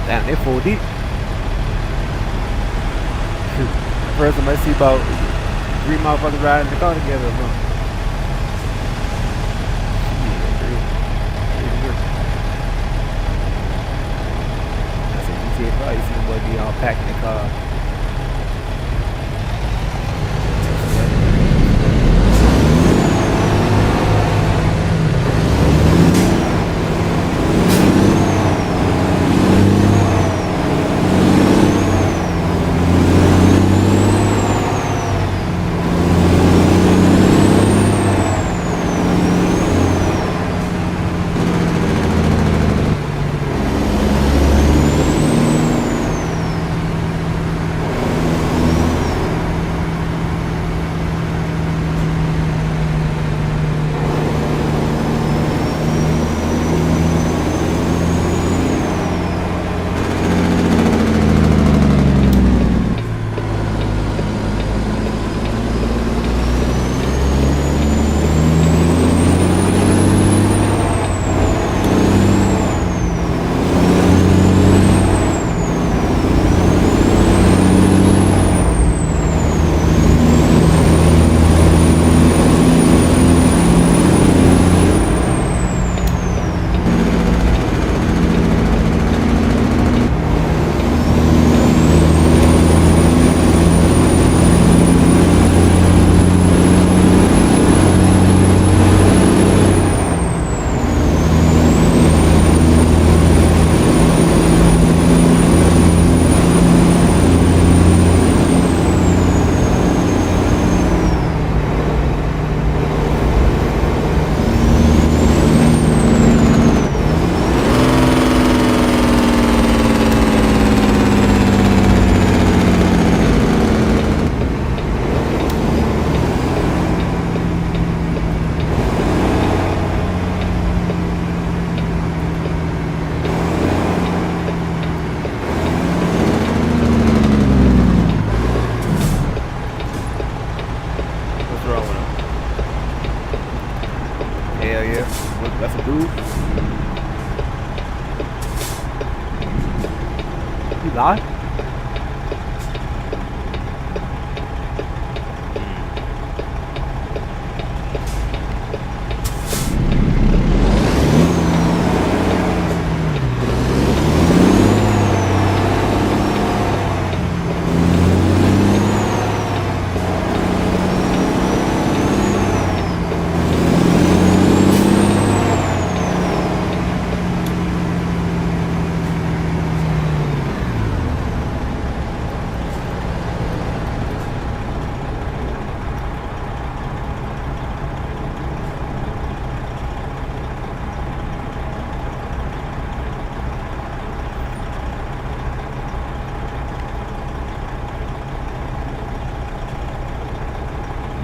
Speaker 1: Damn, they full deep. First time I see about 3 motherfuckers riding in the car together or something. That's a GTA 5. You see the boy be all packed in the car. Hell yeah. Look, that's a dude. You live?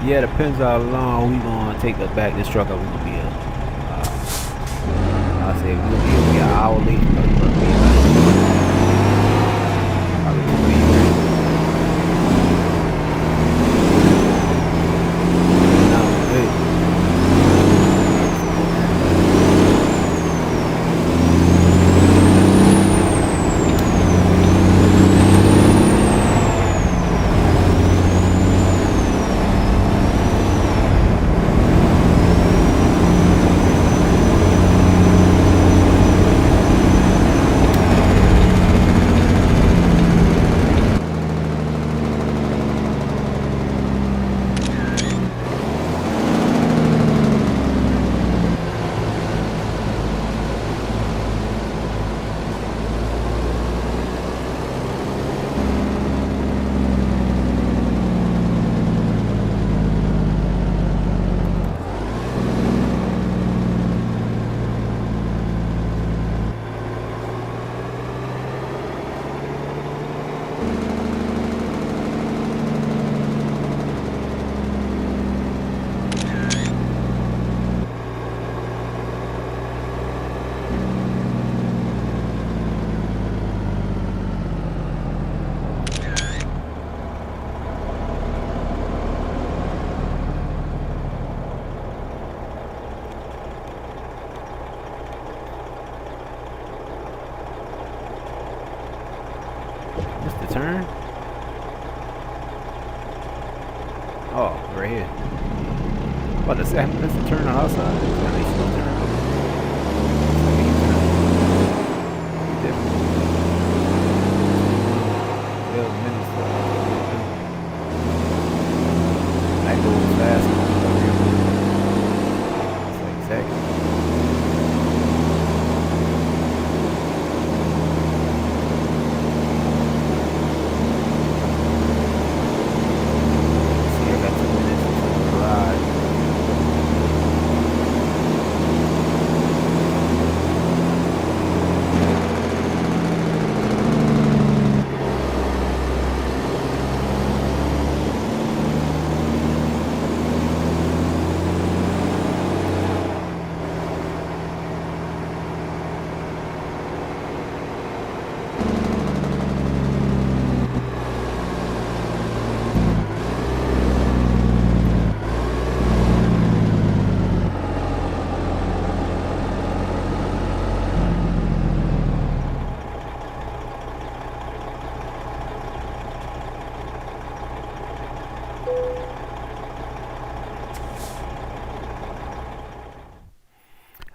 Speaker 1: Yeah, depends how long we gonna take to back this truck up. We gonna be I say we gonna be an hour late. But we gonna be probably 2 minutes. Now, hey. What's the turn? Oh, right here. What does that? That's the turn on our side. That makes no turn. That goes fast. It's like exactly.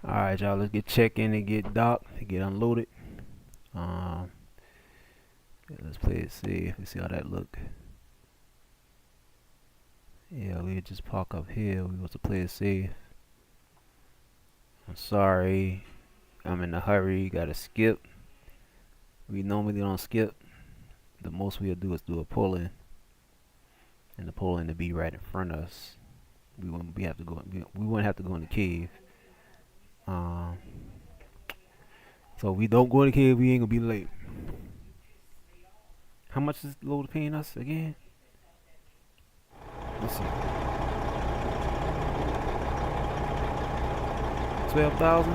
Speaker 1: Alright, y'all, let's get check in and get docked, get unloaded. Yeah, let's play it safe. Let's see how that look. Yeah, we just park up here. We want to play it safe. I'm sorry. I'm in a hurry. Gotta skip. We normally don't skip. The most we'll do is do a pull-in, and the pull-in to be right in front of us. We wouldn't have to go. We wouldn't have to go in the cave. So if we don't go in the cave, we ain't gonna be late. How much is the load paying us again? Let's see. 12,000.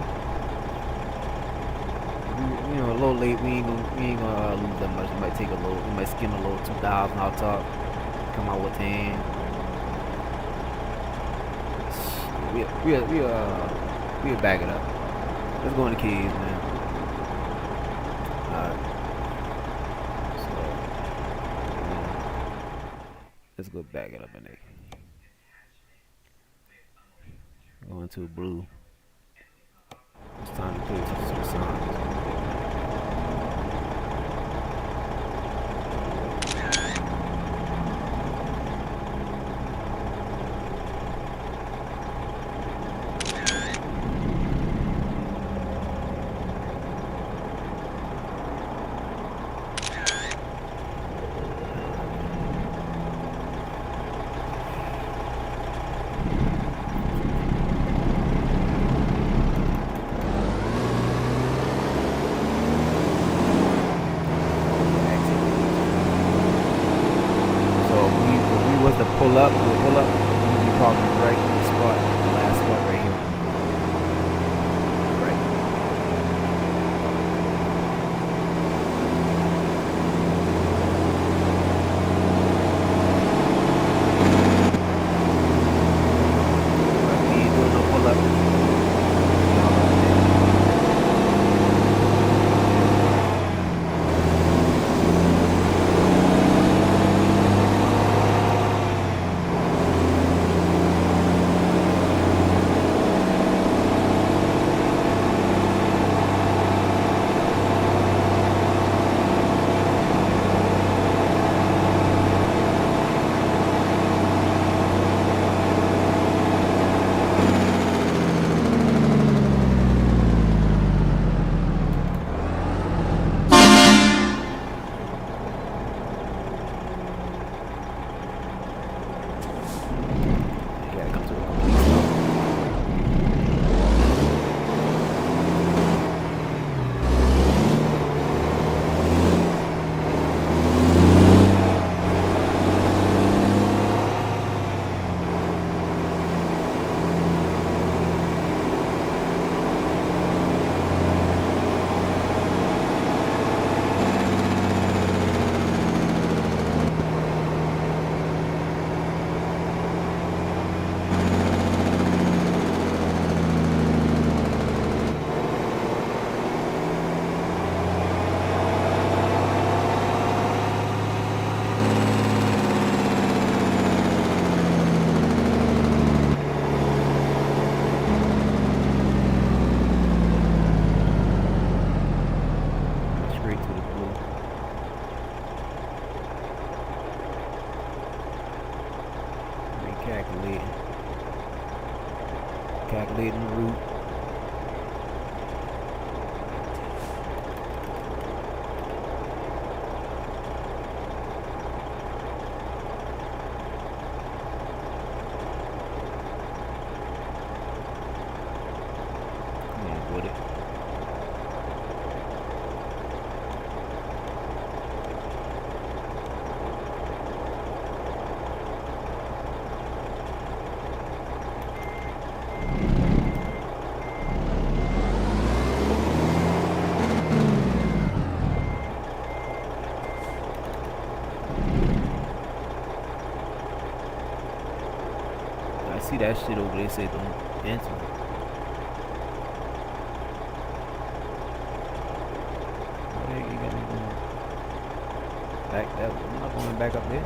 Speaker 1: You know, a little late. We ain't gonna lose that much. We might take a load. We might skim a load 2,000 out top. Come out with 10. We We'll back it up. Let's go in the keys, man. Alright. So, let's go back it up in there. Go into blue. It's time to put it to some signs. Pull up, we'll pull up, we'll be parking right in the spot, the last spot right here. Right. We ain't doing no pull up. Calculating the route. Come on with it. I see that shit over there, say don't enter. What the heck you got me doing? Back that way. I'm not going back up there.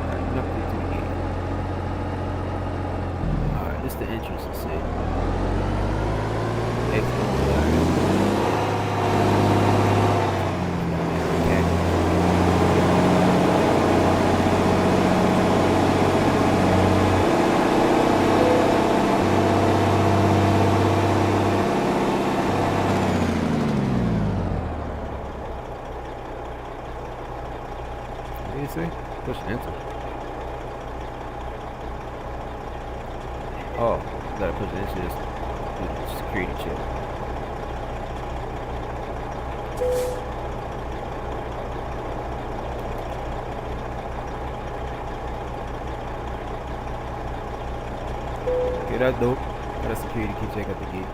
Speaker 1: Alright, not to the gate. Alright, this is the entrance, it said. Exit over there. See? Push enter. Oh, you gotta push into this do the security check. Okay, that's dope. Got a security key check at the gate.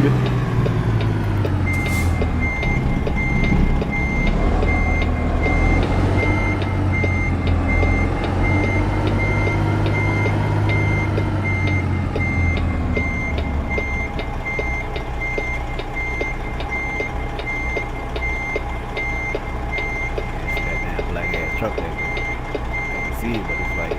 Speaker 1: shooter. Truck there. I can see it, but it's like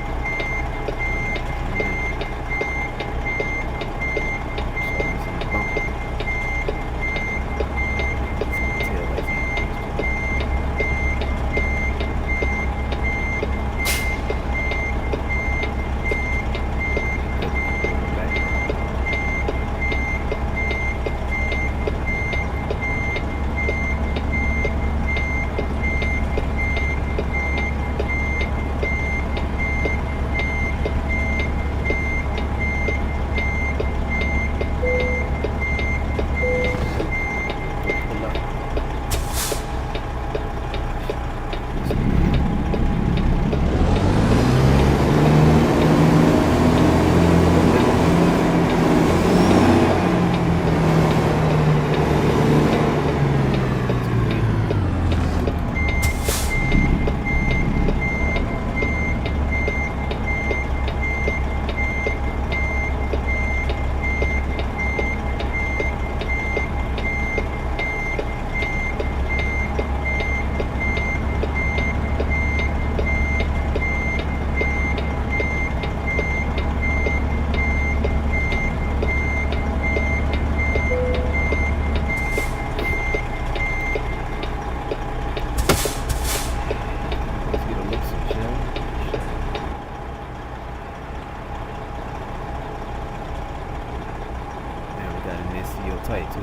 Speaker 1: tight too.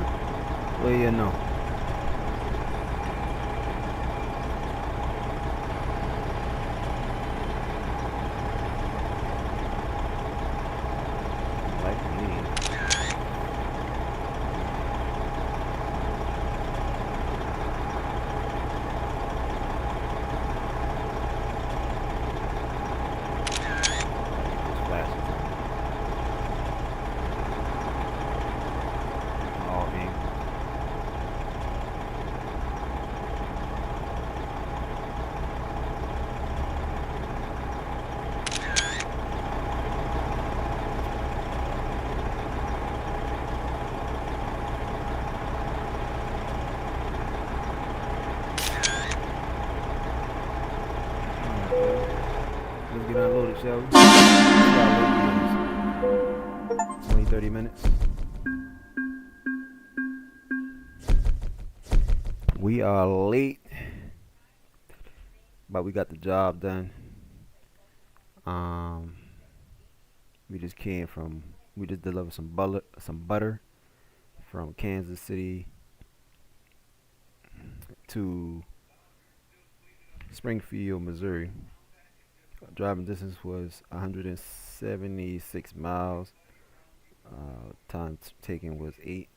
Speaker 1: Well, you know. Like me. Let's get unloaded, shall we? 20, 30 minutes. We are late, but we got the job done. We just delivered some butter from Kansas City to Springfield, Missouri. Driving distance was 176 miles. Time taken was 8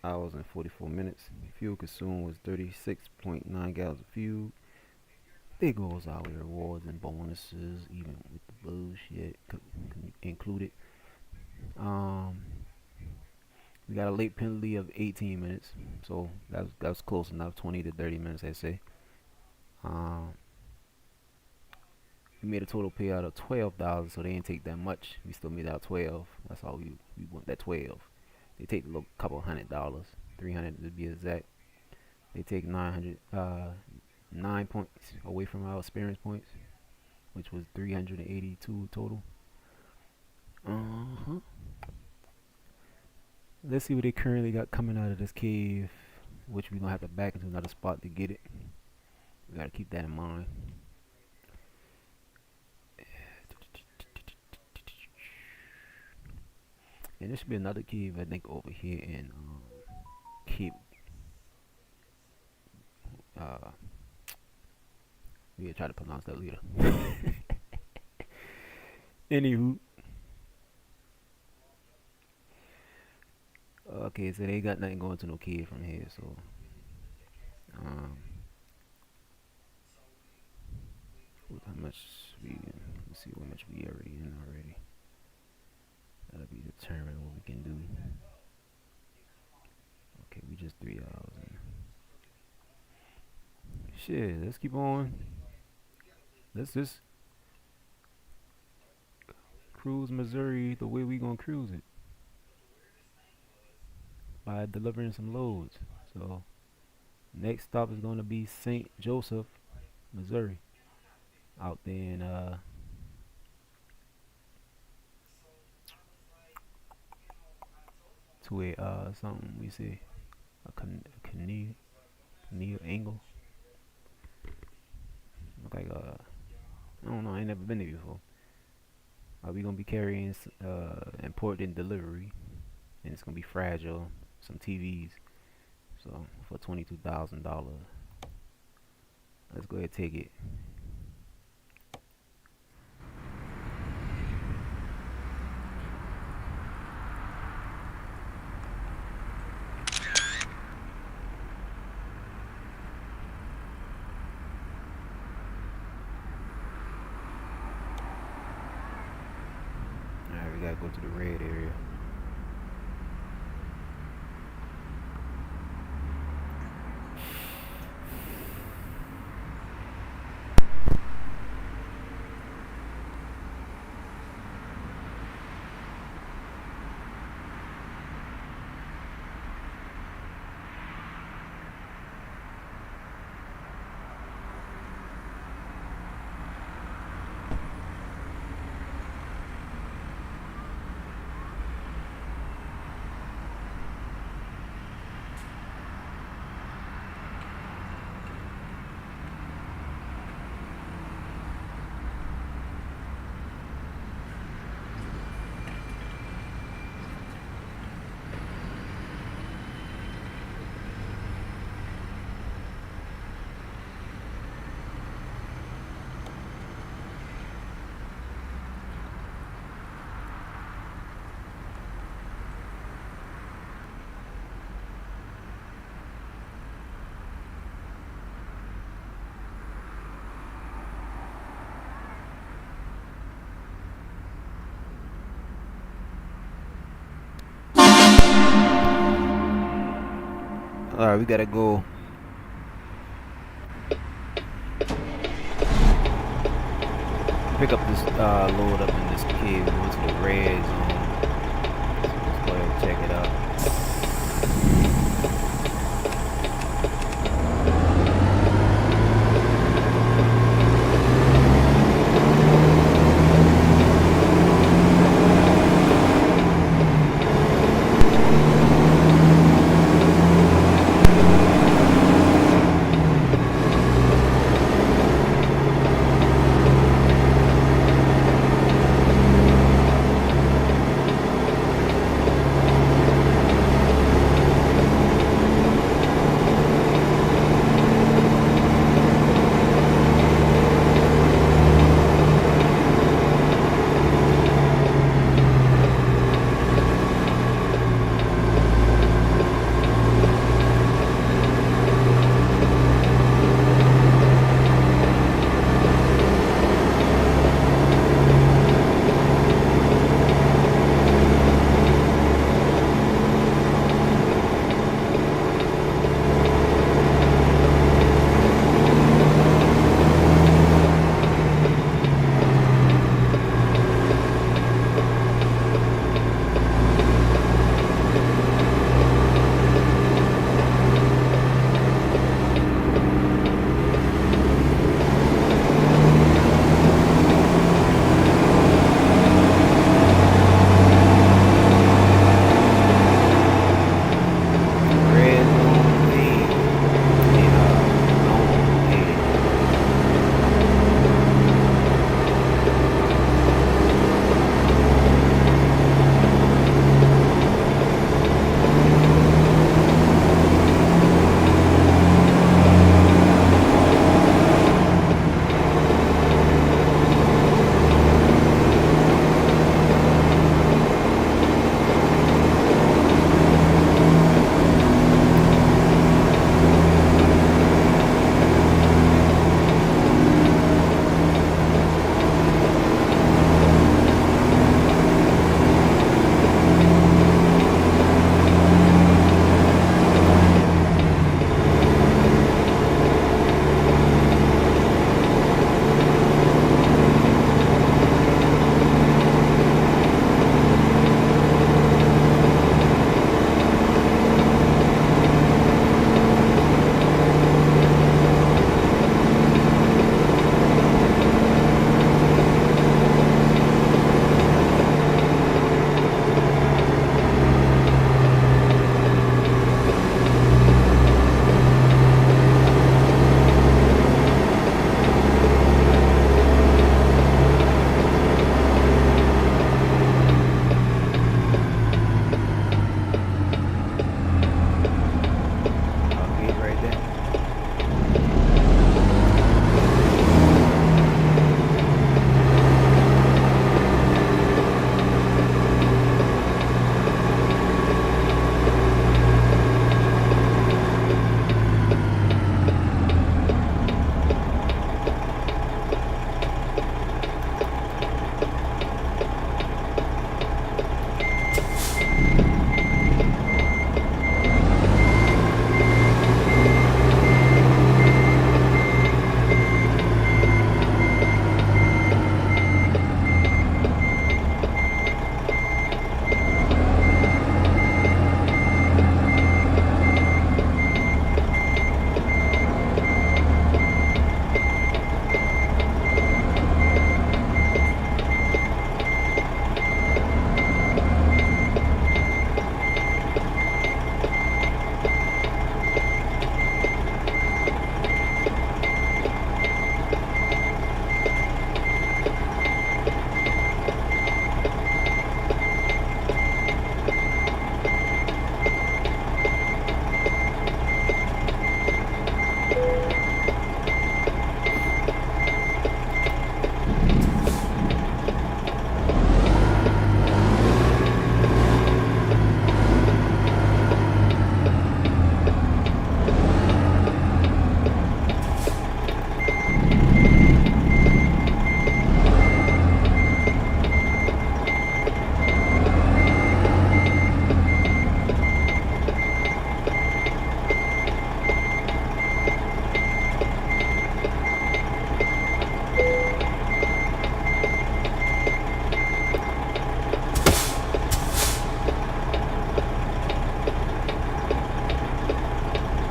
Speaker 1: hours and 44 minutes. Fuel consumed was 36.9 gallons of fuel. There goes our rewards and bonuses, even with the bullshit included. We got a late penalty of 18 minutes, so that's close enough. 20 to 30 minutes, I say. We made a total payout of $12, so they didn't take that much. We still made out 12. That's all we want, that 12. They take a couple $100, $300 to be exact. They take 9 points away from our experience points, which was 382 total. Let's see what they currently got coming out of this cave, which we're gonna have to back into another spot to get it. We gotta keep that in mind. And there should be another cave, I think, over here in Cape. We'll try to pronounce that later. Anywho. Okay, so they got nothing going to no cave from here, so how much let's see how much we already in already. That'll be determined what we can do. 3 hours. Shit, let's keep on. Let's just cruise Missouri the way we gonna cruise it, by delivering some loads. So next stop is gonna be St. Joseph, Missouri, out there in to a something we say a Canoe Angle. Look like I don't know. I ain't never been there before. We gonna be carrying import and delivery, and it's gonna be fragile. Some TVs. So for $22,000, let's go ahead and take it. Alright, we gotta go to the red area. Alright, we gotta go. Pick up this load up in this cave. Go to the red zone. Let's go ahead and check it out.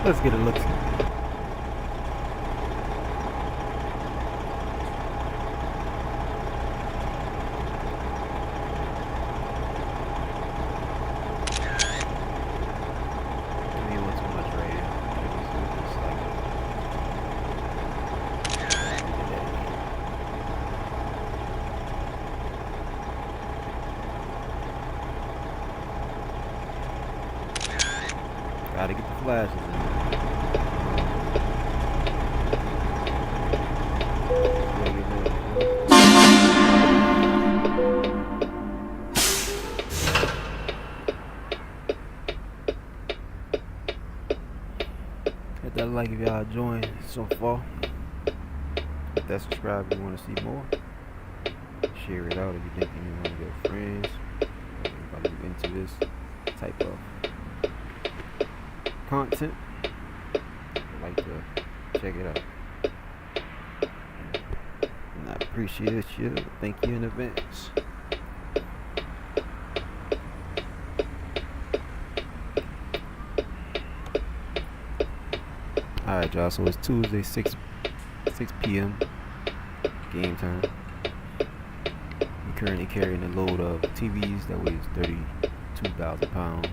Speaker 1: Let's get a look. Gotta get the flashes in. Hit that like if y'all enjoying so far. Hit that subscribe if you want to see more. Share it out if you think you want to get friends. Anybody into this type of content, I'd like to check it out. And I appreciate you. Thank you in advance. Alright, y'all, so it's Tuesday, 6 p.m. game time. We're currently carrying a load of TVs that weighs 32,000 pounds.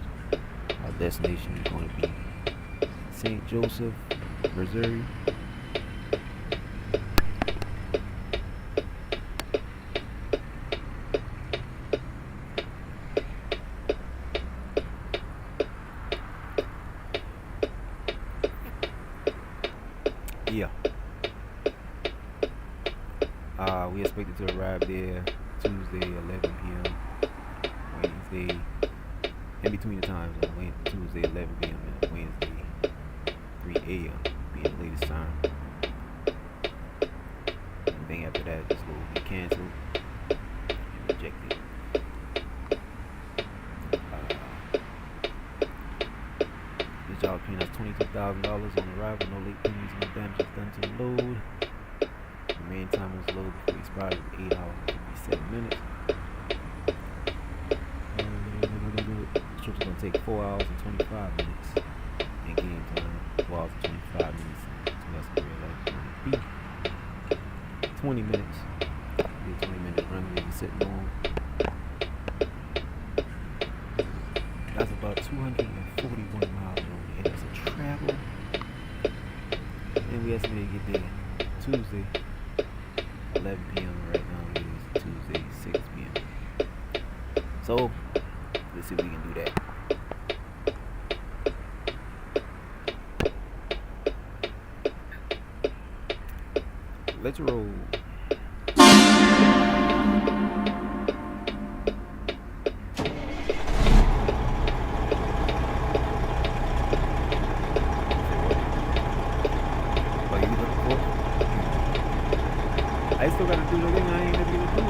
Speaker 1: Our destination is going to be St. Joseph, Missouri. Yeah. We expected to arrive there Tuesday, 11 p.m. Wednesday, in between the times on Tuesday, 11 p.m. and Wednesday, 3 a.m. being the latest time. Anything after that just will be canceled and rejected. This job paying us $22,000 on arrival, no late payments, no damages done to the load. The main time on this load before expired was 8 hours and 57 minutes. The trip's going to take 4 hours and 25 minutes in game time. 4 hours and 25 minutes. So that's going to be 20 minutes. Be a 20-minute run we'll be sitting on. That's about 241 miles over the head of travel. And we estimate to get there Tuesday, 11 p.m. Right now it is Tuesday, 6 p.m. So let's see if we can do that. Let's roll. I still gotta do the thing I ain't never gonna do.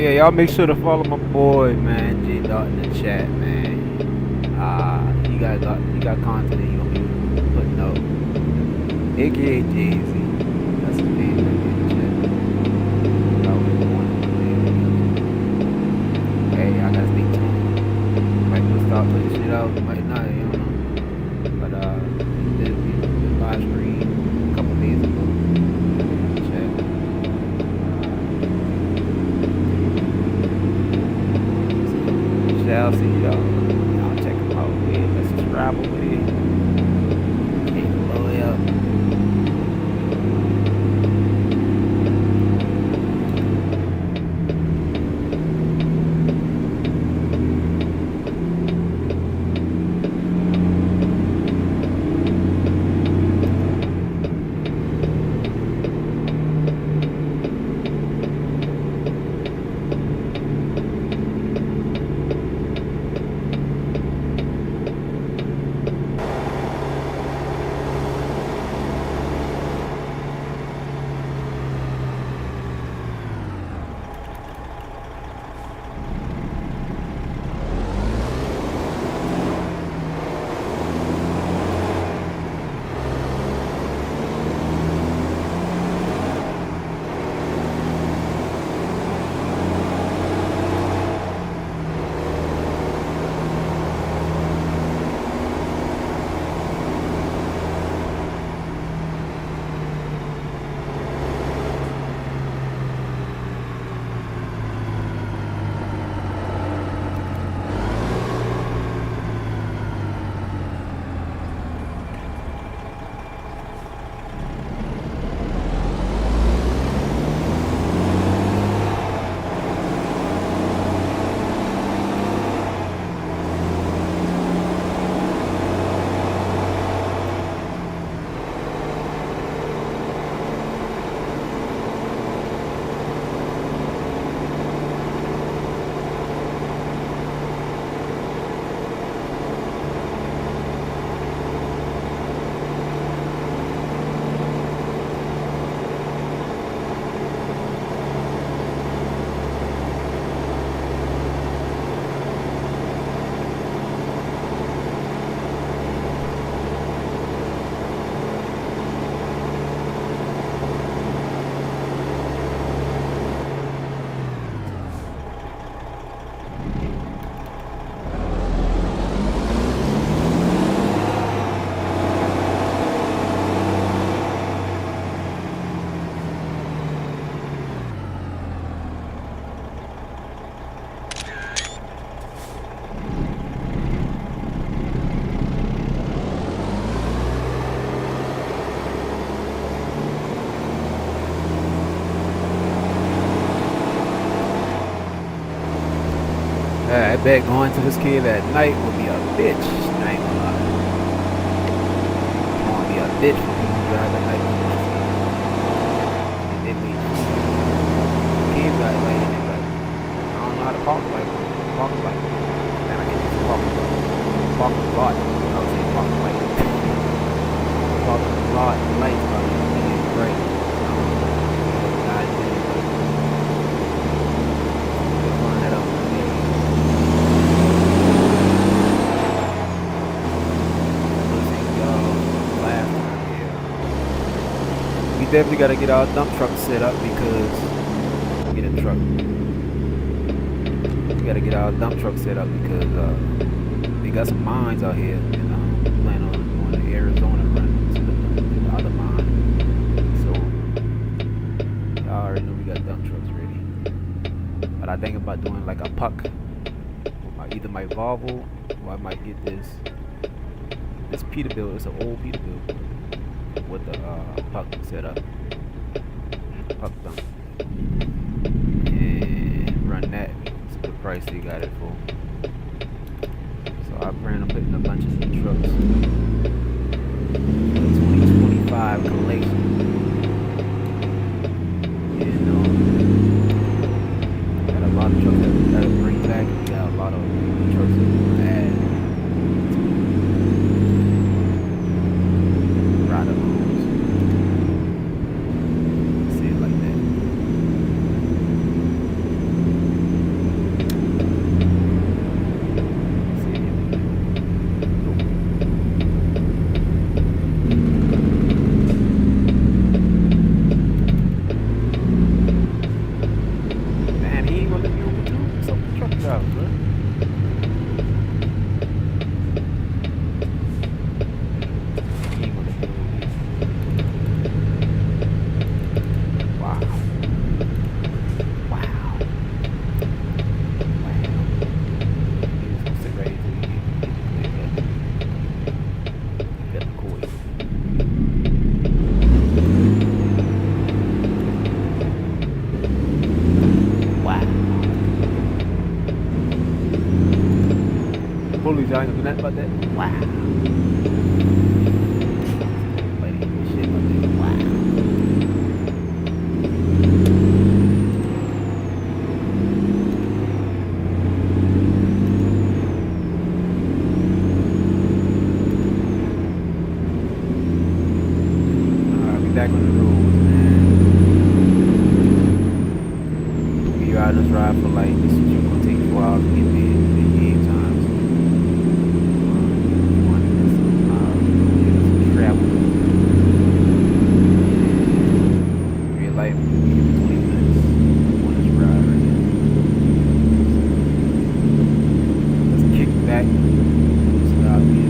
Speaker 1: yeah, y'all make sure to follow my boy, man, J Dot in the chat, man. He got content he gonna be putting out. AKA Jay-Z. That's his name right there in the chat. I always wanted to play videos. Hey, I gotta stay tuned. Might just start putting shit out, might not, you don't know. But he did the live stream a couple days ago. Check. Shall see y'all. Y'all check him out. Yeah, let's subscribe over there. Okay, blow it up. I bet going to this kid at night would be a bitch. I ain't gonna lie. It's gonna be a bitch for people who drive at night. And then we kids got like, I don't know how to park like, man, I can just park a lot. I would say park like, park a lot, lights probably be great. God damn. We'll find that out one day. We definitely gotta get our dump truck set up because get a truck. We gotta get our dump truck set up because we got some mines out here, and we plan on going to Arizona run to the other mine. So I already know we got dump trucks ready. But I think about doing like a puck, either my Volvo or I might get this Peterbilt. It's an old Peterbilt with the puck set up, puck dump, and run that. It's a good price they got it for. So I plan on putting a bunch of new trucks for the 2025 collection. And got a lot of trucks that we gotta bring back. We got a lot of trucks that we want to add. Bullies, y'all ain't gonna do nothing about that. Wow. Nobody ain't gonna shit about that. Wow. Alright, we back on the roads, man. We ride this ride for like, this is gonna take 4 hours to get there. The times. Travel. Real life, 20 minutes on this ride right here. Let's kick back. Stop it.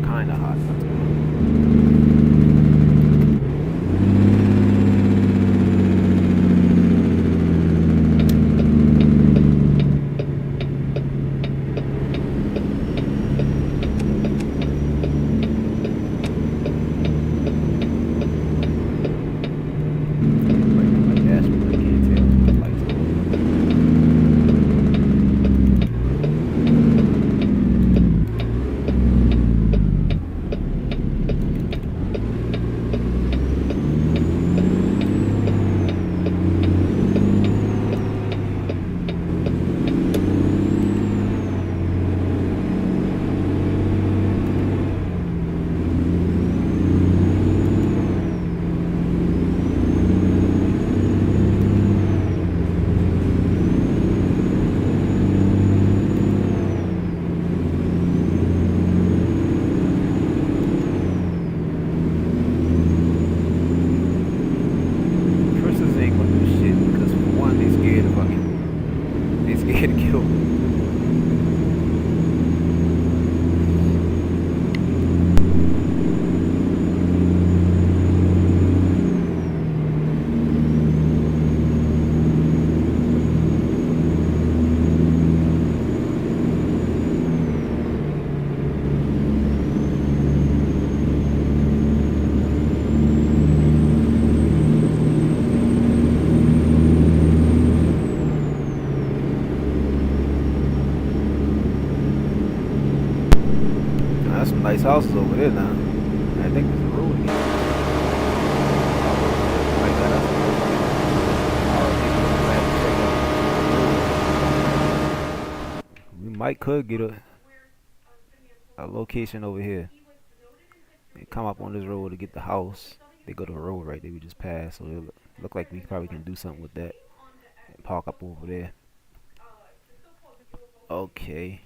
Speaker 1: Kinda hot. Scared to kill. There's some nice houses over there now. I think there's a road here. Like that, we might could get a location over here. They come up on this road to get the house. They go to the road right there we just passed, so it look like we probably can do something with that and park up over there. Okay.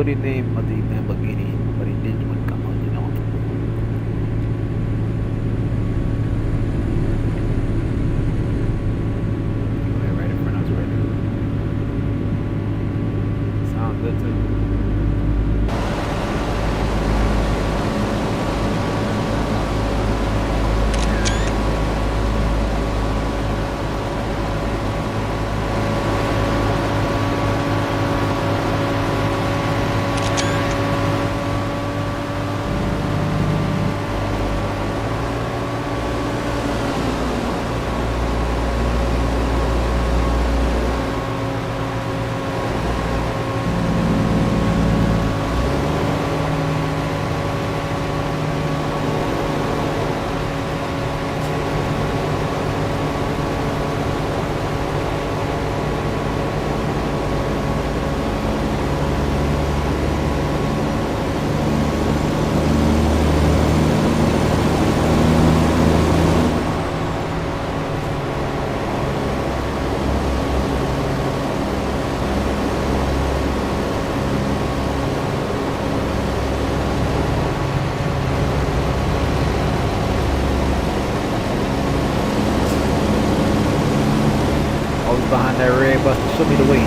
Speaker 1: know the name of the Lamborghini, but it didn't want to come out, you know. Right in front of us right now. Sounds good too. Behind that red bus to show me the way.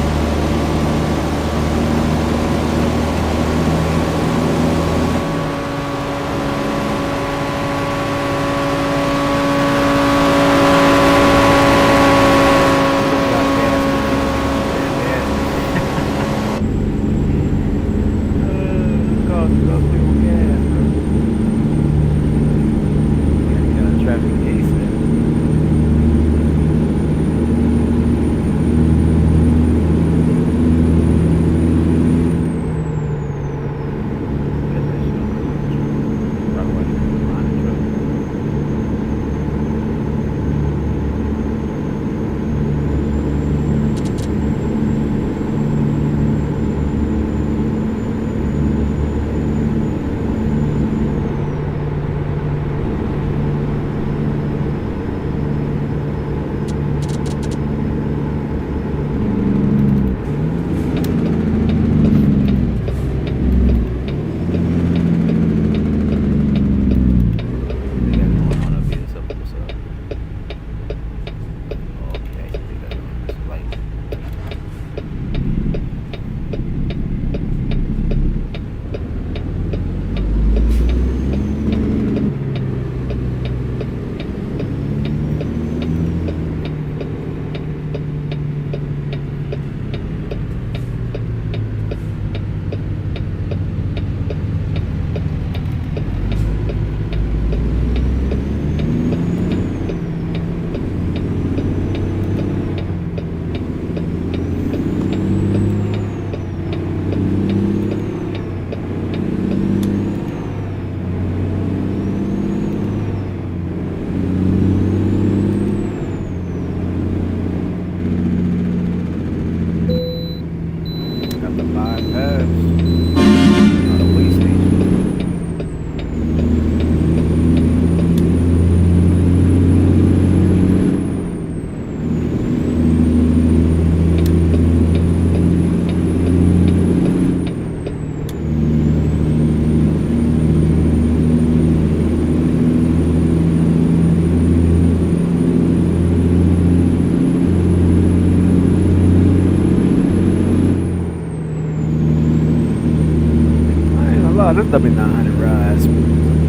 Speaker 1: This W900 rides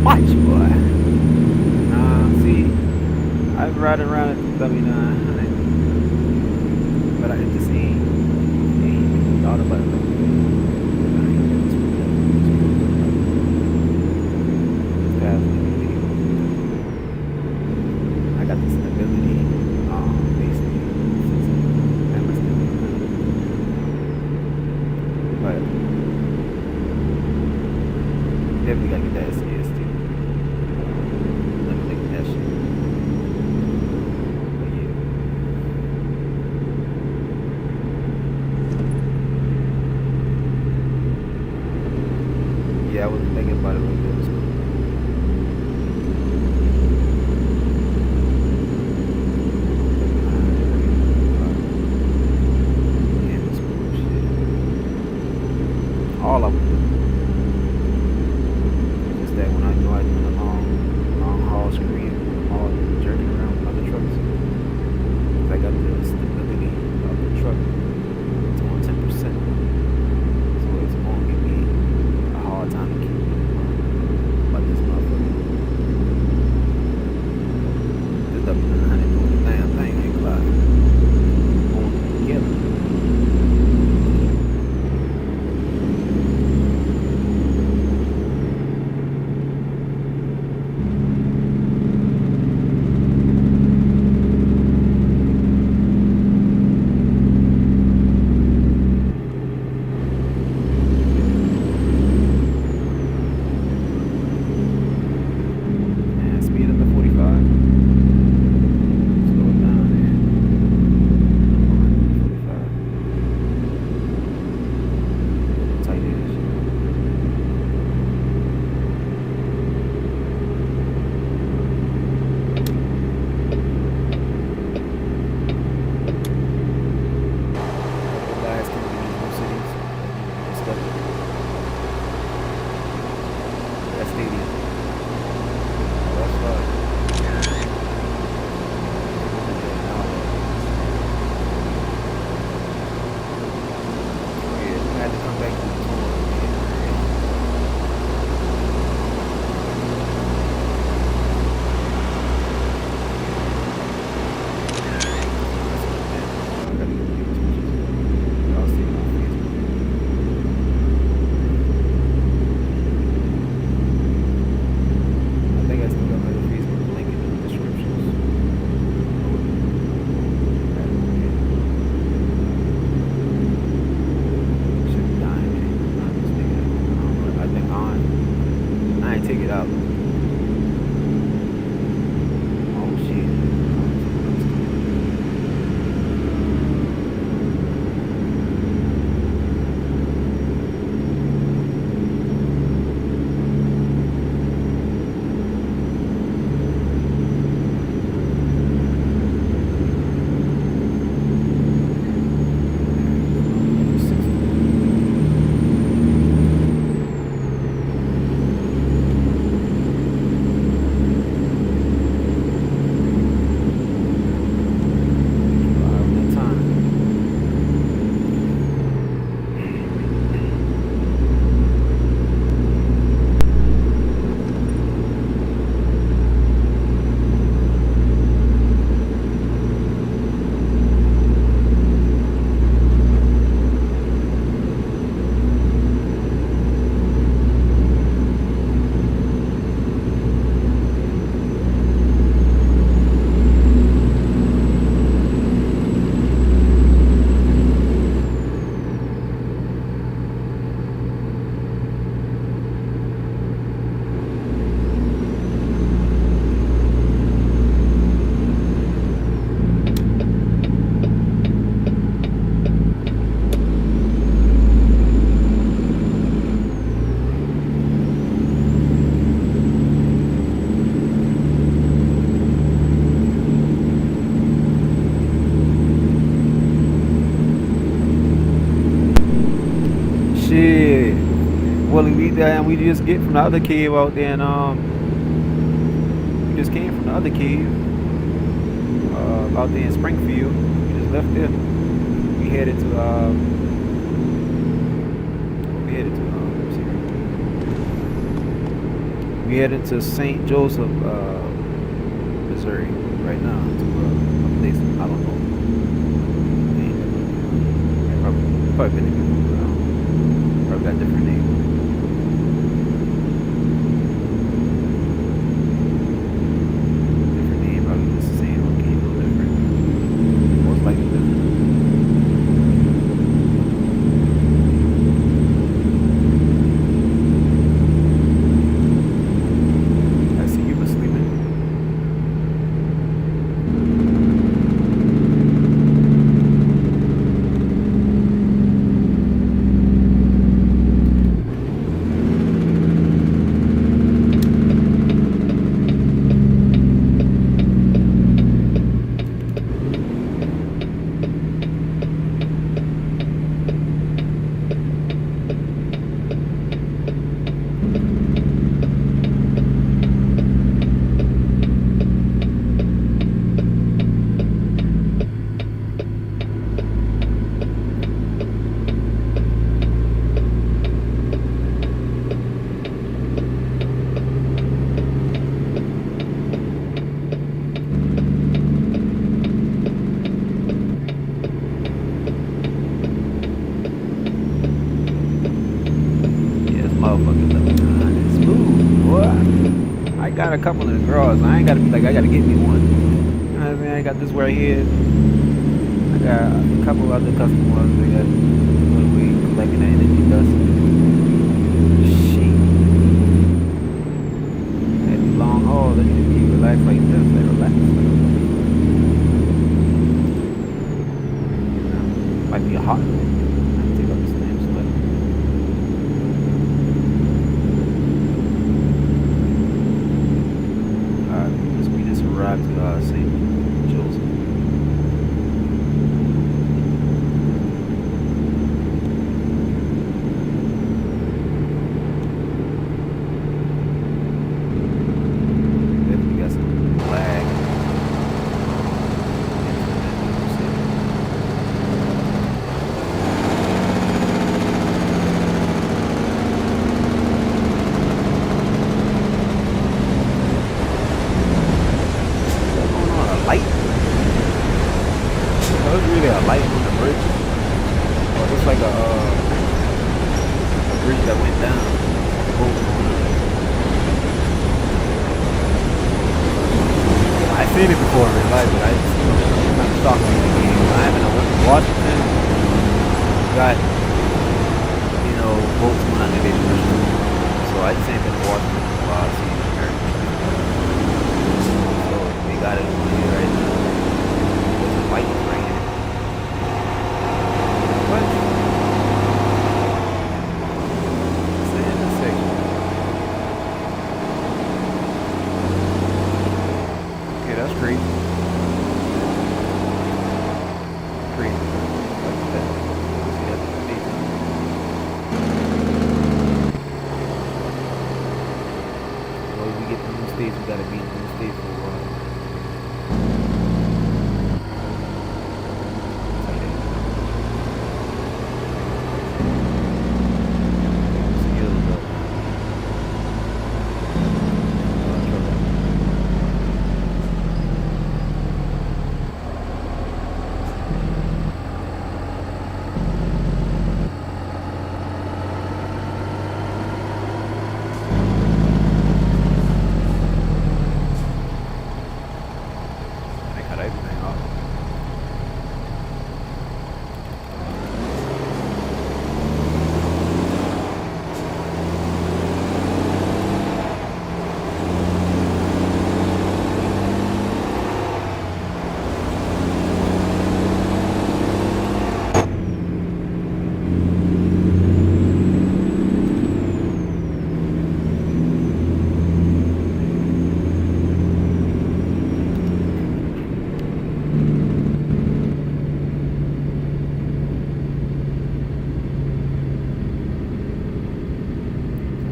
Speaker 1: much, boy. See, I've riding around at the W900, but I just ain't thought about it. I got the stability, basically, but definitely gotta get that SCS too. Let me look at that shit. But yeah, I was thinking about it a little bit. all of them do. Just that when I go out doing a long haul screen, all jerking around with other trucks, I got the stability of the truck to on 10%. So it's going to give me a hard time to keep but this motherfucker. This W900 doing the damn thing, ain't gonna lie. Going together. Take it out. Oh shit. Shit. Well, we just get from the other cave out there, and we just came from the other cave out there in Springfield. We just left there. We headed to we headed to St. Joseph, Missouri right now to a place I don't know. Probably been there before. Probably got different names. Different name, probably just the same, or game, a little different. Most likely different. I see you were sleeping. motherfucker W900. Smooth, boy. I got a couple in the garage. I ain't gotta be like, I gotta get me one. You know what I mean? I got this right here. I got a couple other custom ones. They got put away collecting that energy dust. Shit. That long haul, that need to be relaxed like this. Like, relax. Might be hot. Take up this damn sweater. Alright, we just arrived to St. Joseph. Definitely got some lag. Light? So it's really a light on the bridge. Or it's like a bridge that went down. I seen it before in real life, but I just kind of stalking the game. I haven't went to Washington. Got, you know, boats when I did it. So I just ain't been to Washington for a while. I seen it in America. So we got it on here right now. There's a light right here. What? Saying the section. Okay, that's crazy. Crazy. Like that. See, that's the daytime. Well, we get to new states, we gotta be in new states for a while. Everything off.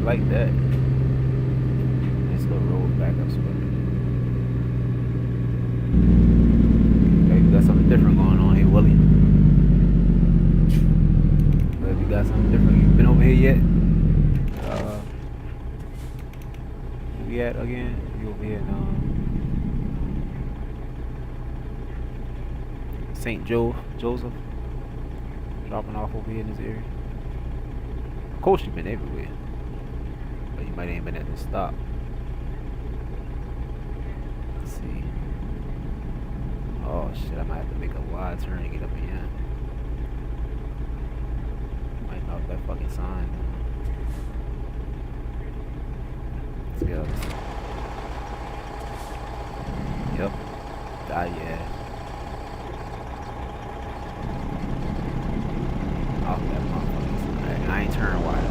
Speaker 1: Like that. Nice little roll back up spot. Okay, we got something different going on here, Willie. But we got something different. You been over here yet? Where we at again? We over here in St. Joseph. Dropping off over here in this area. Of course you've been everywhere. But you might ain't been at the stop. Let's see. Oh shit, I might have to make a wide turn to get up in here. Might knock that fucking sign down. Let's go. Yep. Yeah. Off that motherfucking sign. I ain't turning wide.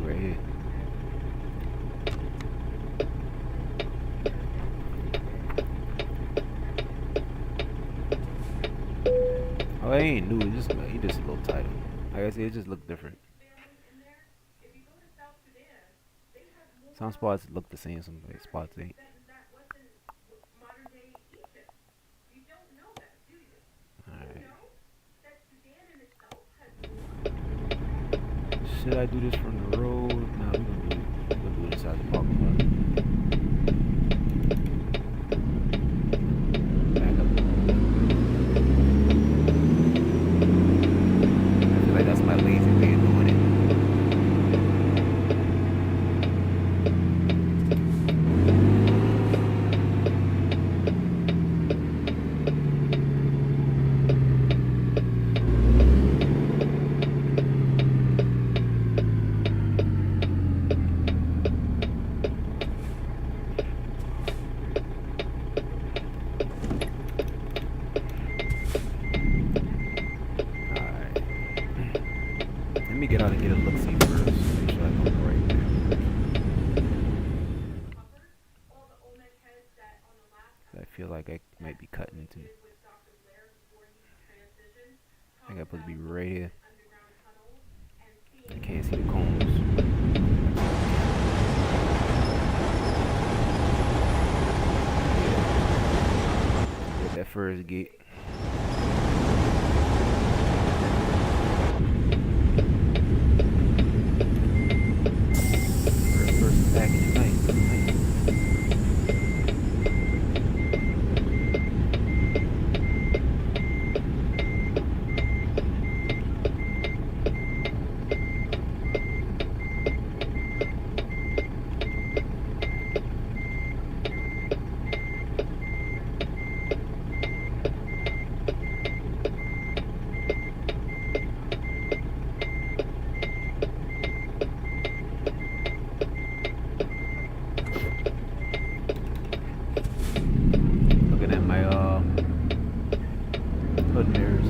Speaker 1: Right here. Oh, it ain't new. He just a little tighter. Like I said, it just look different. Some spots look the same. Some spots ain't. All right. Should I do this from the road? No, we're gonna do it inside the parking lot. Back up. I feel like that's my lazy way of doing it. Let me get out and get a look-see first. Make sure I go right there. I feel like I might be cutting into. I think I'm supposed to be right here. I can't see the cones. Get that first gate. First package tonight. Looking at my hood mirrors.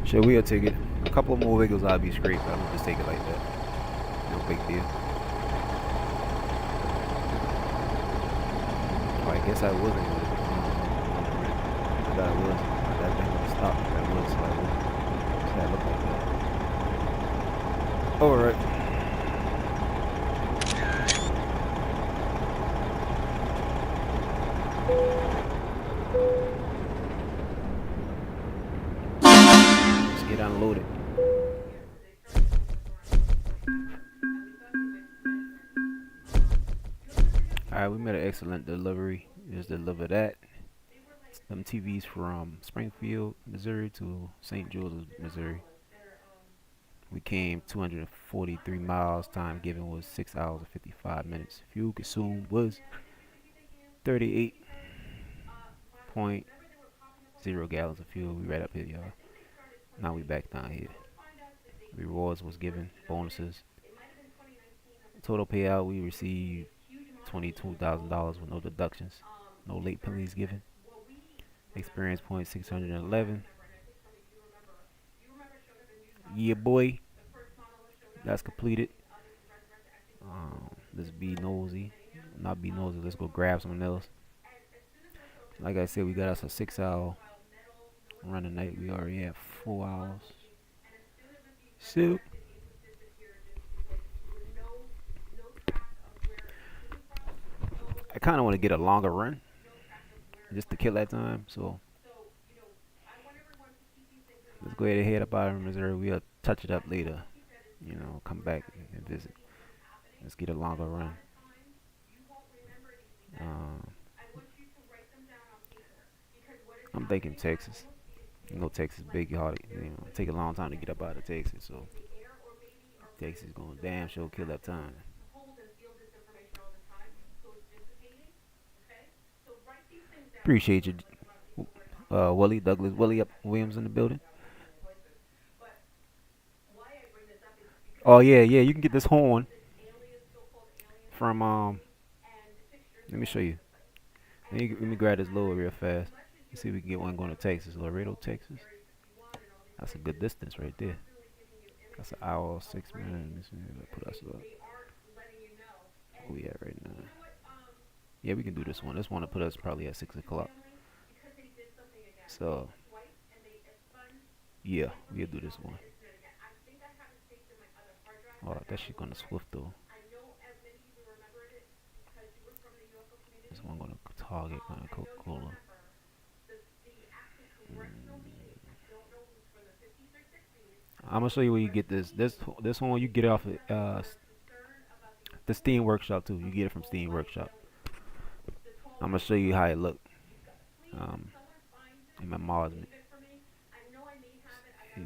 Speaker 1: Sure, we'll take it. A couple more wiggles, I'll be straight, but we'll just take it like that. No big deal. Oh, I guess I wasn't going to. I thought I was. I thought I was going to stop. I was, so I wouldn't. So I look like that. All right. Let's get unloaded. All right, we made an excellent delivery. Just deliver that. Them TVs from Springfield, Missouri to St. Joseph, Missouri. We came 243 miles. Time given was 6 hours and 55 minutes. Fuel consumed was 38.0 gallons of fuel. We right up here, y'all. Now we back down here. Rewards was given, bonuses. Total payout, we received $22,000 with no deductions, no late penalties given. Experience point 611. Yeah, boy, that's completed. Let's be nosy. Not be nosy. Let's go grab something else. Like I said, we got us a 6 hour run tonight. We already have 4 hours. So I kind of want to get a longer run just to kill that time. So let's go ahead and head up out of Missouri. We'll touch it up later. Come back and visit. Let's get a longer run. Um, I'm thinking Texas. Texas big hard. Take a long time to get up out of Texas. So Texas gonna damn sure kill that time. Appreciate you, Willie Douglas, Willie up Williams in the building. Oh yeah, yeah. You can get this horn from Let me show you. Let me grab this lower real fast. Let's see if we can get one going to Texas, Laredo, Texas. That's a good distance right there. That's an hour 6 minutes. Put us up. Where we at right now? Yeah, we can do this one. This one will put us probably at 6 o'clock. So yeah, we'll do this one. Oh, that shit gonna swift though. This one gonna Target, gonna Coca-Cola. I'm gonna show you where you get this. This one you get off the Steam Workshop too. You get it from Steam Workshop. I'm gonna show you how it look. Um, in my Mars. Yeah.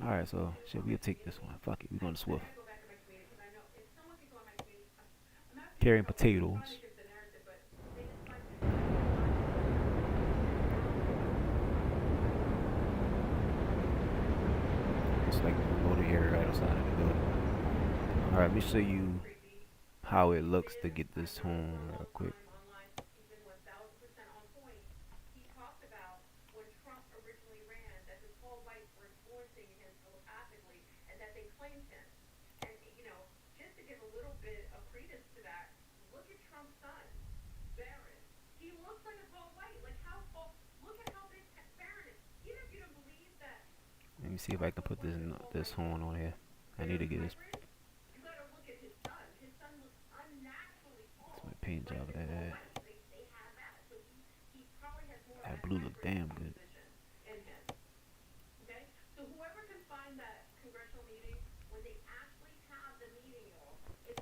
Speaker 1: All right, so shit, we'll take this one. Fuck it, we gonna Swift. Carrying potatoes. It's like the motor area right outside of the building. All right, let me show you how it looks to get this home real quick. Let me see if I can put this horn on here. I need to get this. That's my paint job. That blue look damn good.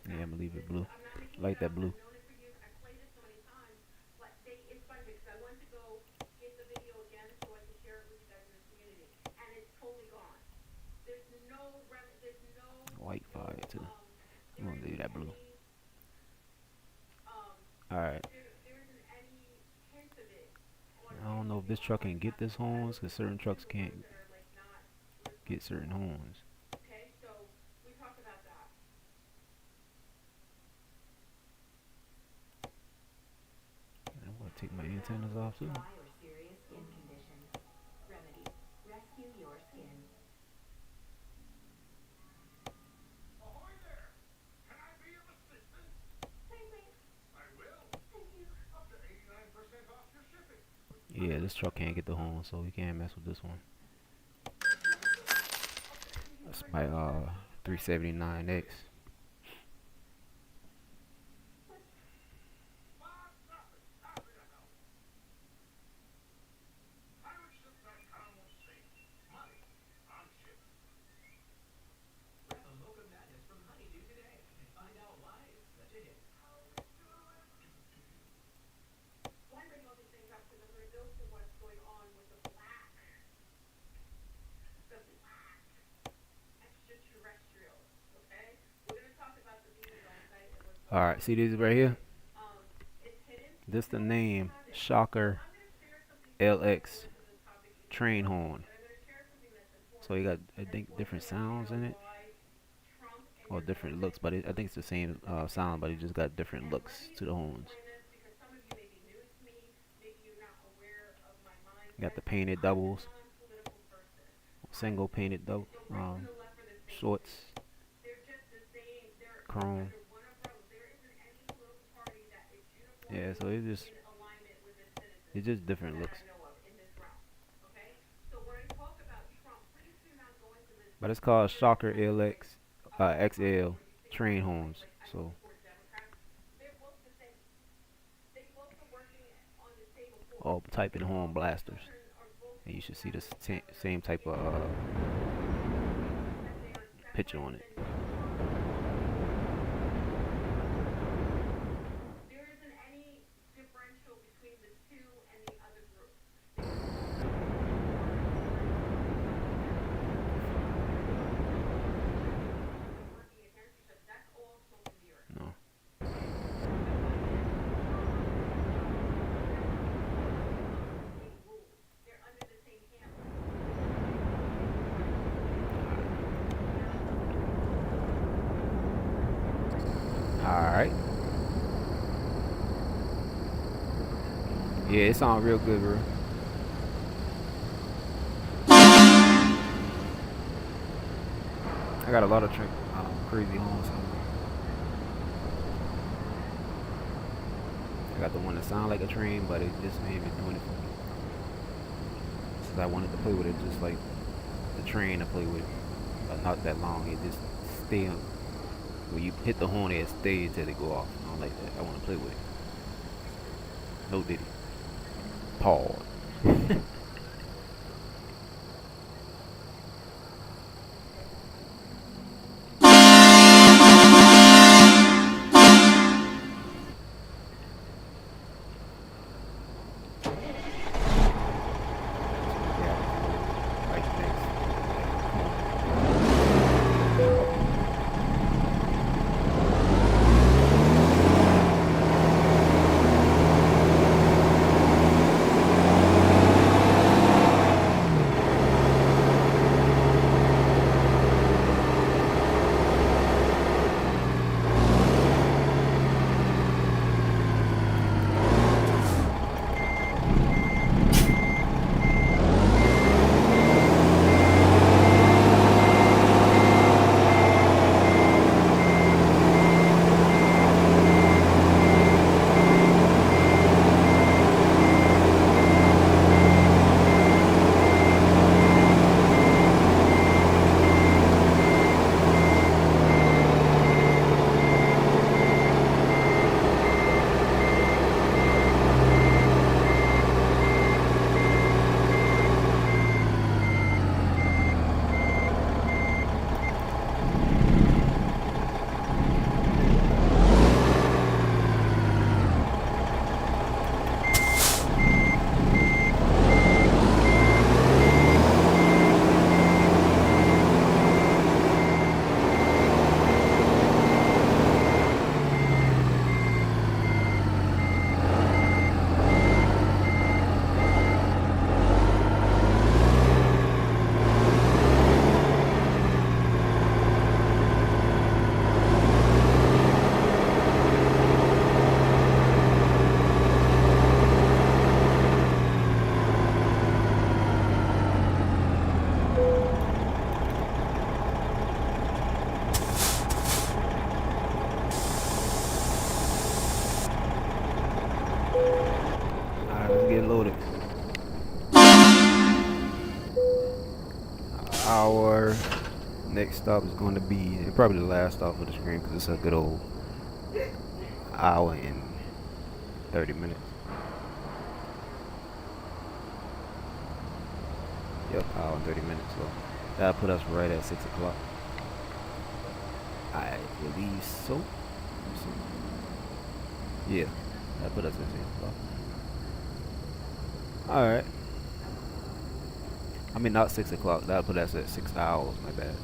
Speaker 1: Yeah, I'm gonna leave it blue. Like that blue. White fire too. I'm gonna leave that blue. Alright. I don't know if this truck can get this horns, because certain trucks can't get certain horns. I'm gonna take my antennas off too. Yeah, this truck can't get the horn, so we can't mess with this one. That's my 379X. Alright, see these right here? This the name Shocker LX train horn. So you got, I think, different sounds in it, or different looks, but I think it's the same sound, but it just got different looks to the horns. Got the painted doubles, single painted double, shorts, chrome. Yeah, so it's just different looks. But it's called Shocker LX XL train horns. So all type of horn blasters, and you should see the same type of picture on it. No. Alright. Yeah, it sounds real good, bro. I got a lot of crazy horns. I got the one that sound like a train, but it just ain't been doing it for me. Since I wanted to play with it just like the train to play with, but not that long. It just stay on. When you hit the horn, it stays until it go off. I don't like that. I want to play with it. No diddy. Pause. Alright, let's get loaded. Next stop is going to be probably the last stop of the screen because it's a good old hour and 30 minutes. Yep, hour and 30 minutes. So that'll put us right at 6 o'clock. I believe so. Yeah, that'll put us at 6 o'clock. Alright. I mean, not 6 o'clock. That'll put us at 6 hours. My bad.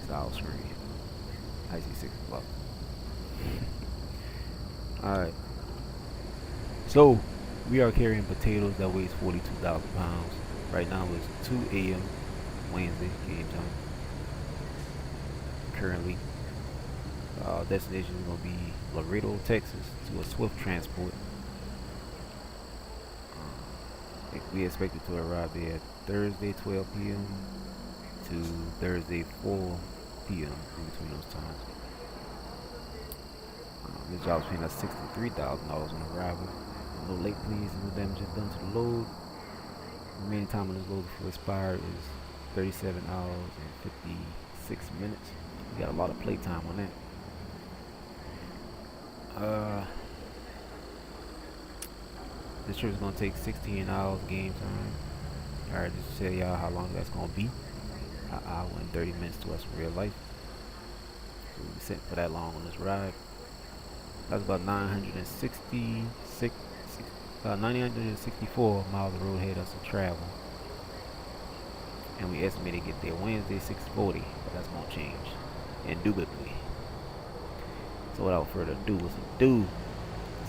Speaker 1: 6 hours screen. I see 6 o'clock. Alright. So, we are carrying potatoes that weighs 42,000 pounds. Right now it's 2 a.m. Wednesday game time. Currently, our destination is going to be Laredo, Texas, to a Swift transport. We expect it to arrive there Thursday 12 p.m. to Thursday 4 p.m. in between those times. This job is paying us $63,000 on arrival. No late fees and no damage is done to the load. The remaining time on this load before expired is 37 hours and 56 minutes. We got a lot of play time on that. This trip is going to take 16 hours game time. Alright, just to tell y'all how long that's going to be. An hour and 30 minutes to us in real life. So we sent for that long on this ride. That's about 964 miles of road ahead of us to travel. And we estimate to get there Wednesday 6:40, but that's going to change indubitably. So without further ado, let's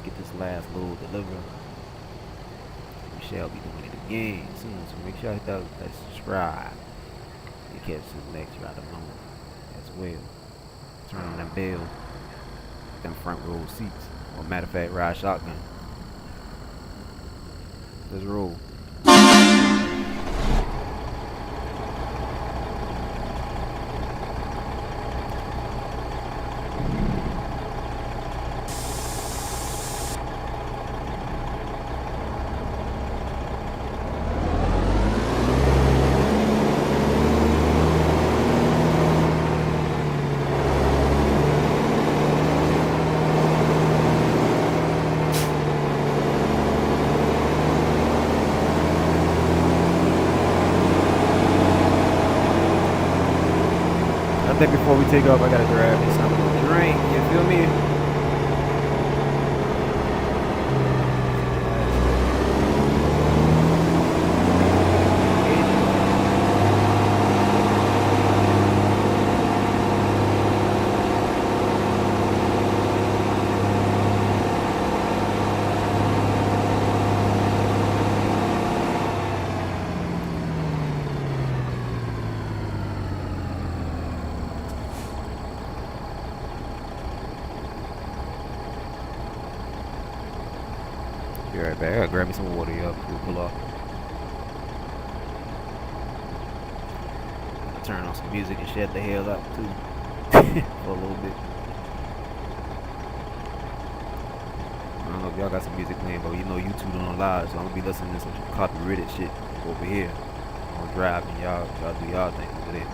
Speaker 1: get this last load delivered. We shall be doing it again soon, so make sure you hit that subscribe. You catch the next ride along as well. Turn on that bell. Them front row seats. Or matter of fact, ride shotgun. Let's roll. I think before we take off, I gotta grab me something to drink. You feel me? Be right back. I gotta grab me some water, y'all, before we pull off. I'll turn on some music and shut the hell up, too. For a little bit. I don't know if y'all got some music playing, but you know YouTube don't lie, so I'm gonna be listening to some copyrighted shit over here. I'm gonna drive and y'all do y'all thing over there.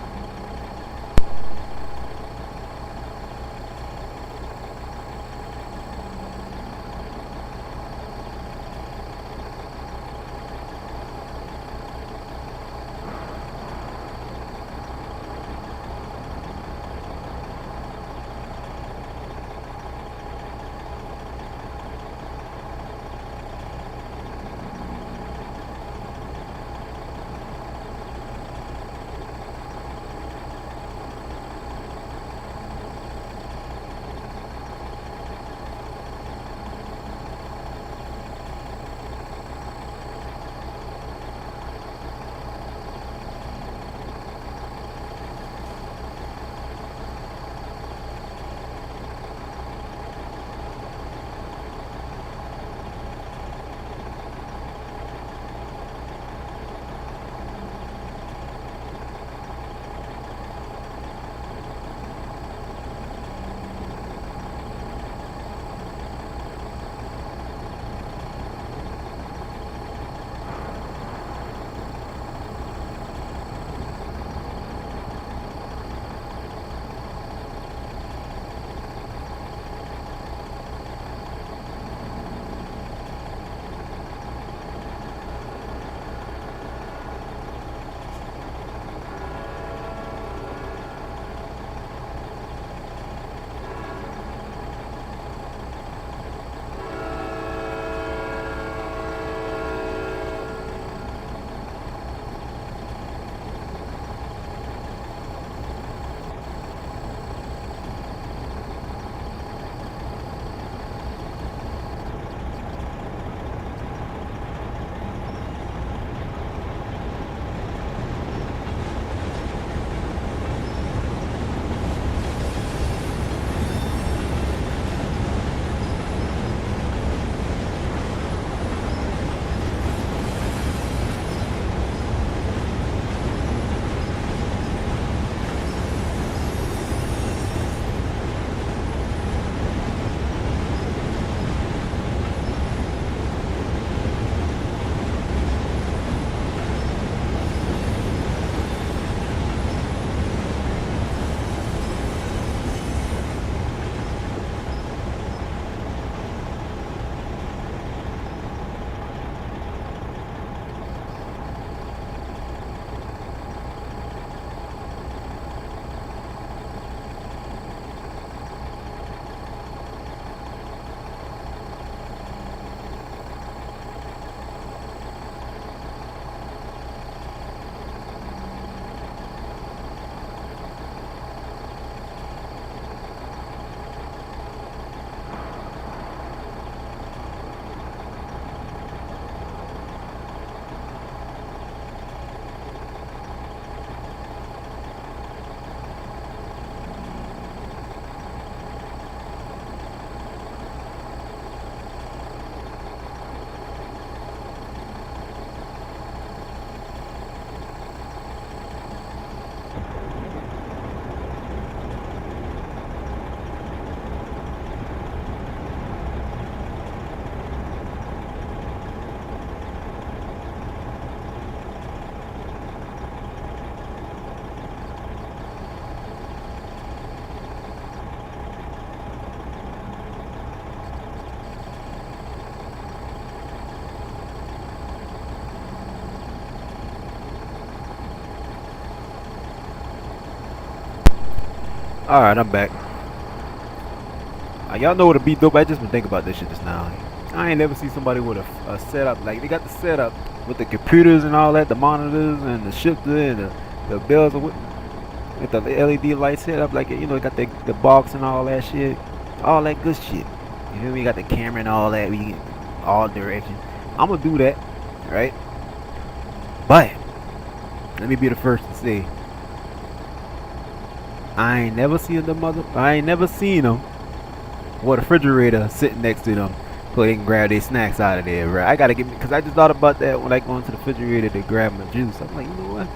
Speaker 1: Alright, I'm back. Y'all know what a beat dope. I just been thinking about this shit just now. I ain't never seen somebody with a setup. Like, they got the setup with the computers and all that, the monitors and the shifter and the bells with the LED light setup. Like, you know, got the box and all that shit. All that good shit. You feel me? Got the camera and all that. We get all directions. I'm gonna do that, right? But let me be the first to say, I ain't never seen them with a refrigerator sitting next to them so they can grab their snacks out of there, right? I gotta get me, cause I just thought about that when I go into the refrigerator to grab my juice. I'm like, you know what?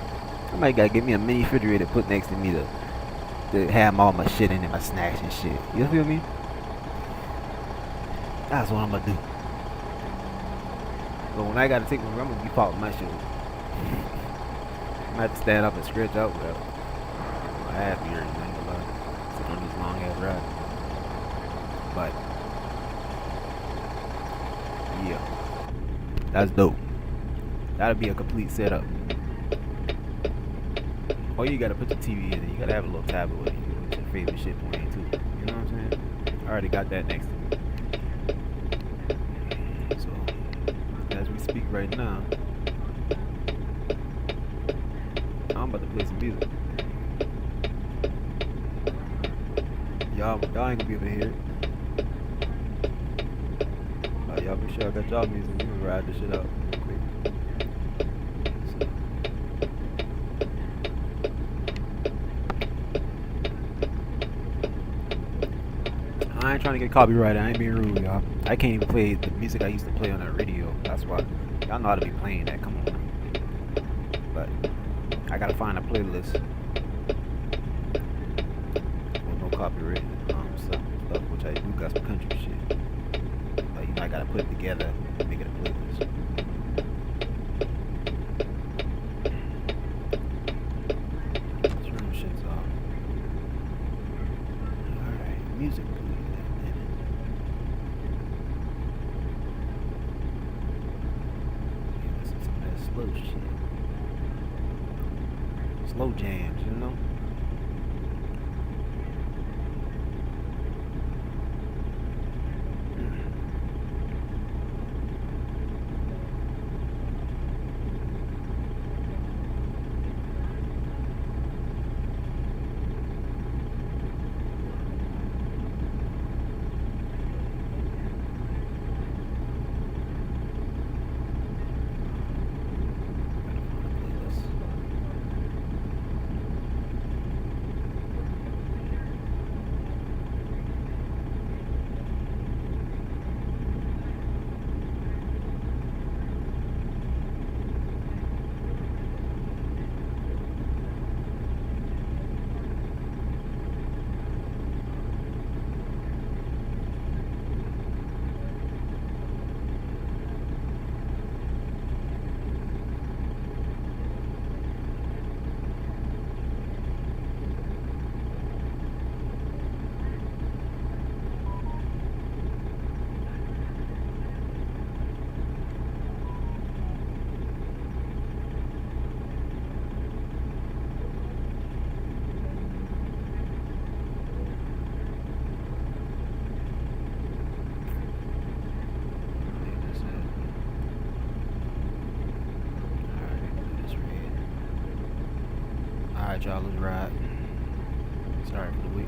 Speaker 1: I might gotta get me a mini refrigerator put next to me to have all my shit in it, my snacks and shit. You feel me? That's what I'm gonna do. But when I gotta take my, I'm gonna be following my shit. I have to stand up and stretch out without my ass be hurting. I ain't gonna lie. Sitting on these long ass rides. But yeah, that's dope. That'll be a complete setup. Oh, you gotta put the TV in it. You gotta have a little tablet with you with your favorite shit playing too. You know what I'm saying? I already got that next to me. So as we speak right now, I'm about to play some music. Y'all ain't gonna be able to hear it. Y'all make sure I got y'all music. We gonna ride this shit out real quick. So. I ain't trying to get copyrighted. I ain't being rude, y'all. I can't even play the music I used to play on the radio. That's why y'all know how to be playing that. Come on. But I gotta find a playlist with no copyright stuff, which I do got some country shit. But you know, I gotta put it together and make it a playlist. Turn them shits off. Alright, music. Slow shit. Slow jams, you know? Alright, y'all, let's ride. Sorry for the week.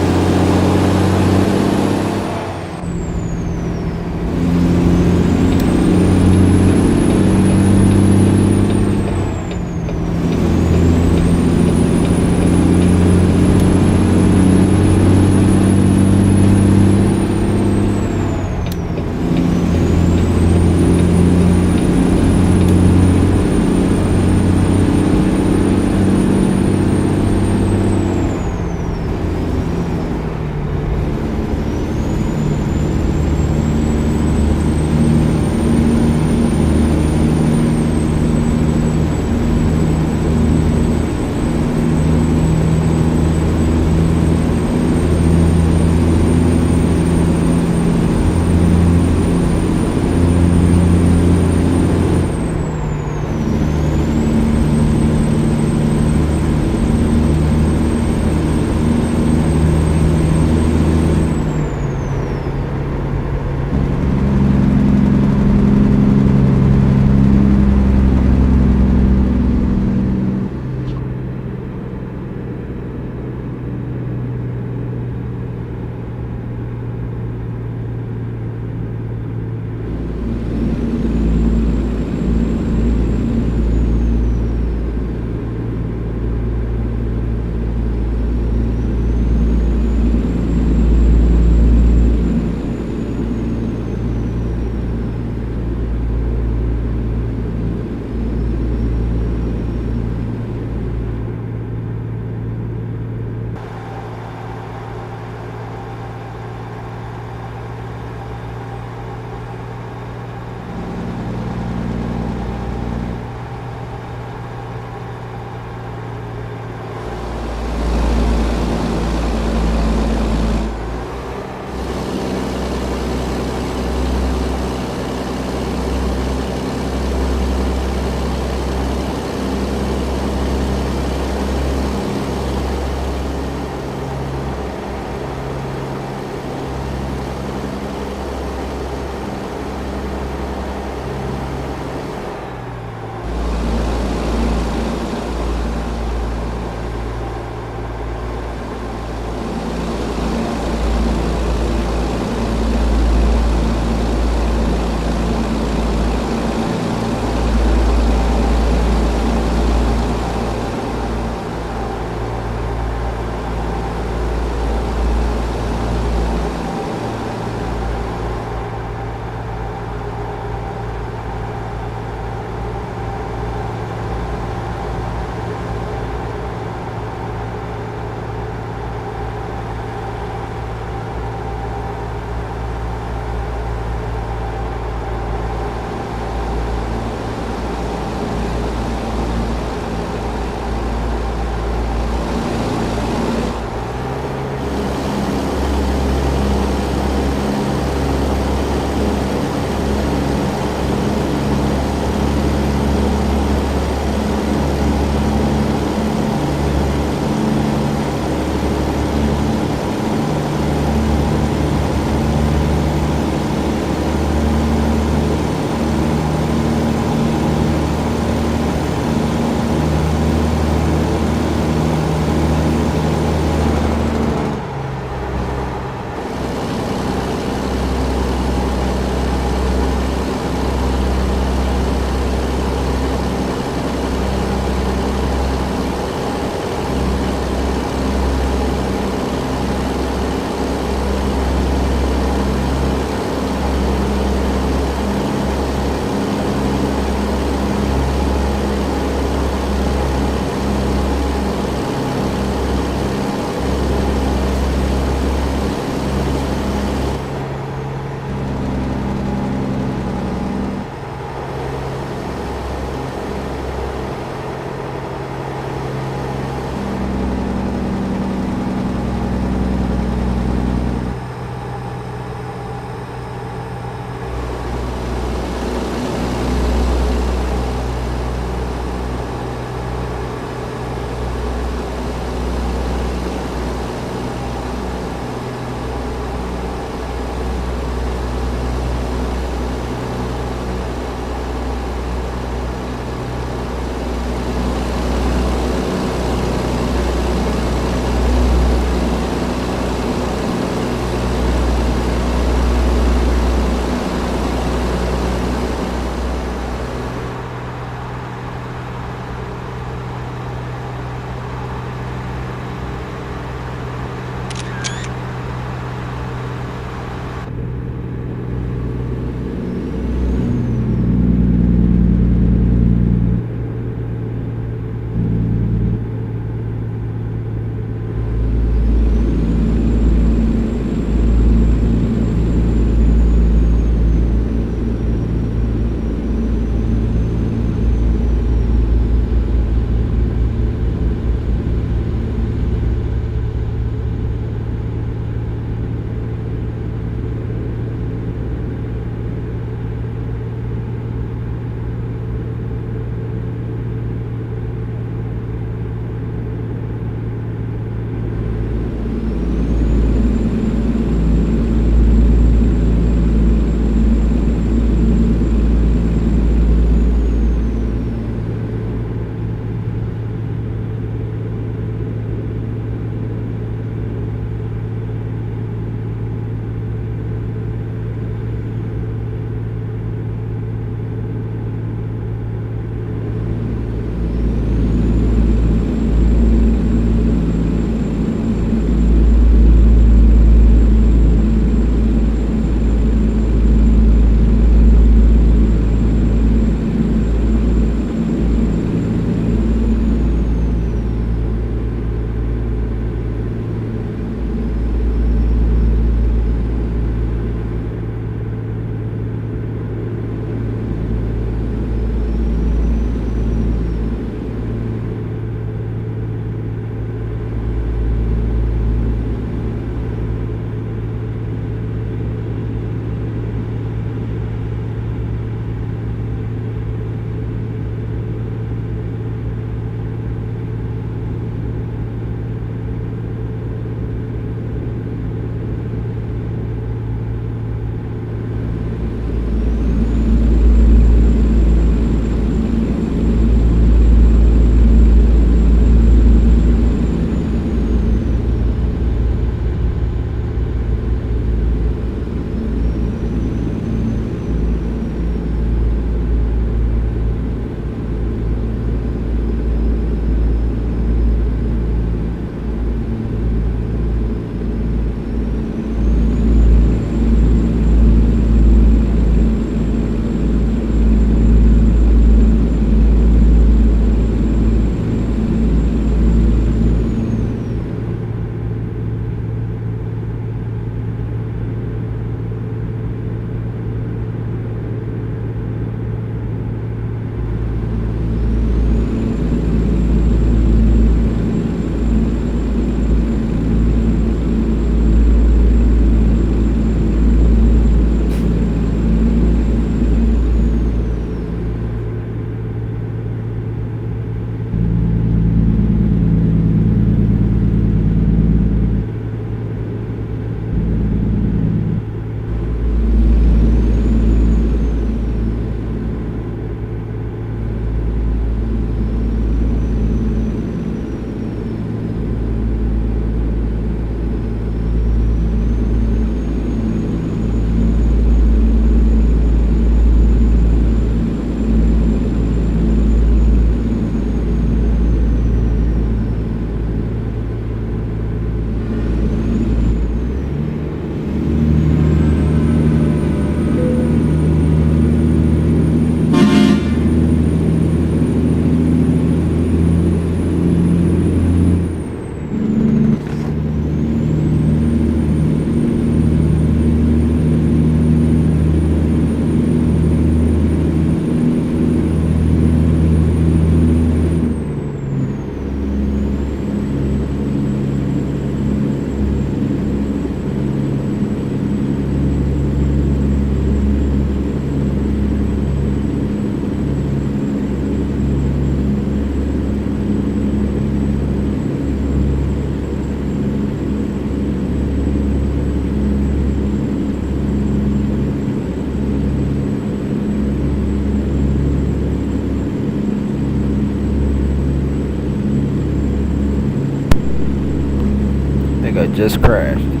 Speaker 1: got just crashed.